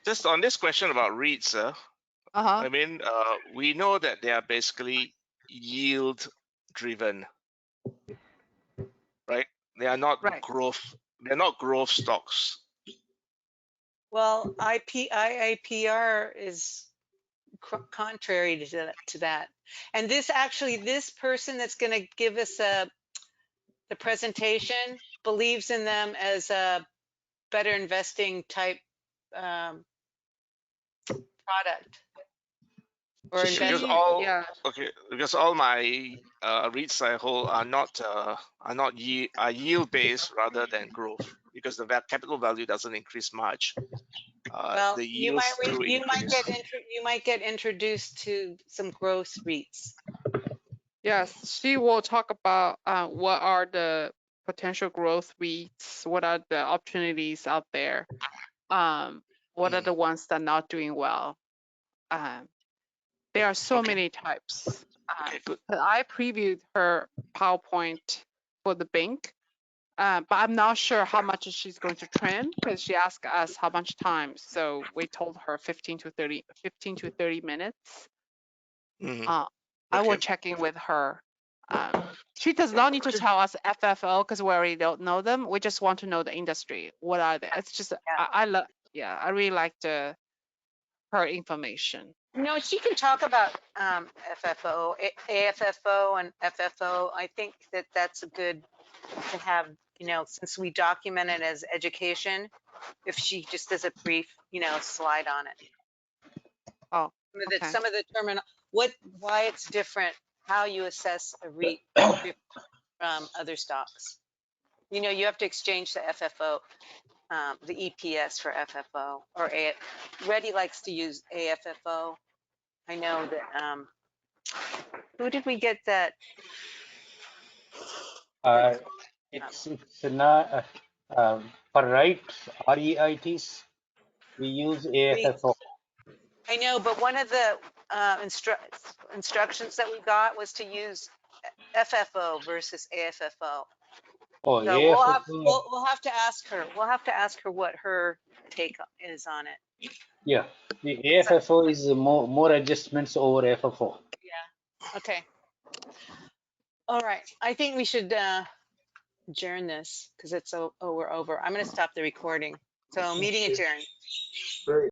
Just on this question about REITs, I mean, we know that they are basically yield driven, right? They are not Right. growth. They're not growth stocks. Well, IIPR is contrary to that. And this actually, this person that's going to give us the presentation believes in them as a better investing type product or She, Because investment. all yeah. okay, because all my REITs I hold are not yield based rather than growth, because the capital value doesn't increase much. Well, The you might yields do increase. you might get introduced to some growth REITs. Yes, she will talk about what are the potential growth REITs, what are the opportunities out there, what are the ones that are not doing well. There are so Okay. many types. Okay, good. I previewed her PowerPoint for the bank, but I'm not sure how much she's going to train because she asked us how much time. So we told her 15 to 30 minutes. I will Okay. check in with her. She does not need to tell us FFO because we already don't know them. We just want to know the industry. What are they? It's just I love. Yeah, I really like her information. No, she can talk about FFO, AFFO, and FFO. I think that that's a good to have. Since we document it as education, if she just does a brief, slide on it. Oh, okay. Some of the terminal, why it's different, how you assess a REIT from other stocks. You have to exchange the FFO, the EPS for FFO, or Reddy likes to use AFFO. I know that. Who did we get that? It's not for REITs, we use AFFO. I know, but one of the instructions that we got was to use FFO versus AFFO. Oh, So AFFO. we'll have to ask her. We'll have to ask her what her take is on it. Yeah, the AFFO is more adjustments over FFO. Yeah. Okay. All right. I think we should adjourn this because we're over. I'm going to stop the recording. So meeting adjourned. Great.